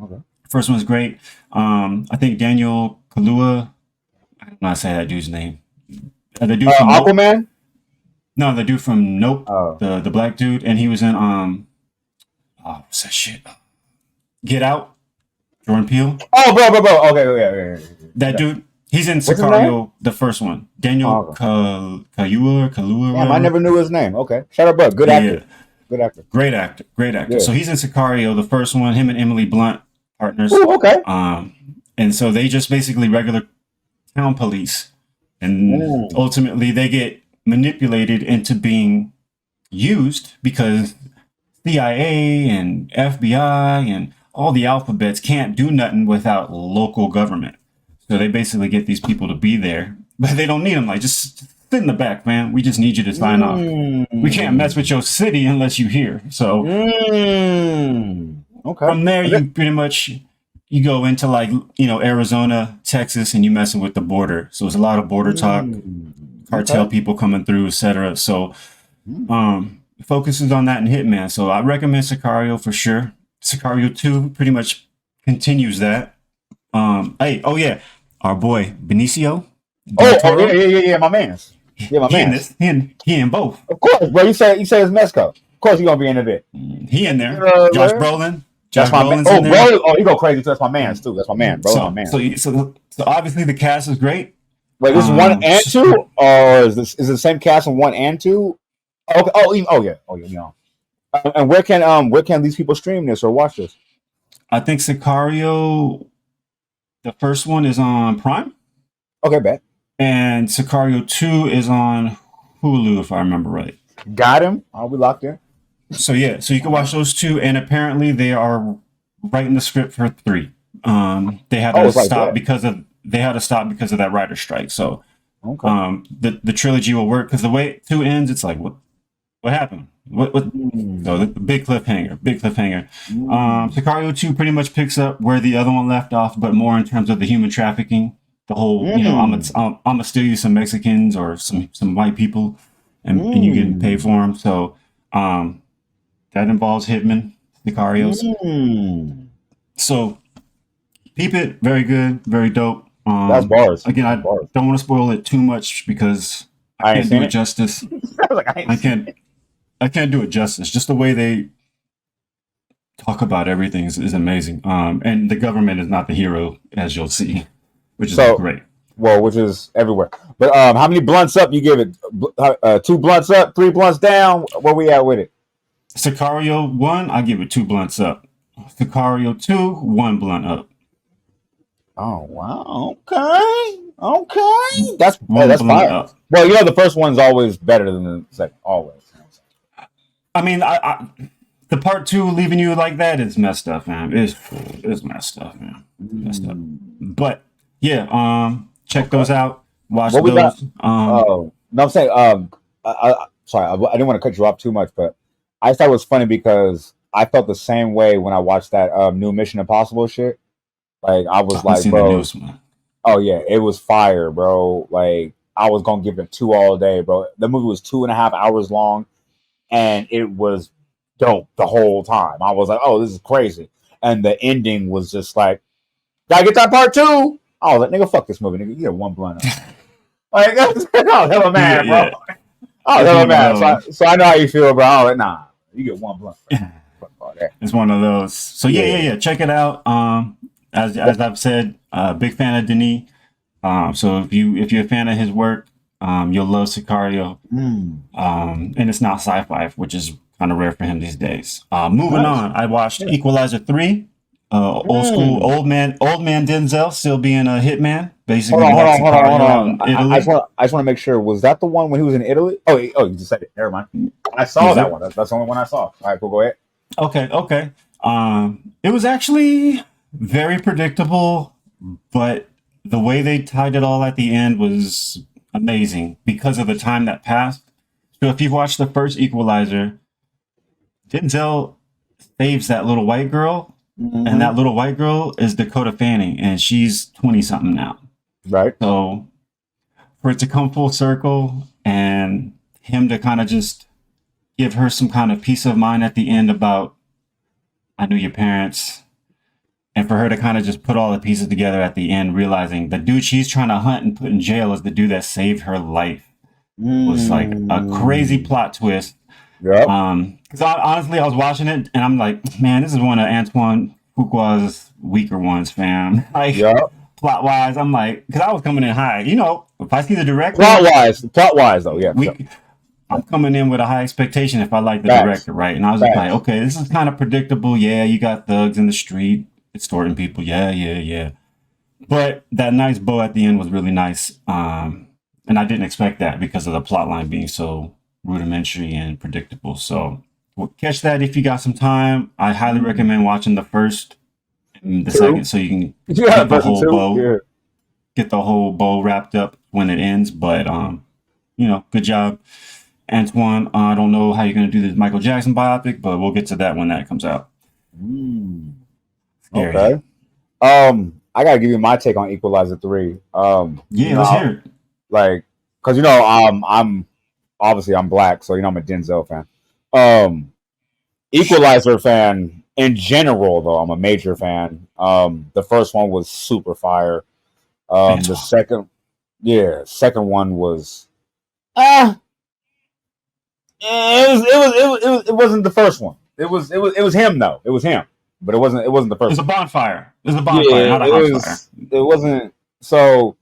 Okay. First one's great. I think Daniel Kaluuya. I don't know how to say that dude's name. The dude from Nope. Aquaman. No, the dude from Nope. Oh. The black dude, and he was in what's that shit? Get Out. Jordan Peele. Oh, bro. Okay. Okay. That dude. He's in What's his name? Sicario, the first one. Oh, Daniel okay. Kaluuya, Damn, I whatever. never knew his name. Okay. Shout out, bro. Good Yeah, actor. yeah. Good actor. Great actor. Great actor. Yeah. So he's in Sicario, the first one. Him and Emily Blunt, partners. Ooh, okay. And so they just basically regular town police. And ultimately they get manipulated into being used because CIA and FBI and all the alphabets can't do nothing without local government. So they basically get these people to be there, but they don't need them. Like, just sit in the back, man. We just need you to sign off. We can't mess with your city unless you here. So Okay. from there, you pretty much you go into like Arizona, Texas, and you messing with the border. So it's a lot of border talk, cartel Okay. people coming through, etc. So focuses on that in Hitman. So I recommend Sicario for sure. Sicario 2 pretty much continues that. Oh yeah, our boy Benicio del Toro. Yeah. My man's. Yeah, my He in man's. this. He in both. Of course, bro. You say it's Mexico. Of course, he's gonna be in it. He in there. Josh Brolin. That's Josh my man. Brolin's Oh, in there. bro. Oh, he go crazy too. That's my man's too. That's my man. Bro, my man. So obviously the cast is great. Wait, this is one and two, or is it the same cast in one and two? Okay. Oh yeah. And where can these people stream this or watch this? I think Sicario, the first one is on Prime, Okay, bet. and Sicario 2 is on Hulu, if I remember right. Got him. Are we locked in? So yeah, so you can watch those two, and apparently they are writing the script for 3. They had to it's like stop that. because of that writer strike. So Okay. the trilogy will work because the way 2 ends, it's like what happened? What? So the big cliffhanger. Sicario 2 pretty much picks up where the other one left off, but more in terms of the human trafficking. The whole, I'm gonna steal you some Mexicans or some white people, and you getting paid for them. So that involves hitmen, Sicarios. So keep it very good, very dope. That's bars. Again, I Bars. don't want to spoil it too much because I can't do it justice. I can't do it justice. Just the way they talk about everything is amazing. And the government is not the hero, as you'll see, which is great. Well, which is everywhere. But how many blunts up you give it? 2 blunts up, 3 blunts down. Where we at with it? Sicario 1, I give it 2 blunts up. Sicario 2, 1 blunt up. Oh wow. Okay. That's blunt fine. up. Well, the first one's always better than the second. Always. I mean, the part two leaving you like that is messed up, man. It's messed up, man. Messed up. But yeah, check those Okay. out. Watch What we got? those. Oh no, I'm saying. Sorry, I didn't want to cut you off too much, but I just thought it was funny because I felt the same way when I watched that new Mission Impossible shit. Like I I was haven't like, seen the bro, newest one. oh yeah, it was fire, bro. Like I was gonna give it a 2 all day, bro. The movie was 2.5 hours long, and it was dope the whole time. I was like, oh, this is crazy. And the ending was just like, gotta get that part two. I was like, nigga, fuck this movie, nigga. You get one blunt. Like, I was hella Yeah, mad, bro. yeah. I was It's hella one of mad. those. So I know how you feel, bro. I was like, nah, you get one blunt. Fuck all that. It's one of those. So Yeah. yeah. Check it out. As I've said, big fan of Denis. So if you're a fan of his work, you'll love Sicario. Mm. And it's not sci-fi, which is kind of rare for him these days. Moving Nice. on, I watched Yeah. Equalizer 3. Old school, Mm. old man Denzel still being a hitman, Hold basically on, hold like on, hold on, hold Sicario out on. in Italy. I just want to make sure. Was that the one when he was in Italy? Oh, you just said it. Never mind. I saw Was that it? one. That's the only one I saw. All right, cool. Go ahead. Okay. It was actually very predictable, but the way they tied it all at the end was amazing because of the time that passed. So if you've watched the first Equalizer, Denzel saves that little white girl, and Mm-hmm. that little white girl is Dakota Fanning, and she's 20 something now. Right. So for it to come full circle and him to kind of just give her some kind of peace of mind at the end about, I knew your parents, and for her to kind of just put all the pieces together at the end, realizing the dude she's trying to hunt and put in jail is the dude that saved her life, was like a crazy Mm. plot twist. Yep. Because honestly, I was watching it and I'm like, man, this is one of Antoine Fuqua's weaker ones, fam. Like Yep. plot wise, I'm like, because I was coming in high. You know, if I see the Plot director, wise, though, yeah, for sure. I'm coming in with a high expectation if I like the Facts. director, right? And I was just like, Facts. okay, this is kind of predictable. Yeah, you got thugs in the street extorting people. Yeah. But that nice bow at the end was really nice. And I didn't expect that because of the plot line being so rudimentary and predictable. So catch that if you got some time. I highly recommend watching the first and the Two. second so you can Yeah, get the person whole two. bow, Yeah. wrapped up when it ends. But good job, Antoine. I don't know how you're gonna do this Michael Jackson biopic, but we'll get to that when that comes out. Mm. Scary. Okay. I gotta give you my take on Equalizer 3. Yeah, let's hear it. Like, cause I'm obviously I'm black, so I'm a Denzel fan. Equalizer fan in general, though I'm a major fan. The first one was super fire. The second one was ah, it wasn't the first one. It was him though. It was him, but it wasn't the first It's a one. bonfire. It's a bonfire, Yeah, not a house fire. it wasn't. So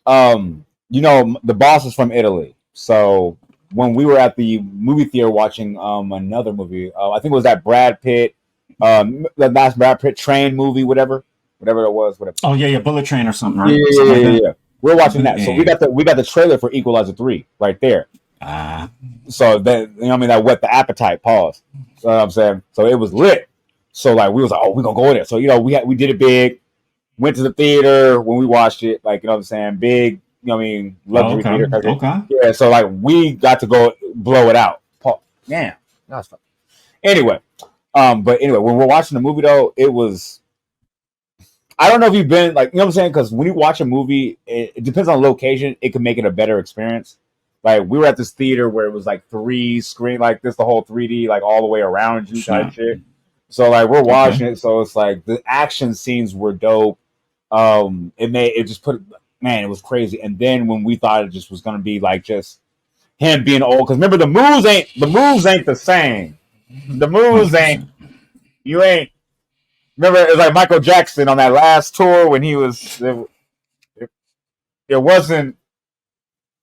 the boss is from Italy. So when we were at the movie theater watching another movie, I think it was that Brad Pitt, the last Brad Pitt train movie, whatever it was, whatever. Oh yeah, Bullet Train or something, Yeah, right? yeah, Something yeah, like yeah, that. yeah. We're watching that. So we Yeah. got the trailer for Equalizer 3 right there. Uh, So that that whet the appetite. Pause. You know what I'm saying? So it was lit. So like we was like, oh, we're gonna go in there. So we did it big. Went to the theater when we watched it. Like what I'm saying, big. Luxury okay. theater. Okay. Yeah. So like we got to go blow it out. Damn. That's fun. Anyway, but anyway, when we're watching the movie though, it was. I don't know if you've been like what I'm saying, because when you watch a movie, it depends on location. It can make it a better experience. Like we were at this theater where it was like 3 screen, like this, the whole 3D, like all the way around you type Snap. shit. So like we're Okay. watching it, so it's like the action scenes were dope. It just put, man, it was crazy. And then when we thought it just was gonna be like just him being old, because remember the moves ain't the same. The moves ain't 100%. you ain't remember it was like Michael Jackson on that last tour when he was it wasn't,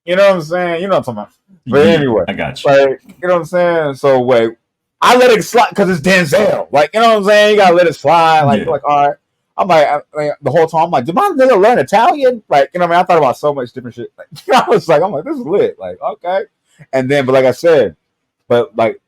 you know what I'm saying? You know what I'm talking about. But Yeah, anyway, I got you. like, you know what I'm saying? So wait, I let it slide because it's Denzel. Like, you know what I'm saying? You gotta let it slide. Like, Yeah. all right. I'm like, the whole time I'm like, did my nigga learn Italian? Like, I thought about so much different shit. Like, I'm like, this is lit. Like, okay. And then, but like I said, but like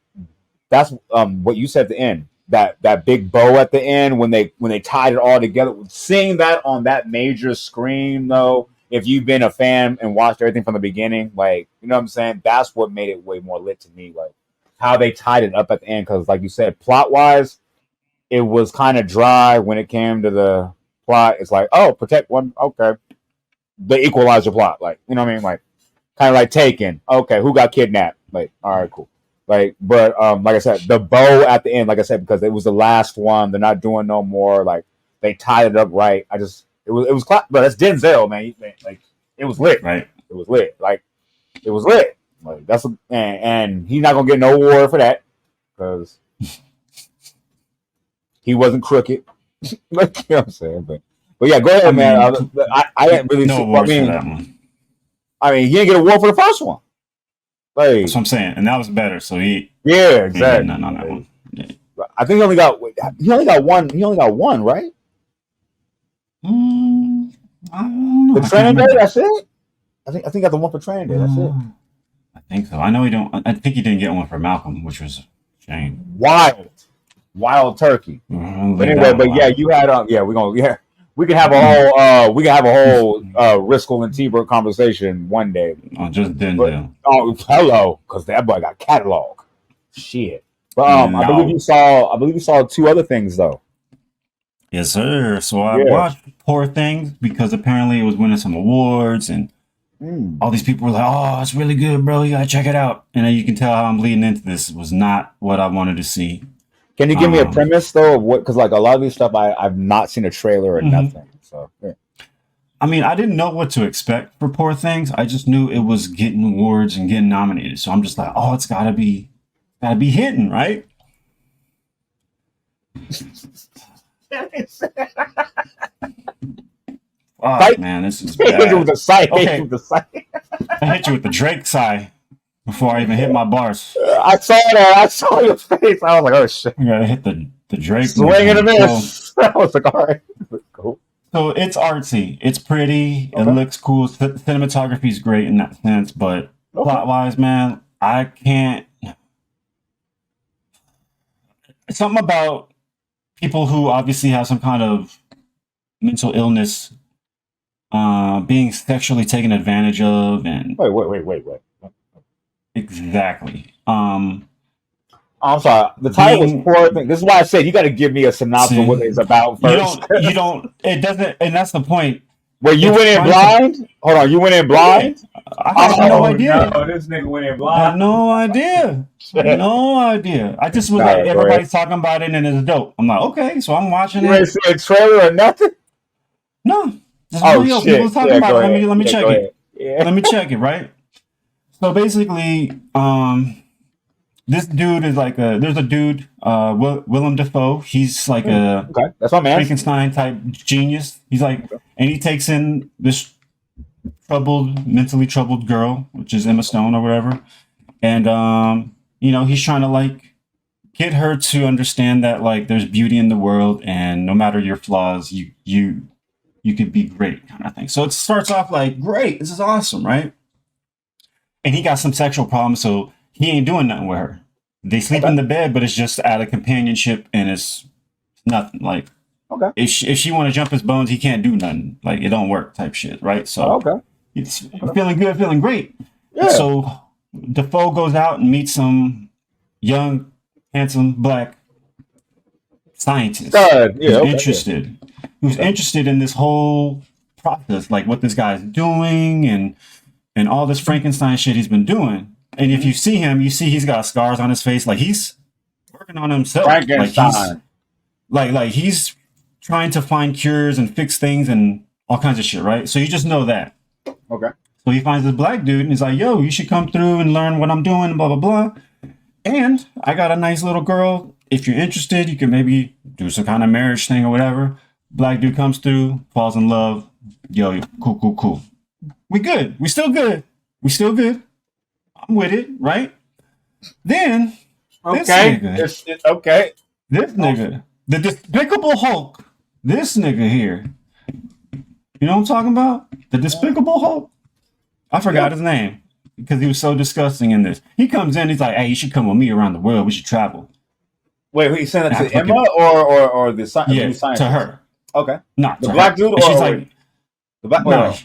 that's what you said at the end. That big bow at the end when they tied it all together. Seeing that on that major screen, though, if you've been a fan and watched everything from the beginning, like, you know what I'm saying, that's what made it way more lit to me. Like how they tied it up at the end, because like you said, plot wise, it was kind of dry when it came to the plot. It's like, oh, protect one, okay, the equalizer plot, like, you know what I mean, like kind of like Taken. Okay, who got kidnapped? Like, all right, cool. Like, but like I said, the bow at the end, like I said, because it was the last one, they're not doing no more. Like, they tied it up right. It was but that's Denzel, man. Like, it was lit. Right. It was lit. Like, it was lit. Like, and he's not gonna get no award for that because he wasn't crooked. Like, you know what I'm saying? But yeah, go ahead, man. I didn't really no awards for that one. I mean, he didn't get an award for the first one. Like, that's what I'm saying, and that was better. So yeah, exactly. None on that one. Yeah. I think he only got one. He only got one, right? I don't know. The Training Day. That's it. I think got the one for Training Day. That's it. I think so. I know he don't. I think he didn't get one for Malcolm, which was a shame. Wild turkey. But anyway, but yeah, you had we can have a whole Riskel and T-Bird conversation one day. Oh, just Denzel. Hello, because that boy got catalog. Shit. But no. I believe you saw two other things though. Yes, sir. So I watched Poor Things because apparently it was winning some awards, and all these people were like, "Oh, it's really good, bro. You gotta check it out." And then you can tell how I'm leading into this. It was not what I wanted to see. Can you give me a premise though of what? Because like a lot of these stuff, I've not seen a trailer or nothing. So yeah. I mean, I didn't know what to expect for Poor Things. I just knew it was getting awards and getting nominated. So I'm just like, oh, it's gotta be hitting, right? Oh man, this is bad. With the sight. Okay. I hit you with the Drake sigh before I even hit my bars. I saw that. I saw your face. I was like, oh shit. I gotta hit the Drake. Swing and a miss. I was like, all right. Cool. So it's artsy. It's pretty. Okay. It looks cool. Cinematography is great in that sense, but plot-wise, man, I can't. Something about people who obviously have some kind of mental illness being sexually taken advantage of, and wait. Exactly. I'm sorry. The title was Poor Thing. This is why I said you got to give me a synopsis of what it's about first. You don't. It doesn't, and that's the point. Wait, you went in blind? Hold on, you went in blind? I had no idea. No, this nigga went in blind. I had no idea. No idea. I just was like, everybody's talking about it and it's dope. I'm like, okay, so I'm watching it. You ain't see a trailer or nothing? No. Shit. People talking about it. Let me check it. Yeah. Let me check it, right? So basically, this dude is like there's a dude, Willem Dafoe. He's like that's my man. Frankenstein type genius. He's like, and he takes in this mentally troubled girl, which is Emma Stone or whatever. And, he's trying to like get her to understand that like there's beauty in the world, and no matter your flaws, you can be great, kind of thing. So it starts off like, great, this is awesome, right? And he got some sexual problems, so he ain't doing nothing with her. They sleep in the bed, but it's just out of companionship, and it's nothing. Like, if she want to jump his bones, he can't do nothing. Like, it don't work type shit, right? So it's feeling good, feeling great. Yeah. So Defoe goes out and meets some young, handsome black scientist who's interested in this whole process, like what this guy's doing and all this Frankenstein shit he's been doing. And if you see him, you see he's got scars on his face. Like he's working on himself. Frankenstein. Like he's trying to find cures and fix things and all kinds of shit, right? So you just know that. Okay. So he finds this black dude and he's like, yo, you should come through and learn what I'm doing, blah, blah, blah. And I got a nice little girl. If you're interested, you can maybe do some kind of marriage thing or whatever. Black dude comes through, falls in love. Yo, cool. We good. We still good. I'm with it, right? Then, this nigga, the Despicable Hulk, this nigga here, you know what I'm talking about? The Despicable Hulk? I forgot his name. because he was so disgusting in this. He comes in, he's like, "Hey, you should come with me around the world. We should travel." Wait, who you saying that And I to Emma fucking or the yeah, new to scientist? her, Okay, not the to black her. dude And or she's like, the black "No." The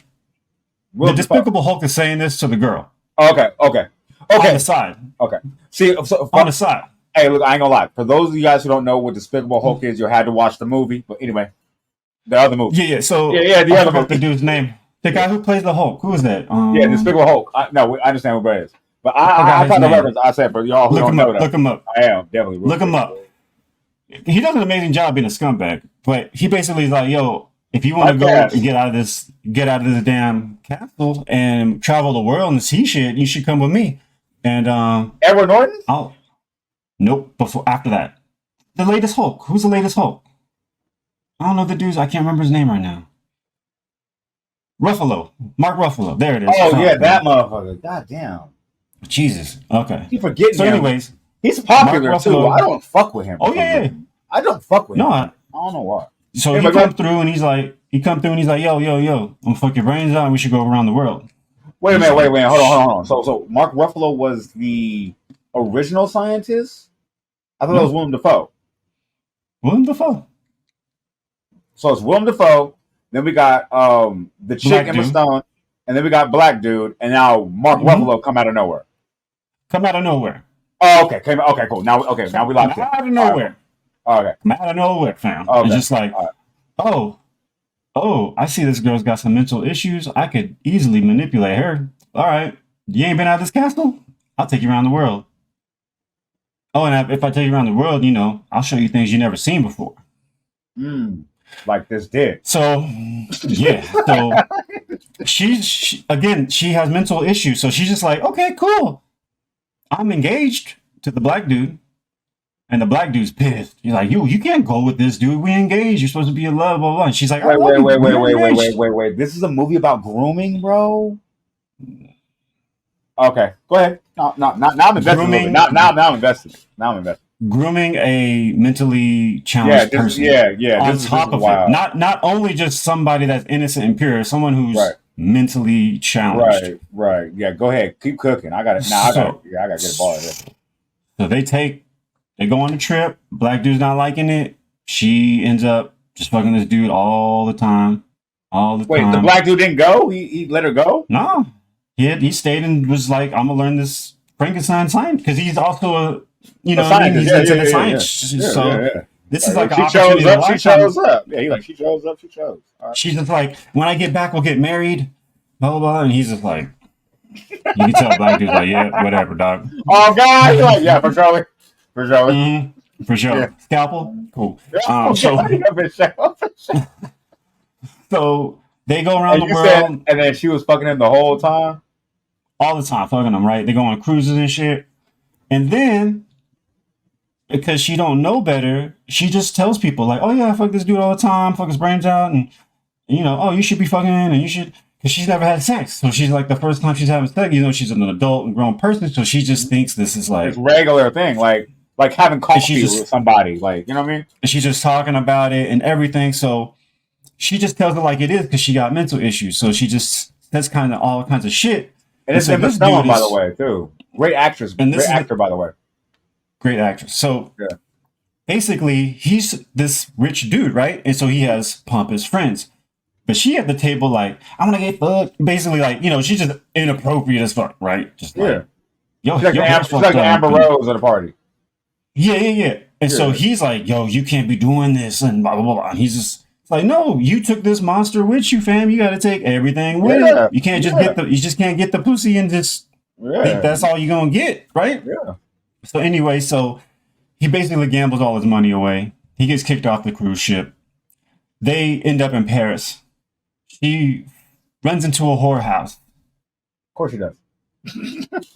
Willem Dafoe. Despicable Hulk is saying this to the girl Okay. on the side. Okay. See, so, On the side. hey, look, I ain't gonna lie. For those of you guys who don't know what Despicable Hulk is, you had to watch the movie. But anyway, the other movie. Yeah. So Yeah, the I other forgot movie. the dude's name. The guy who plays the Hulk. Who is that? Yeah, Despicable Hulk. I understand what it is. But I I forgot his caught the name. reference. I said for y'all who Look don't him know up. that. Look him up. I am definitely Look him up. He does an amazing job being a scumbag, but he basically is like, "Yo, if you want to go and get out of this damn castle and travel the world and see shit, you should come with me." And Edward Norton? Nope. After that, the latest Hulk. Who's the latest Hulk? I don't know the dude's. I can't remember his name right now. Ruffalo. Mark Ruffalo. There it is. Oh yeah, that motherfucker. God damn. Jesus. Okay. You forgetting So, him. anyways, he's popular Mark too. Ruffalo. I don't fuck with him. Oh yeah. I don't fuck with him. No. I don't know why. So Hey, he but come through and he's like, "Yo, I'm gonna fuck your brains out and we should go around the world." Wait a He's minute, like, wait, hold on. So Mark Ruffalo was the original scientist? I thought it was Willem Dafoe. Willem Dafoe. So it's Willem Dafoe, then we got the chick Black Emma dude. Stone, and then we got Black Dude, and now Mark Ruffalo come out of nowhere. Come out of nowhere. Oh, okay. Okay, cool. Now we locked in. Out of nowhere. All right. Come out of nowhere, fam. Okay. It's just like, oh, I see this girl's got some mental issues. I could easily manipulate her. All right. You ain't been out of this castle? I'll take you around the world. Oh, and if I take you around the world, I'll show you things you never seen before. Like this dick. So, yeah. So, she has mental issues. So she's just like, okay, cool. I'm engaged to the black dude. And the black dude's pissed. He's like, you can't go with this dude. We engaged. You're supposed to be in love, blah, blah, blah. And she's like, Wait. This is a movie about grooming, bro? Okay, go ahead. No, now I'm invested. Now I'm invested. Grooming a mentally challenged person. On top of it. Not only just somebody that's innocent and pure, someone who's mentally challenged. Right. Yeah, go ahead. Keep cooking. I got it. I got to get a ball of this. So they go on a trip. Black dude's not liking it. She ends up just fucking this dude all the time. Wait, the black dude didn't go? He let her go? No. He stayed and was like, I'm going to learn this Frankenstein science. Because he's also a scientist. He's into the science. So this is like an opportunity. She shows up. Yeah, she shows up. Right. She's just like, when I get back, we'll get married. Blah, blah, blah. And he's just like, you can tell black dude's like, yeah, whatever, dog. Oh, God. You're like, yeah, for sure. For sure. Mm-hmm. For sure. Yeah. Scalpel? Cool. So they go around the world. And then she was fucking him the whole time? All the time, fucking him, right? They go on cruises and shit. And then, because she don't know better, she just tells people like, oh yeah, I fuck this dude all the time, fuck his brains out. And, oh, you should be fucking and you should... Because she's never had sex. So she's like, the first time she's having sex, she's an adult and grown person. So she just thinks this is like... It's regular thing. Like having coffee with somebody. Like, you know what I mean? And she's just talking about it and everything. So she just tells it like it is because she got mental issues. So she just says kind of all kinds of shit. And it's Emma Stone, by the way, too. Great actress. And great actor, by the way. Great actress. So basically, he's this rich dude, right? And so he has pompous friends. But she at the table like, I want to get fucked. Basically, like, she's just inappropriate as fuck, right? Just like, she's like Amber Rose at a party. Yeah. And so he's like, yo, you can't be doing this and blah, blah, blah. And he's just like, no, you took this monster with you, fam. You got to take everything with it. You can't just you just can't get the pussy and just think that's all you're going to get, right? Yeah. So anyway, he basically gambles all his money away. He gets kicked off the cruise ship. They end up in Paris. She runs into a whorehouse. Of course she does.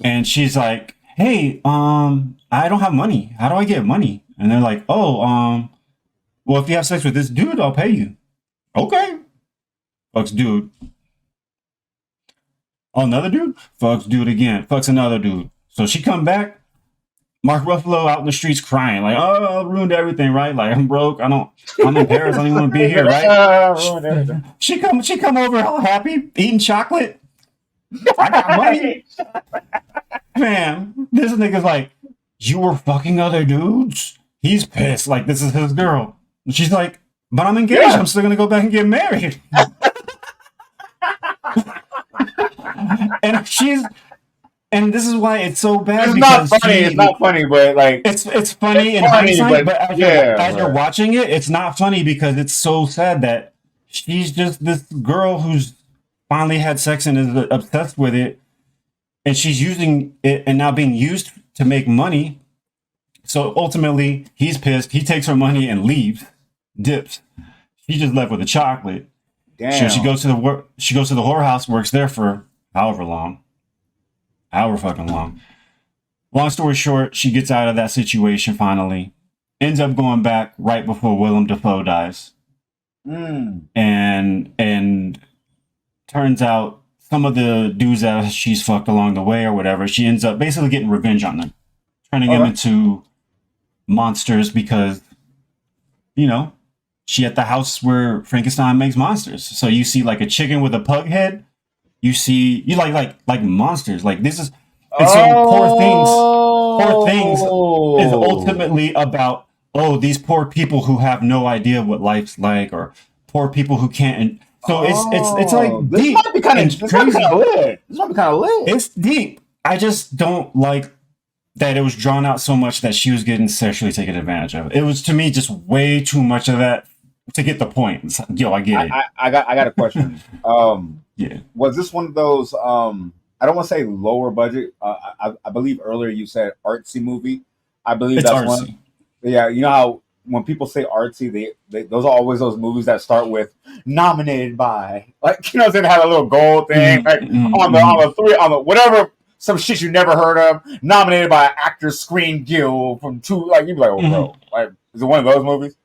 And she's like, hey, I don't have money. How do I get money? And they're like, oh, well, if you have sex with this dude, I'll pay you. Okay. Fucks dude. Oh, another dude? Fucks dude again. Fucks another dude. So she come back. Mark Ruffalo out in the streets crying. Like, oh, I ruined everything, right? Like, I'm broke. I'm in Paris. I don't even want to be here, right? Ruined everything. She come over all happy, eating chocolate. I got money. Man, this nigga's like, you were fucking other dudes? He's pissed. Like, this is his girl. And she's like, but I'm engaged. Yeah. I'm still gonna go back and get married. and she's and this is why it's so bad. It's not Because funny. It's not funny, but like it's funny in funny, hindsight, but as, you're right. watching it, it's not funny because it's so sad that she's just this girl who's finally had sex and is obsessed with it, and she's using it and now being used to make money. So ultimately, he's pissed. He takes her money and leaves, dips. She's just left with a chocolate. Damn. So she goes to the whorehouse, works there for however fucking long. Long story short, she gets out of that situation finally. Ends up going back right before Willem Dafoe dies. And turns out some of the dudes that she's fucked along the way or whatever, she ends up basically getting revenge on them, turning them into monsters because, she at the house where Frankenstein makes monsters. So you see like a chicken with a pug head. You like monsters. Like this is, and so Poor Things is ultimately about, these poor people who have no idea what life's like, or poor people who can't. And so it's like this deep. Might be kind of lit. This might be kind of lit. It's deep. I just don't like that it was drawn out so much that she was getting sexually taken advantage of. It was, to me, just way too much of that to get the point. It's like, yo, I get it. I got a question. Yeah. Was this one of those? I don't want to say lower budget. I believe earlier you said artsy movie. I believe It's that's artsy. one. Yeah, you know how when people say artsy, they those are always those movies that start with nominated by, like, they have a little gold thing like on the whatever, some shit you never heard of, nominated by an Actors Screen Guild from two. Like you'd be like, bro, like is it one of those movies?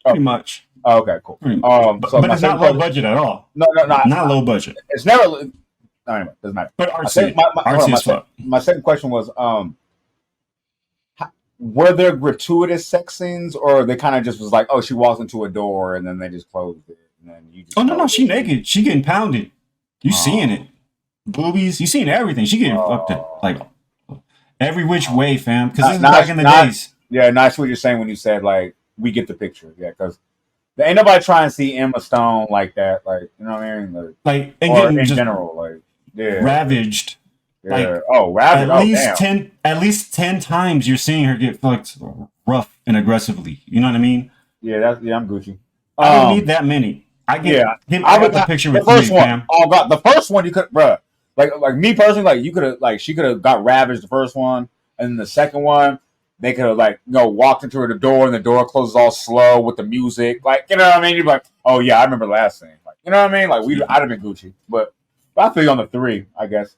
Pretty much. Oh, okay, cool. But it's not low budget at all. No, not low budget. It's never. Anyway, doesn't matter. But artsy. My second question was, were there gratuitous sex scenes, or they kind of just was like, she walks into a door and then they just closed it, and then you just. No, she naked. She getting pounded. You seeing it? Boobies. You seeing everything? She getting fucked like every which way, fam. Because this is back in the days. Yeah, nice what you're saying when you said like we get the picture. Yeah, because. Ain't nobody trying to see Emma Stone like that, like, you know what I mean, like and or in general, like, ravaged. Yeah. Like, ravaged. At least 10 times you're seeing her get fucked rough and aggressively. You know what I mean? Yeah, I'm Gucci. I don't need that many. I got the picture with the first me, one. fam. Oh god, the first one you could, bruh. Like me personally, like you could have, like she could have got ravaged the first one, and then the second one. They could have walked into the door and the door closes all slow with the music, like, you know what I mean. You're like, oh yeah, I remember the last thing, like, you know what I mean. Like I'd have been Gucci, but I feel you on the 3, I guess.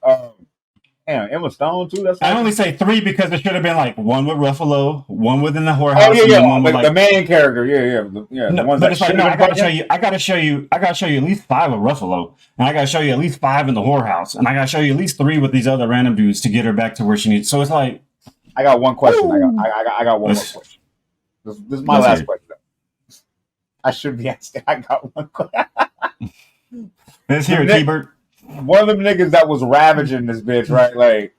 Damn, Emma Stone too. That's I only say 3 because it should have been like one with Ruffalo, one within the whorehouse. Oh yeah, one with, like the main character. Yeah. No, but it's like, no, I gotta show you at least 5 with Ruffalo, and I gotta show you at least 5 in the whorehouse, and I gotta show you at least 3 with these other random dudes to get her back to where she needs. So it's like. I got one question. I got one more question. This is my last question. I should be asking. I got one question. Let's hear it, T-Bird. One of them niggas that was ravaging this bitch, right? Like,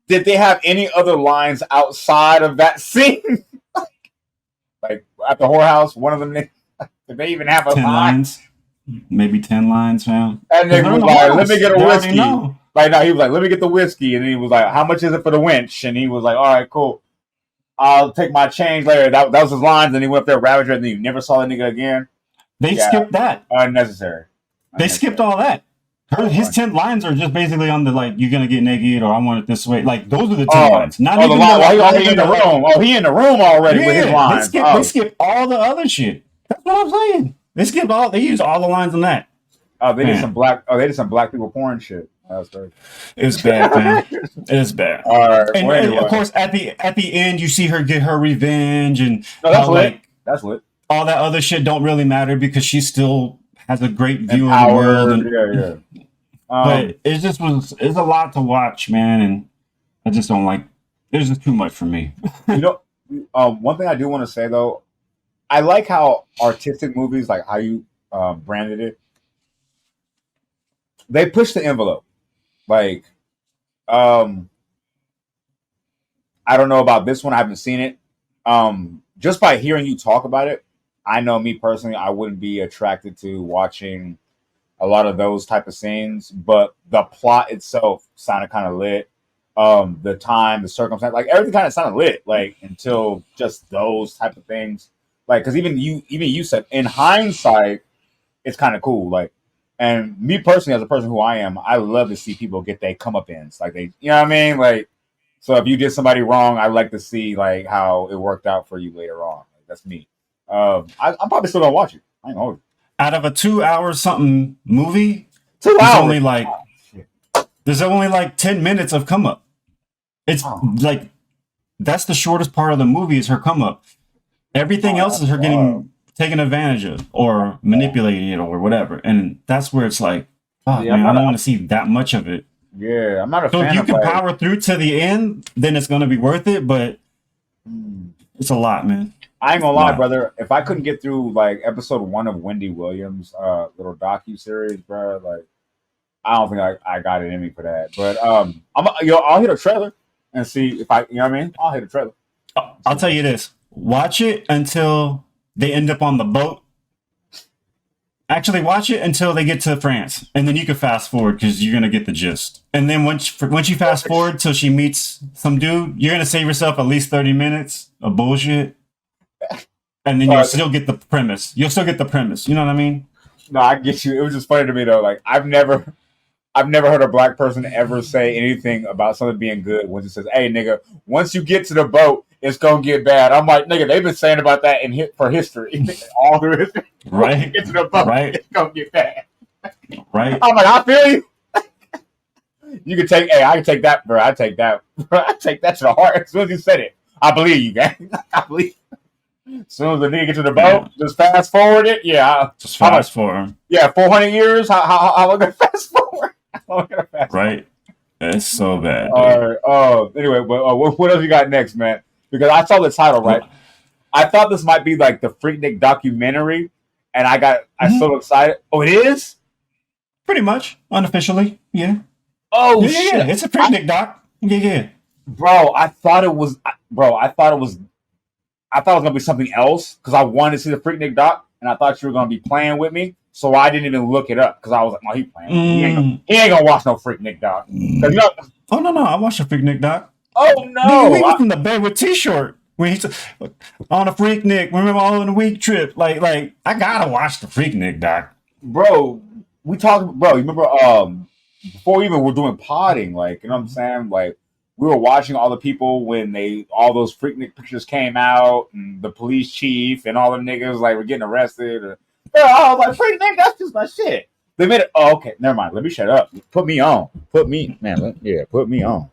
did they have any other lines outside of that scene? Like at the whorehouse, one of them niggas, did they even have a 10 lines? Maybe 10 lines, fam. And nigga was like, let me get a whiskey. Like, no, he was like, let me get the whiskey. And then he was like, how much is it for the winch? And he was like, all right, cool. I'll take my change later. That was his lines. And he went up there, ravaged, and then you never saw the nigga again. They skipped that. Unnecessary. They skipped all that. His 10 lines are just basically on the, like, you're going to get naked or I want it this way. Like, those are the 10 lines. Not even he in the room. Oh, he in the room already with his lines. They skipped all the other shit. That's what I'm saying. They used all the lines on that. Oh, they did some black people porn shit. That was crazy. It was bad, man. It was bad. All right. And of course, at the end, you see her get her revenge, and that's lit. That's lit. All that other shit don't really matter because she still has a great view of the world. But it's a lot to watch, man, and I just don't like. It's just too much for me. One thing I do want to say though, I like how artistic movies, like how you branded it. they push the envelope. Like, um, I don't know about this one. I haven't seen it. Just by hearing you talk about it, I know me personally, I wouldn't be attracted to watching a lot of those type of scenes, but the plot itself sounded kind of lit. The time, the circumstance, like everything kind of sounded lit, like until just those type of things. Like, because even you said in hindsight, it's kind of cool. Like, and me personally, as a person who I am, I love to see people get their comeuppance. Like you know what I mean? Like, so if you did somebody wrong, I like to see like how it worked out for you later on. Like, that's me. I'm probably still gonna watch it. I ain't gonna hold you. Out of a 2 hour something movie, 2 there's hours. only like Oh, shit. there's only like 10 minutes of come up. It's Oh. like that's the shortest part of the movie is her come up. Everything else is her getting taken advantage of or manipulated or whatever. And that's where it's like, oh Yeah, man, I don't want to see that much of it. Yeah, I'm not a So if fan you of can like. power through to the end, then it's gonna be worth it, but Hmm. it's a lot, man. I ain't gonna lie, Wow. brother. If I couldn't get through like episode 1 of Wendy Williams' little docu series, bro, like I don't think I got it in me for that. But I'll hit a trailer and see if I, you know what I mean. I'll hit a trailer. I'll tell you this. Watch it until they end up on the boat. Actually, watch it until they get to France, and then you can fast forward because you're gonna get the gist. And then once you fast forward till she meets some dude, you're gonna save yourself at least 30 minutes of bullshit, and then you'll still get the premise. You'll still get the premise. You know what I mean? No, I get you. It was just funny to me though. Like I've never heard a black person ever say anything about something being good when it says, "Hey, nigga, once you get to the boat, it's gonna get bad." I'm like, nigga, they've been saying about that for history, all through history. Right. Once you get to the boat, Right. it's gonna get bad. Right. I'm like, I feel you. You can take, hey, I can take that, bro. I take that, bro. I take that to the heart. As soon as you said it, I believe you, gang. I believe. As soon as the nigga gets to the boat, just fast forward it. Yeah, Just fast forward. Yeah, 400 years. How long gonna fast forward? Right. It's so bad. All right. Anyway, but what else you got next, man? Because I saw the title, right? I thought this might be like the Freaknik documentary, and I so excited. Oh, it is? Pretty much unofficially, yeah. Oh yeah, shit! Yeah. It's a Freaknik doc. Yeah. Bro, I thought it was gonna be something else because I wanted to see the Freaknik doc, and I thought you were gonna be playing with me, so I didn't even look it up because I was like, "Oh, he playing. He ain't gonna watch no Freaknik doc." Oh no, I watched a Freaknik doc. Oh no! He was in the bed with T-shirt when he's on a Freaknik. Remember all in the week trip? Like I gotta watch the Freaknik doc, bro. We talked, bro. You remember before we even were doing podding, like you know what I'm saying, like. We were watching all the people when all those Freaknik pictures came out, and the police chief and all them niggas like were getting arrested. I was like, Freaknik, that's just my shit. They made it. Oh, okay, never mind. Let me shut up. Put me on. Put me on.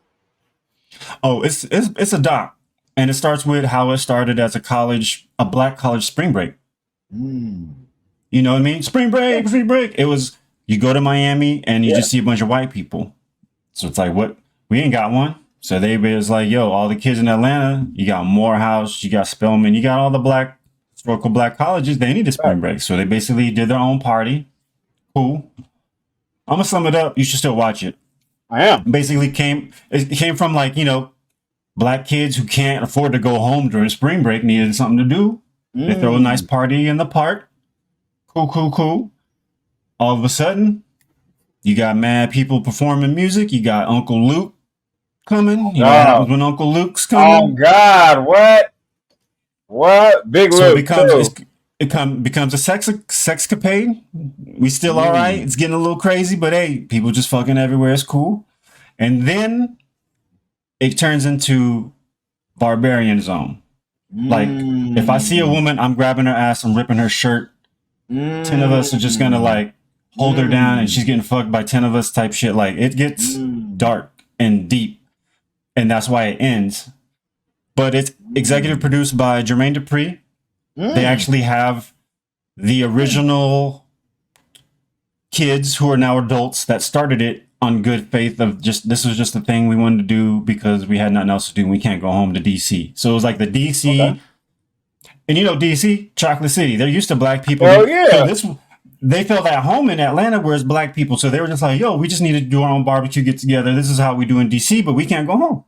Oh, it's a doc, and it starts with how it started as a black college spring break. You know what I mean? Spring break. It was you go to Miami and you just see a bunch of white people. So it's like, what? We ain't got one. So they was like, yo, all the kids in Atlanta, you got Morehouse, you got Spelman, you got all the historical black colleges, they need a spring break. So they basically did their own party. Cool. I'm gonna sum it up. You should still watch it. I am. Basically it came from like, black kids who can't afford to go home during spring break needed something to do. They throw a nice party in the park. Cool. All of a sudden, you got mad people performing music. You got Uncle Luke coming. You know what happens when Uncle Luke's coming? Oh God, what? Big Luke. So it becomes a sexcapade. We still all right. It's getting a little crazy, but hey, people just fucking everywhere. It's cool. And then it turns into barbarian zone. Like if I see a woman, I'm grabbing her ass, I'm ripping her shirt. 10 of us are just gonna like hold her down and she's getting fucked by 10 of us type shit. Like it gets dark and deep, and that's why it ends. But it's executive produced by Jermaine Dupri. They actually have the original kids who are now adults that started it on good faith of just this was just a thing we wanted to do because we had nothing else to do and we can't go home to DC. So it was like the DC and DC, Chocolate City. They're used to black people. Oh yeah. So they felt at home in Atlanta, whereas black people, so they were just like, yo, we just need to do our own barbecue, get together. This is how we do in DC, but we can't go home.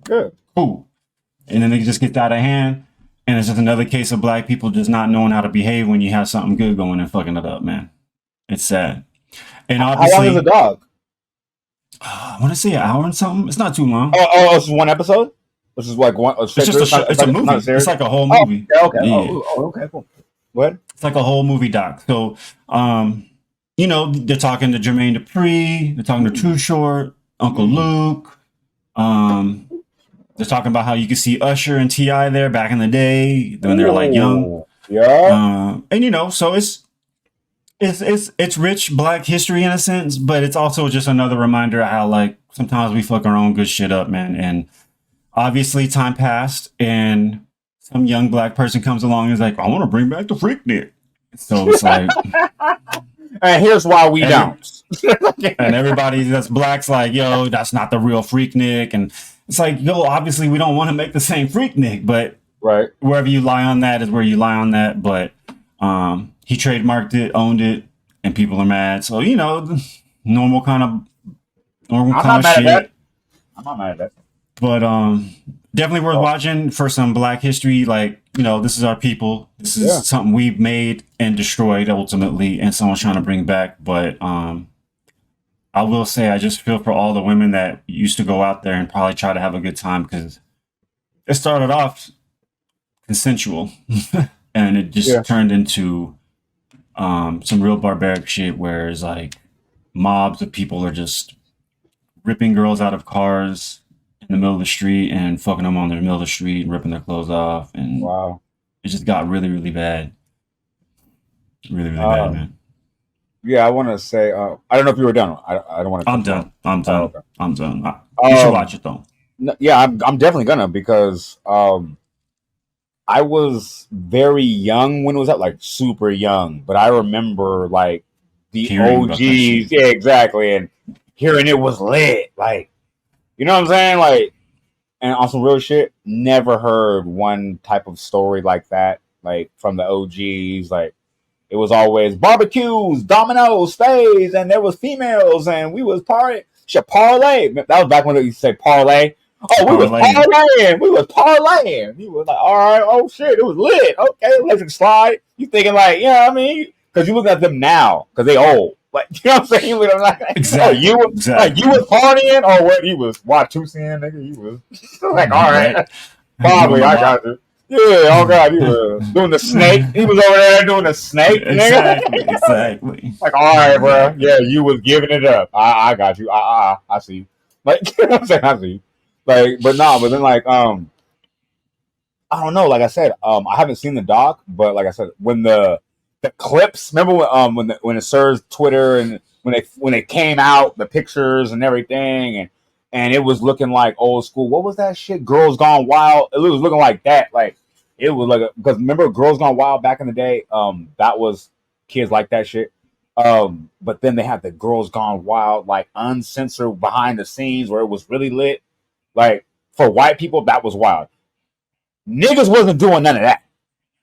Good. Cool. And then they just get out of hand. And it's just another case of black people just not knowing how to behave when you have something good going and fucking it up, man. It's sad. And obviously, how long is the dog? I want to say an hour and something. It's not too long. This is one episode. This is like one. It's just a movie. It's like a whole movie. Okay. Yeah. Okay. Cool. What? It's like a whole movie doc. So, they're talking to Jermaine Dupri. They're talking to Too Short, Uncle Luke. They're talking about how you could see Usher and T.I. there back in the day when they were like young. Yeah. So it's rich black history in a sense, but it's also just another reminder of how like sometimes we fuck our own good shit up, man. And obviously time passed and some young black person comes along and is like, I want to bring back the Freaknik. So it's like, and here's why we don't. And everybody that's black's like, yo, that's not the real Freaknik. And it's like, yo, obviously we don't want to make the same Freaknik, but right, wherever you lie on that is where you lie on that. But he trademarked it, owned it, and people are mad. So, normal kind of shit. I'm not mad at that. But definitely worth watching for some black history. Like, this is our people. This is something we've made and destroyed ultimately, and someone's trying to bring back. But I will say I just feel for all the women that used to go out there and probably try to have a good time, because it started off consensual and it just turned into some real barbaric shit where it's like mobs of people are just ripping girls out of cars in the middle of the street and fucking them on the middle of the street and ripping their clothes off. And wow, it just got really, really bad. Really, really bad, man. Yeah, I want to say, I don't know if you were done. I don't want to. I'm done. I'm done. Okay. I'm done. You should watch it though. Yeah, I'm definitely gonna, because I was very young when it was out, like super young, but I remember like the Hearing OGs, yeah, exactly, and hearing it was lit, like, you know what I'm saying, like, and on some real shit, never heard one type of story like that, like from the OGs, like. It was always barbecues, dominoes, stays, and there was females, and we was parlay. That was back when they used to say parlay. Oh, we was parlaying. We was parlaying. He was like, all right, oh shit, it was lit. Okay, electric slide. You thinking like, yeah, I mean, because you look at them now, because they old. Like, you know what I'm saying? You look at them like, exactly. You was partying, or what? You was Watusian, nigga. You was like, all right, probably, I got you. Yeah, oh god, he was doing the snake. He was over there doing the snake. Exactly. Like, all right, bro. Yeah, you was giving it up. I got you. I see. Like, you know what I'm saying? I see. Like, but then like, I don't know. Like I said, I haven't seen the doc, but like I said, when the clips, remember when it served Twitter and when they came out, the pictures and everything, and it was looking like old school. What was that shit? Girls Gone Wild. It was looking like that. Like, it was like, because remember Girls Gone Wild back in the day? That was kids like that shit. But then they had the Girls Gone Wild, like uncensored behind the scenes where it was really lit. Like, for white people, that was wild. Niggas wasn't doing none of that.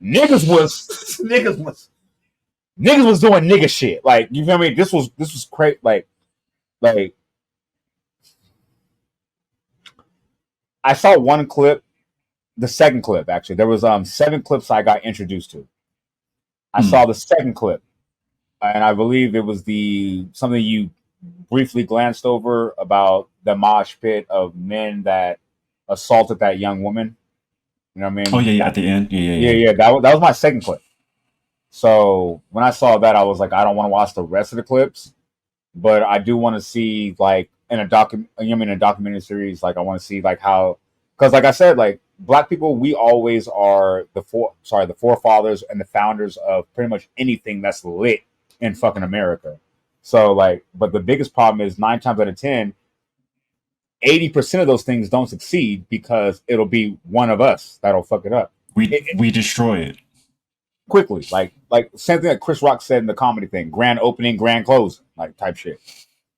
Niggas was doing nigga shit. Like, you feel me? This was crazy. Like. I saw one clip, the second clip actually. There was 7 clips I got introduced to. I saw the second clip, and I believe it was something you briefly glanced over about the mosh pit of men that assaulted that young woman. You know what I mean? Oh yeah, at the end. Yeah. That was my second clip. So when I saw that, I was like, I don't want to watch the rest of the clips, but I do want to see like. In a documentary series, like I want to see like how, because like I said, like black people, we always are the forefathers and the founders of pretty much anything that's lit in fucking America. So like, but the biggest problem is 9 times out of 10, 80% of those things don't succeed because it'll be one of us that'll fuck it up. We destroy it quickly, like same thing that Chris Rock said in the comedy thing: grand opening, grand closing, like type shit,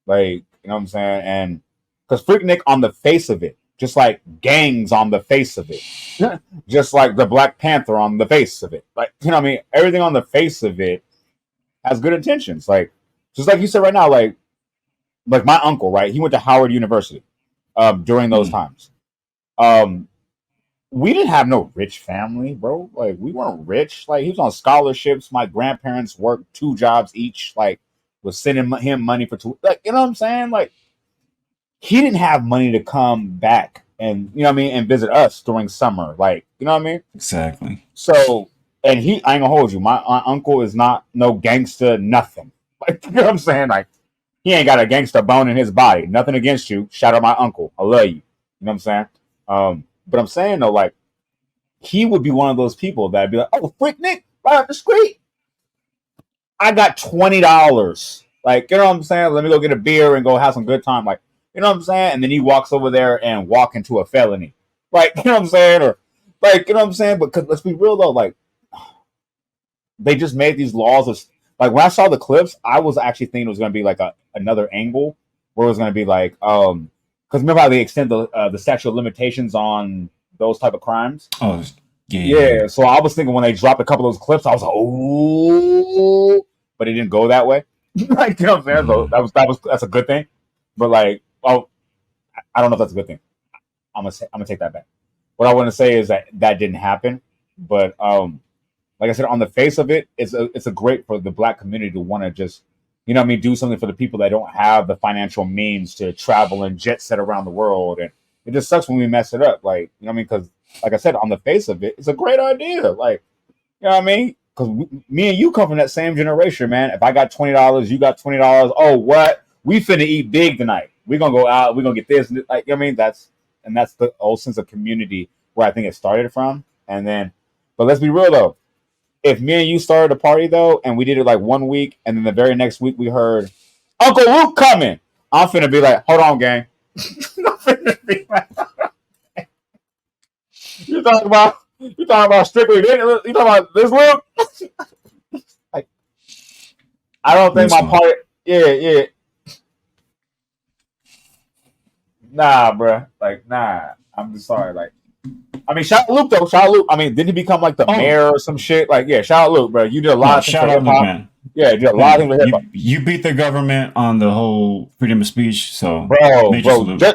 like. You know what I'm saying? And because Freaknik on the face of it, just like gangs on the face of it, just like the Black Panther on the face of it, like, you know what I mean? Everything on the face of it has good intentions. Like just like you said right now, like my uncle, right? He went to Howard University during those times. We didn't have no rich family, bro. Like we weren't rich. Like he was on scholarships. My grandparents worked 2 jobs each. Like was sending him money for 2. Like you know what I'm saying? Like he didn't have money to come back and you know what I mean and visit us during summer. Like you know what I mean? Exactly. So and I ain't gonna hold you. My uncle is not no gangster, nothing. Like you know what I'm saying? Like he ain't got a gangster bone in his body. Nothing against you. Shout out my uncle. I love you. You know what I'm saying? But I'm saying though, like he would be one of those people that'd be like, "Oh, freak Nick, right up the street. I got $20. Like, you know what I'm saying? Let me go get a beer and go have some good time." Like, you know what I'm saying? And then he walks over there and walk into a felony. Like, you know what I'm saying? Or like, you know what I'm saying? But let's be real though, like they just made these laws of like when I saw the clips, I was actually thinking it was gonna be like another angle where it was gonna be like because remember how they extend the statute of limitations on those type of crimes? Oh, yeah. So I was thinking when they dropped a couple of those clips, I was like, oh, but it didn't go that way. Like you know what I'm saying? So that's a good thing. But like, oh, I don't know if that's a good thing. I'm gonna take that back. What I want to say is that didn't happen. But like I said, on the face of it, it's a great for the Black community to want to just you know what I mean do something for the people that don't have the financial means to travel and jet set around the world, and it just sucks when we mess it up. Like you know what I mean because. Like I said, on the face of it, it's a great idea. Like, you know what I mean? Because me and you come from that same generation, man. If I got $20, you got $20. Oh, what? We finna eat big tonight. We're gonna go out. We're gonna get this. Like, you know what I mean? That's the whole sense of community where I think it started from. And then, but let's be real though. If me and you started a party though, and we did it like 1 week, and then the very next week we heard Uncle Luke coming, I'm finna be like, hold on, gang. I'm finna be like. You talking about strictly? You talking about this look? Like, I don't think my party. Yeah. Nah, bro. Like, nah. I'm just sorry. Like, I mean, shout out Luke though. Shout out Luke. I mean, didn't he become like the mayor or some shit? Like, yeah. Shout out Luke, bro. You did a lot of things for hip hop. Man. Yeah, you did a lot of things for hip hop. You beat the government on the whole freedom of speech, so bro,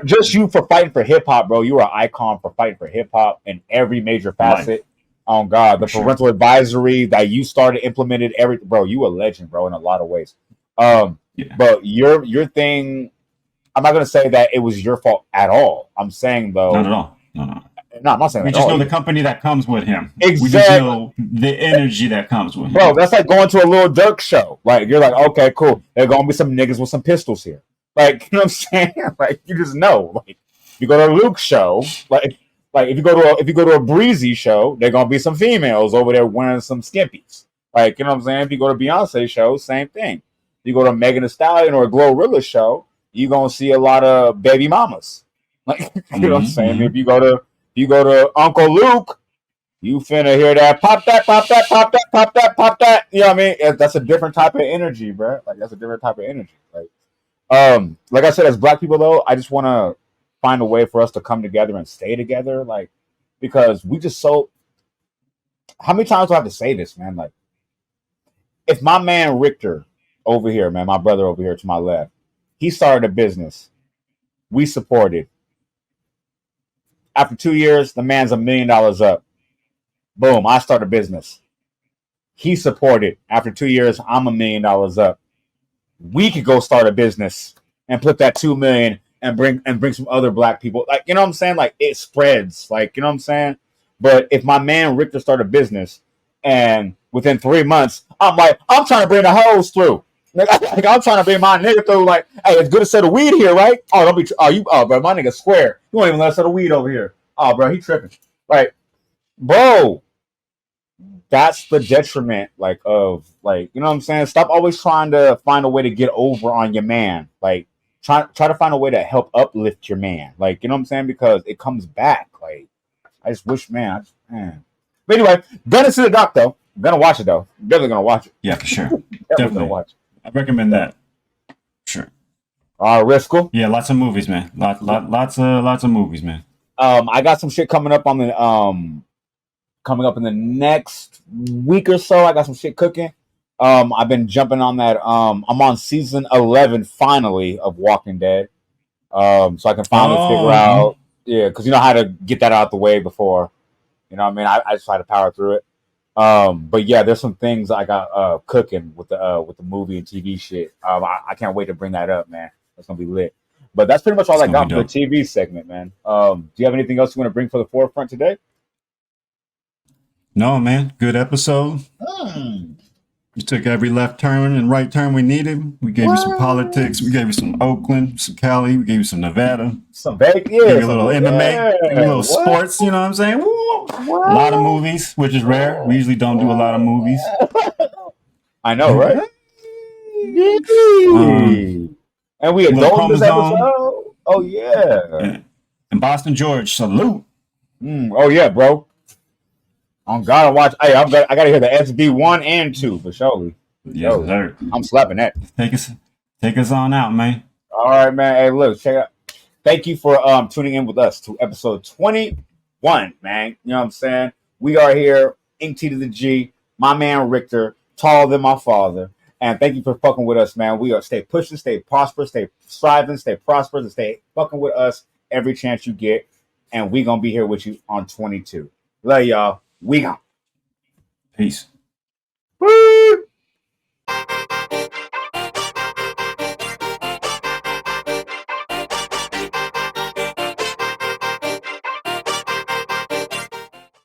just you for fighting for hip hop, bro. You were an icon for fighting for hip hop in every major facet. Oh God, the parental advisory that you started implemented bro. You a legend, bro, in a lot of ways. But your thing, I'm not gonna say that it was your fault at all. I'm saying though, not at all. No, I'm not saying we just know the company that comes with him. Exactly. We just know the energy that comes with him. Bro, that's like going to a Lil Durk show. Like you're like, okay, cool. There's gonna be some niggas with some pistols here. Like, you know what I'm saying? Like you just know. Like you go to a Luke show, like if you go to a Breezy show, there's gonna be some females over there wearing some skimpies. Like, you know what I'm saying? If you go to Beyonce show, same thing. If you go to a Megan Thee Stallion or a Glorilla show, you're gonna see a lot of baby mamas. Like you know what I'm saying? If you go to Uncle Luke, you finna hear that pop that, pop that, pop that, pop that, pop that. You know what I mean? That's a different type of energy, bro. Like that's a different type of energy. Like I said, as Black people though, I just want to find a way for us to come together and stay together, like because we just so. How many times do I have to say this, man? Like, if my man Richter over here, man, my brother over here to my left, he started a business, we supported. After 2 years, the man's $1 million up. Boom, I start a business. He supported. After 2 years, I'm $1 million up. We could go start a business and put that 2 million and bring some other Black people. Like, you know what I'm saying? Like it spreads. Like, you know what I'm saying? But if my man Richter started a business and within 3 months, I'm trying to bring the hoes through. Like I'm trying to bring my nigga through. Like, hey, it's good to set a weed here, right? Oh, don't be. Bro, my nigga square. You won't even let us set a weed over here. Oh, bro, he tripping. Like, bro, that's the detriment. Like, of like, you know what I'm saying? Stop always trying to find a way to get over on your man. Like, try to find a way to help uplift your man. Like, you know what I'm saying? Because it comes back. Like, I just wish, man. But anyway, gonna see the doc though. I'm gonna watch it though. Definitely gonna watch it. Yeah, for sure. Definitely gonna watch it. I recommend that. Sure. Riscal. Yeah, lots of movies, man. Lots of movies, man. I got some shit coming up on the coming up in the next week or so. I got some shit cooking. I've been jumping on that. I'm on season 11 finally of Walking Dead. So I can finally figure Oh, out, yeah, because you know how to get that out the way before. You know what I mean? I just try to power through it. But yeah, there's some things I got cooking with the movie and TV shit. I can't wait to bring that up, man. That's gonna be lit. But that's pretty much all it's I gonna be got for the dope. TV segment, man. Do you have anything else you want to bring for the forefront today? No, man, good episode. Hmm. You took every left turn and right turn we needed. We gave you some politics. We gave you some Oakland, some Cali. We gave you some Nevada. Some bacon, Gave yeah, you a some little MMA, gave you a yeah. little What? sports. You know what I'm saying? Woo! A lot of What? movies, which is rare. We usually don't do a lot of movies. I know, right? um, Yee. And we a little adult in this Chromosome episode. Oh yeah. and Boston George. Salute. Oh yeah, bro. On God, I watch. Hey, I gotta hear the SB 1 and 2 for surely. For Yes, surely. sir. I'm slapping that. Take us, take us on out, man. All right, man. Hey, look, check out. Thank you for tuning in with us to episode 21, man. You know what I'm saying? We are here, Ink T to the G, my man Richter, taller than my father. And thank you for fucking with us, man. We are stay pushing, stay prosperous, stay striving, stay prosperous, and stay fucking with us every chance you get. And we gonna be here with you on 22. Love y'all. We gone. Peace. Woo!